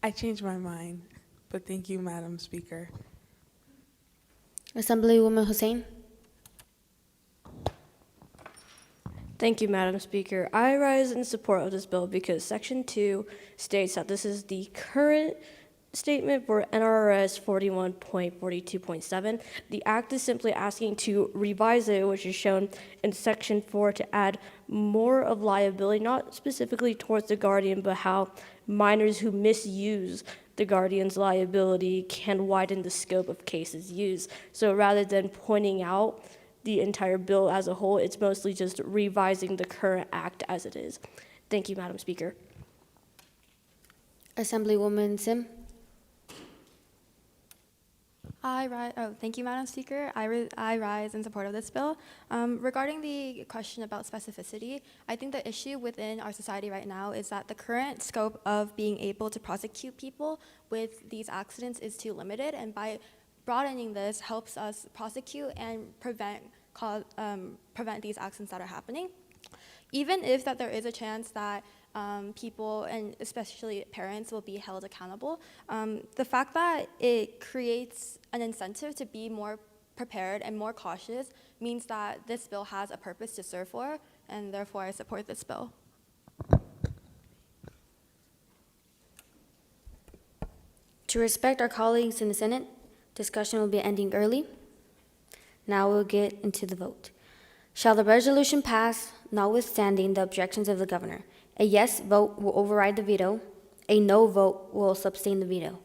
[SPEAKER 24] I changed my mind, but thank you, Madam Speaker.
[SPEAKER 15] Assemblywoman Hussein.
[SPEAKER 11] Thank you, Madam Speaker. I rise in support of this bill because Section 2 states that this is the current statement for NRS 41.42.7. The act is simply asking to revise it, which is shown in Section 4, to add more of liability, not specifically towards the guardian, but how minors who misuse the guardian's liability can widen the scope of cases used. So rather than pointing out the entire bill as a whole, it's mostly just revising the current act as it is. Thank you, Madam Speaker.
[SPEAKER 15] Assemblywoman Sim.
[SPEAKER 18] Thank you, Madam Speaker. I rise in support of this bill. Regarding the question about specificity, I think the issue within our society right now is that the current scope of being able to prosecute people with these accidents is too limited, and by broadening this helps us prosecute and prevent these accidents that are happening. Even if that there is a chance that people, and especially parents, will be held accountable, the fact that it creates an incentive to be more prepared and more cautious means that this bill has a purpose to serve for, and therefore I support this bill.
[SPEAKER 15] To respect our colleagues in the Senate, discussion will be ending early. Now we'll get into the vote. Shall the resolution pass, notwithstanding the objections of the governor? A yes vote will override the veto. A no vote will sustain the veto.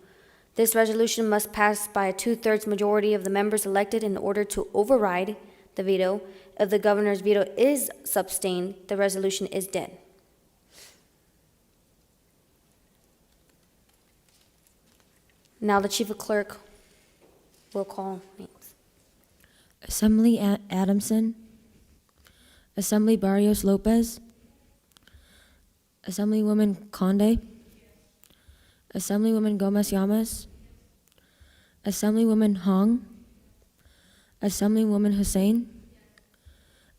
[SPEAKER 15] This resolution must pass by a 2/3 majority of the members elected in order to override the veto. If the governor's veto is sustained, the resolution is dead. Now the chief of clerk will call names.
[SPEAKER 7] Assembly Adamson, Assembly Barrios Lopez, Assemblywoman Conde, Assemblywoman Gomez Llamas, Assemblywoman Hong, Assemblywoman Hussein,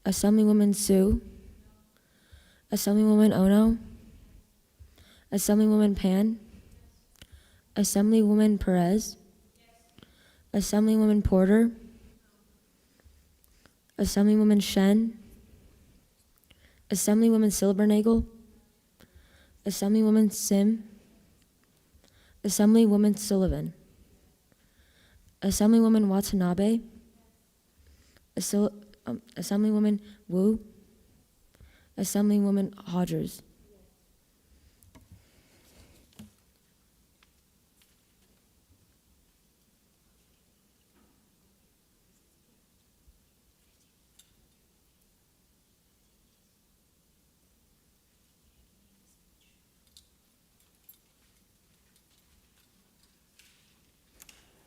[SPEAKER 7] Assemblywoman Sue, Assemblywoman Ono, Assemblywoman Pan, Assemblywoman Perez, Assemblywoman Porter, Assemblywoman Shen, Assemblywoman Silbernagel, Assemblywoman Sim, Assemblywoman Sullivan, Assemblywoman Watanabe, Assemblywoman Wu, Assemblywoman Hodgers.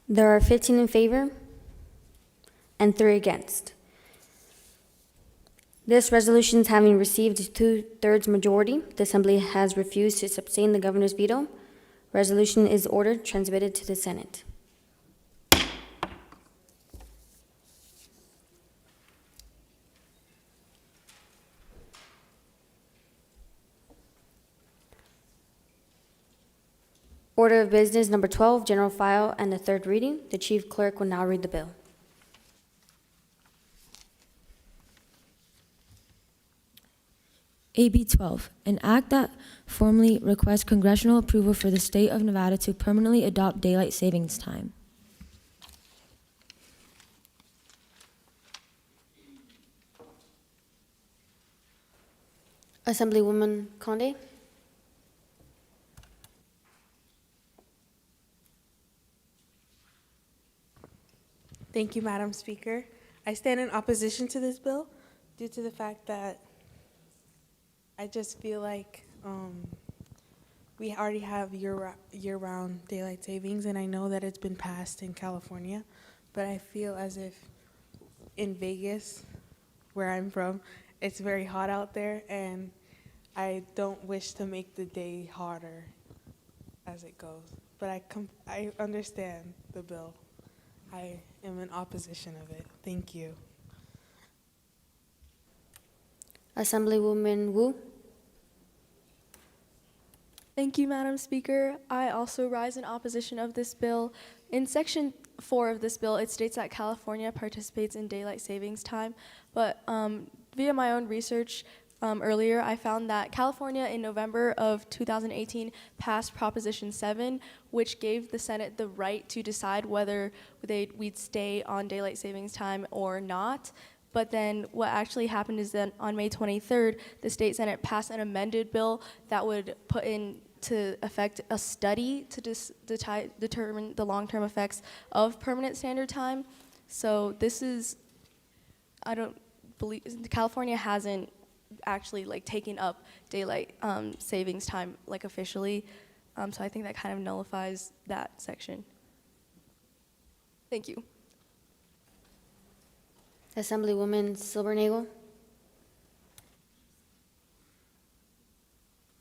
[SPEAKER 15] There are 15 in favor and 3 against. This resolution having received a 2/3 majority, the Assembly has refused to sustain the governor's veto. Resolution is ordered transmitted to the Senate. Order of business number 12, general file and the 3rd reading. The chief clerk will now read the bill.
[SPEAKER 7] AB 12, an act that formally requests congressional approval for the state of Nevada to permanently adopt daylight savings time.
[SPEAKER 15] Assemblywoman Conde.
[SPEAKER 24] Thank you, Madam Speaker. I stand in opposition to this bill due to the fact that I just feel like we already have year-round daylight savings, and I know that it's been passed in California, but I feel as if in Vegas, where I'm from, it's very hot out there, and I don't wish to make the day hotter as it goes. But I understand the bill. I am in opposition of it. Thank you.
[SPEAKER 15] Assemblywoman Wu.
[SPEAKER 16] Thank you, Madam Speaker. I also rise in opposition of this bill. In Section 4 of this bill, it states that California participates in daylight savings time, but via my own research earlier, I found that California in November of 2018 passed Proposition 7, which gave the Senate the right to decide whether we'd stay on daylight savings time or not. But then what actually happened is that on May 23rd, the state Senate passed an amended bill that would put into effect a study to determine the long-term effects of permanent standard time. So this is, I don't believe, California hasn't actually taken up daylight savings time officially. So I think that kind of nullifies that section. Thank you.
[SPEAKER 15] Assemblywoman Silbernagel.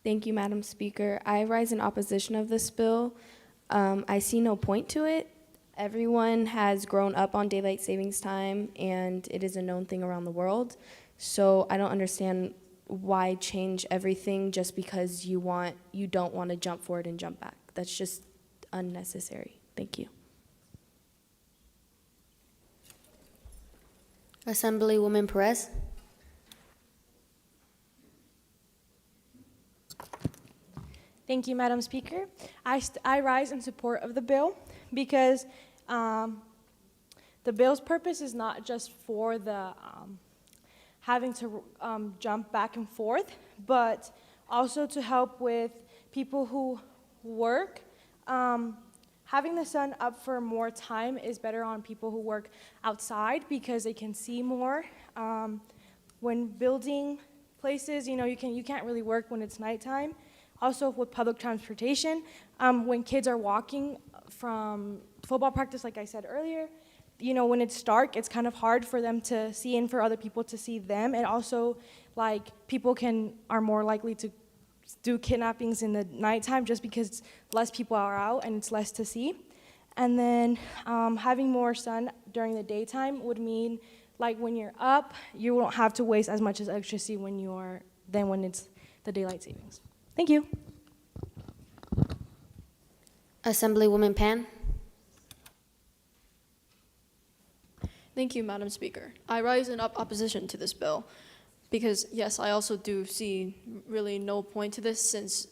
[SPEAKER 3] Thank you, Madam Speaker. I rise in opposition of this bill. I see no point to it. Everyone has grown up on daylight savings time, and it is a known thing around the world. So I don't understand why change everything just because you don't want to jump forward and jump back. That's just unnecessary. Thank you.
[SPEAKER 15] Assemblywoman Perez.
[SPEAKER 19] Thank you, Madam Speaker. I rise in support of the bill because the bill's purpose is not just for the having to jump back and forth, but also to help with people who work. Having the sun up for more time is better on people who work outside because they can see more. When building places, you can't really work when it's nighttime. Also with public transportation, when kids are walking from football practice, like I said earlier, when it's dark, it's kind of hard for them to see and for other people to see them. And also, people are more likely to do kidnappings in the nighttime just because less people are out and it's less to see. And then having more sun during the daytime would mean, when you're up, you won't have to waste as much as electricity when it's the daylight savings. Thank you.
[SPEAKER 15] Assemblywoman Pan.
[SPEAKER 9] Thank you, Madam Speaker. I rise in opposition to this bill. Because yes, I also do see really no point to this since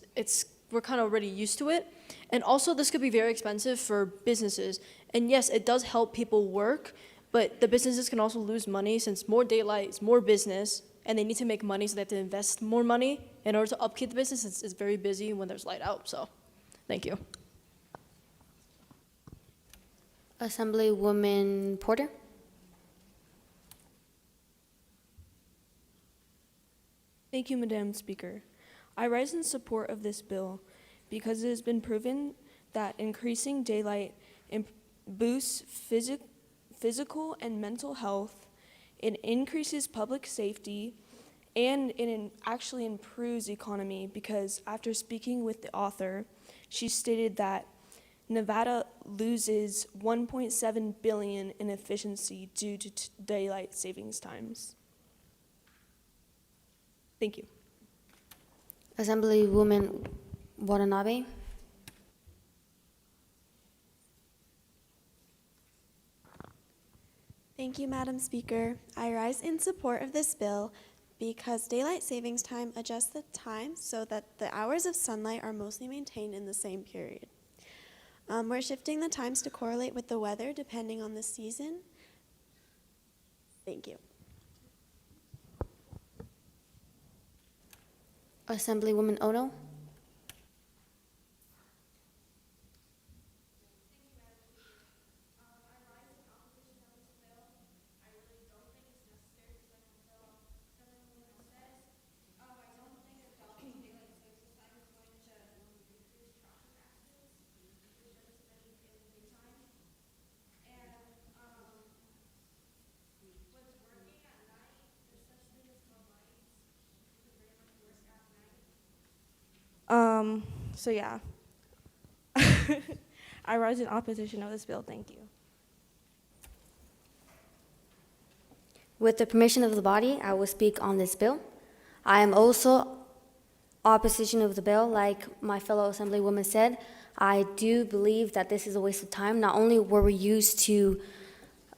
[SPEAKER 9] we're kind of already used to it. And also this could be very expensive for businesses. And yes, it does help people work, but the businesses can also lose money since more daylight is more business, and they need to make money, so they have to invest more money in order to upkeep the business. It's very busy when there's light out, so thank you.
[SPEAKER 15] Assemblywoman Porter.
[SPEAKER 2] Thank you, Madam Speaker. I rise in support of this bill because it has been proven that increasing daylight boosts physical and mental health, it increases public safety, and it actually improves economy because after speaking with the author, she stated that Nevada loses $1.7 billion in efficiency due to daylight savings times. Thank you.
[SPEAKER 15] Assemblywoman Watanabe.
[SPEAKER 1] Thank you, Madam Speaker. I rise in support of this bill because daylight savings time adjusts the time so that the hours of sunlight are mostly maintained in the same period. We're shifting the times to correlate with the weather depending on the season. Thank you.
[SPEAKER 15] Assemblywoman Ono.
[SPEAKER 11] So yeah, I rise in opposition of this bill. Thank you.
[SPEAKER 15] With the permission of the body, I will speak on this bill. I am also opposition of the bill. Like my fellow Assemblywoman said, I do believe that this is a waste of time. Not only were we used to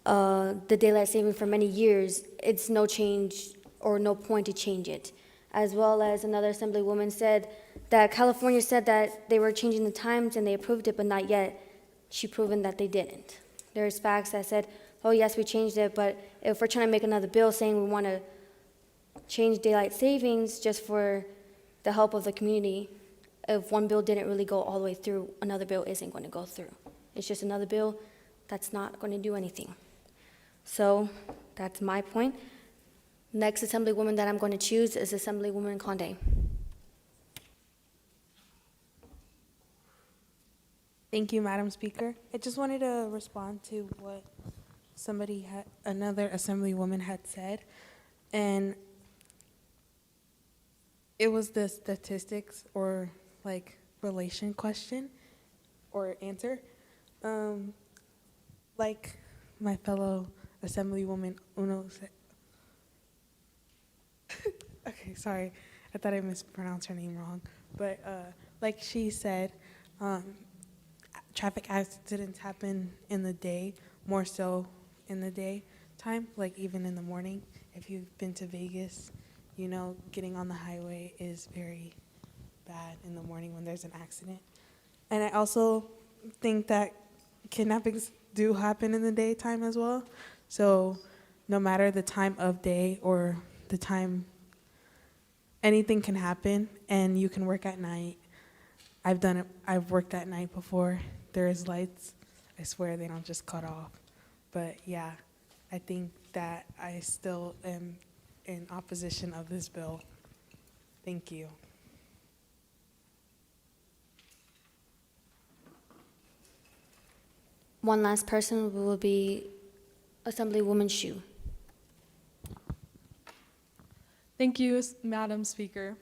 [SPEAKER 15] the daylight saving for many years, it's no change or no point to change it. As well as another Assemblywoman said that California said that they were changing the times and they approved it, but not yet. She proven that they didn't. There's facts that said, oh yes, we changed it, but if we're trying to make another bill saying we want to change daylight savings just for the help of the community, if one bill didn't really go all the way through, another bill isn't going to go through. It's just another bill that's not going to do anything. So that's my point. Next Assemblywoman that I'm going to choose is Assemblywoman Conde.
[SPEAKER 24] Thank you, Madam Speaker. I just wanted to respond to what another Assemblywoman had said, and it was the statistics or like relation question or answer. Like my fellow Assemblywoman Uno said. Okay, sorry. I thought I mispronounced her name wrong. But like she said, traffic accidents happen in the day, more so in the daytime, like even in the morning. If you've been to Vegas, you know getting on the highway is very bad in the morning when there's an accident. And I also think that kidnappings do happen in the daytime as well. So no matter the time of day or the time, anything can happen, and you can work at night. I've done it. I've worked at night before. There is lights. I swear they don't just cut off. But yeah, I think that I still am in opposition of this bill. Thank you.
[SPEAKER 15] One last person will be Assemblywoman Shu.
[SPEAKER 17] Thank you, Madam Speaker.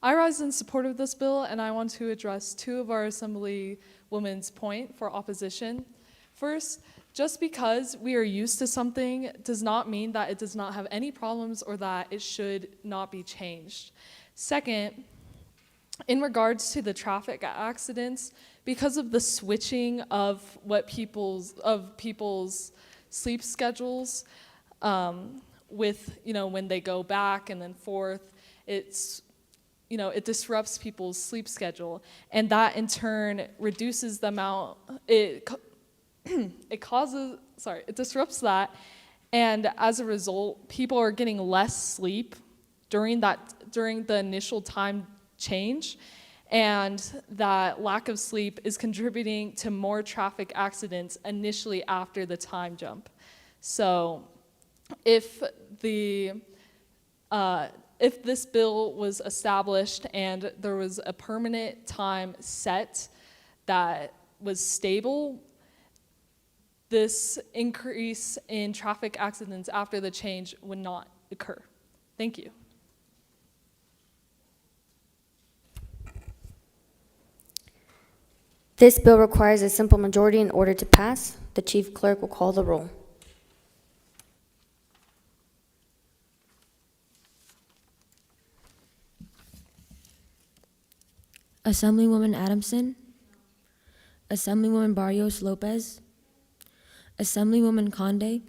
[SPEAKER 17] I rise in support of this bill, and I want to address two of our Assemblywoman's point for opposition. First, just because we are used to something does not mean that it does not have any problems or that it should not be changed. Second, in regards to the traffic accidents, because of the switching of people's sleep schedules, with, when they go back and then forth, it disrupts people's sleep schedule, and that in turn reduces the amount, it disrupts that, and as a result, people are getting less sleep during the initial time change, and that lack of sleep is contributing to more traffic accidents initially after the time jump. So if this bill was established and there was a permanent time set that was stable, this increase in traffic accidents after the change would not occur. Thank you.
[SPEAKER 15] This bill requires a simple majority in order to pass. The chief clerk will call the roll.
[SPEAKER 7] Assemblywoman Adamson, Assemblywoman Barrios Lopez, Assemblywoman Conde,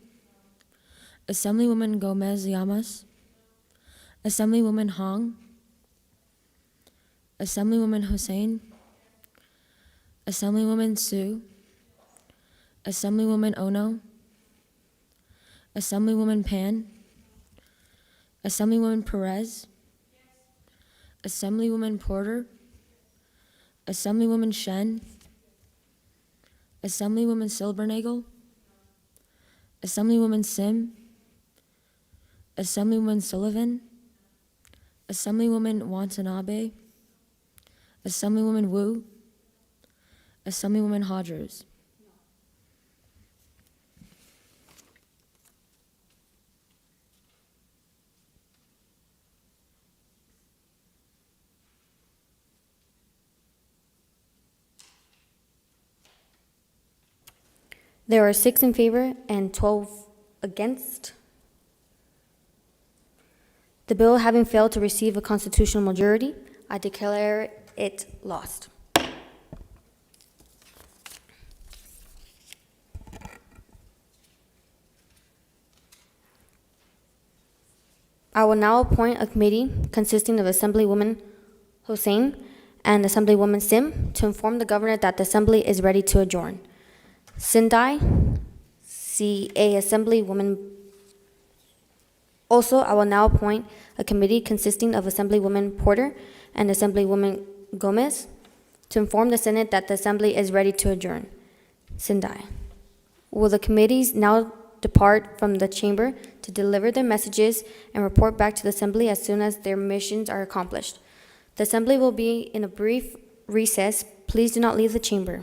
[SPEAKER 7] Assemblywoman Gomez Llamas, Assemblywoman Hong, Assemblywoman Hussein, Assemblywoman Sue, Assemblywoman Ono, Assemblywoman Pan, Assemblywoman Perez, Assemblywoman Porter, Assemblywoman Shen, Assemblywoman Silbernagel, Assemblywoman Sim, Assemblywoman Sullivan, Assemblywoman Watanabe, Assemblywoman Wu, Assemblywoman Hodgers.
[SPEAKER 15] There are 6 in favor and 12 against. The bill having failed to receive a constitutional majority, I declare it lost. I will now appoint a committee consisting of Assemblywoman Hossein and Assemblywoman Sim to inform the governor that the assembly is ready to adjourn. Sindai, CA Assemblywoman. Also, I will now appoint a committee consisting of Assemblywoman Porter and Assemblywoman Gomez to inform the Senate that the assembly is ready to adjourn. Sindai. Will the committees now depart from the chamber to deliver their messages and report back to the assembly as soon as their missions are accomplished? The assembly will be in a brief recess. Please do not leave the chamber.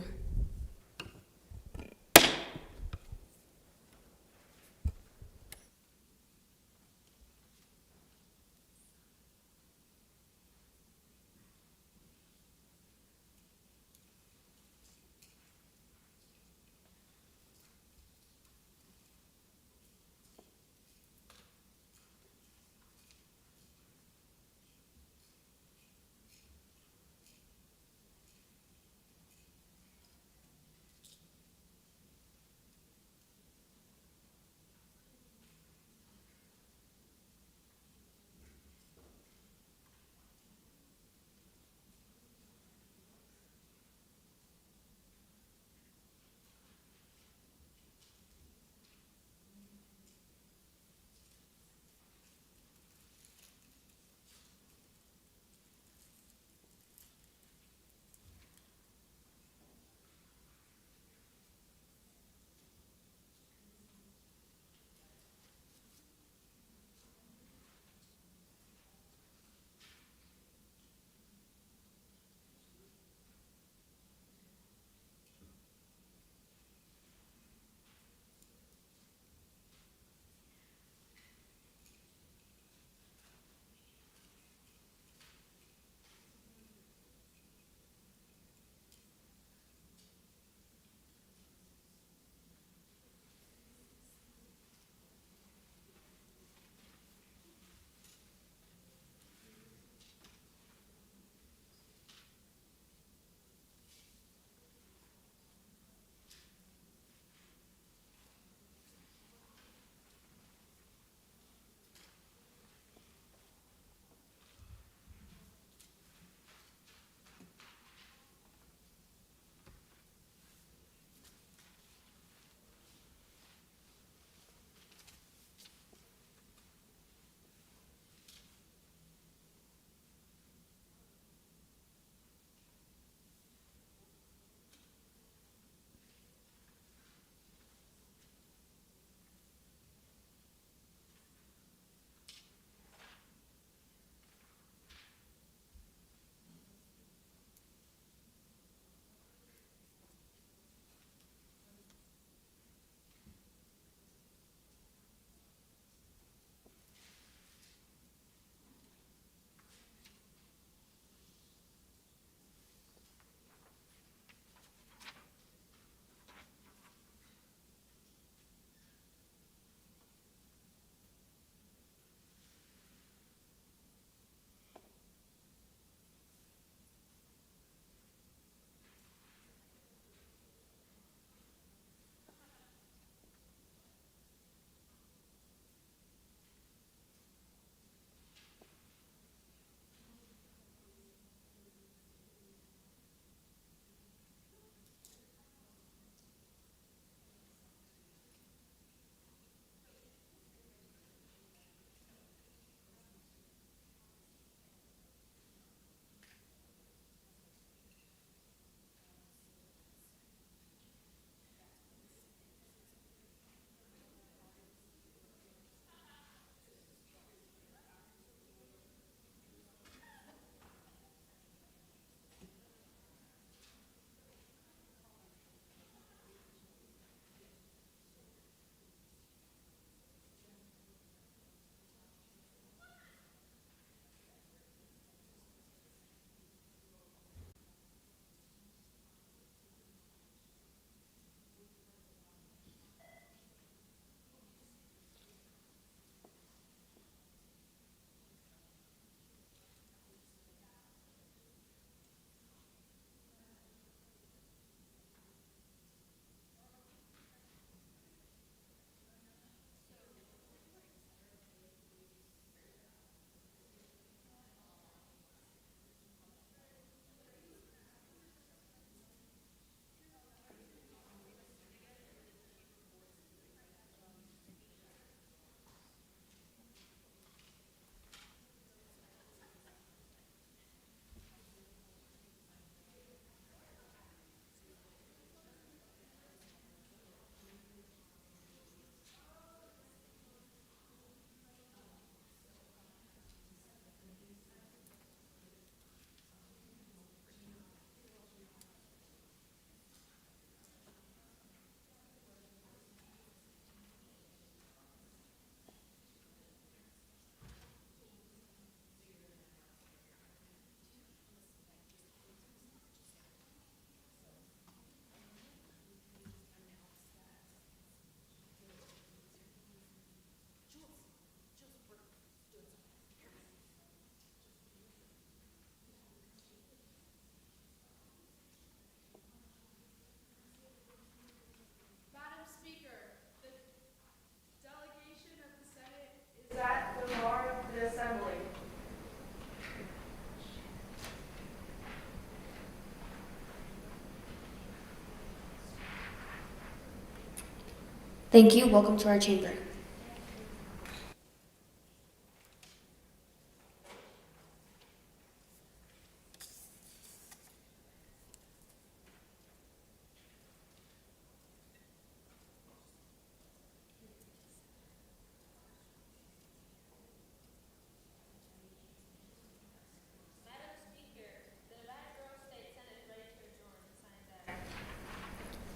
[SPEAKER 15] Thank you. Welcome to our chamber.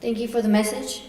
[SPEAKER 15] Thank you for the message.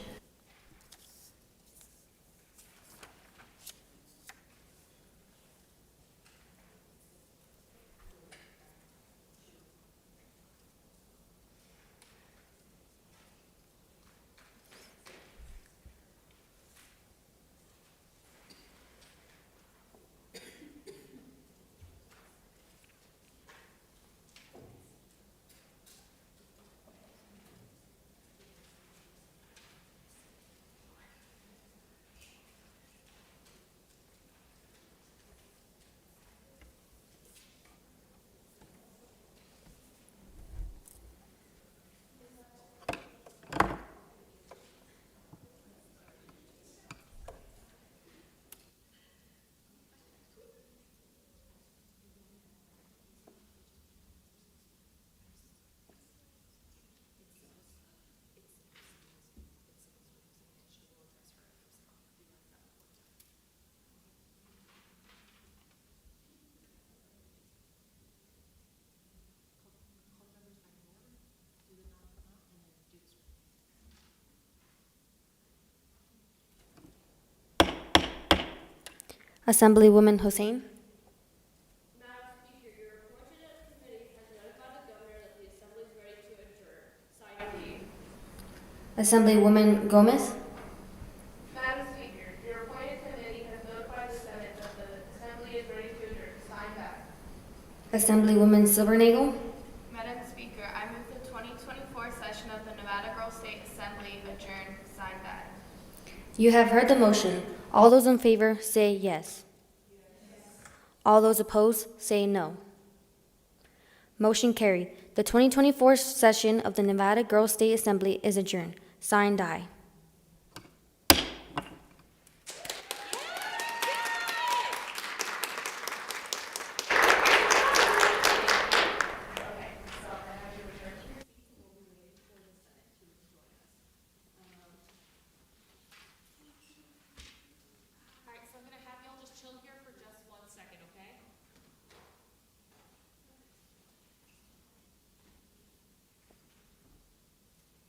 [SPEAKER 15] Assemblywoman Hussein.
[SPEAKER 11] Madam Speaker, your appointed committee has notified the governor that the assembly is ready to adjourn. Signed, D.
[SPEAKER 15] Assemblywoman Gomez.
[SPEAKER 11] Madam Speaker, your appointed committee has notified the Senate that the assembly is ready to adjourn. Signed, back.
[SPEAKER 15] Assemblywoman Silbernagel.
[SPEAKER 3] Madam Speaker, I move the 2024 session of the Nevada Girls State Assembly adjourn. Signed, that.
[SPEAKER 15] You have heard the motion. All those in favor say yes. All those opposed say no. Motion carried. The 2024 session of the Nevada Girls State Assembly is adjourned. Signed, aye.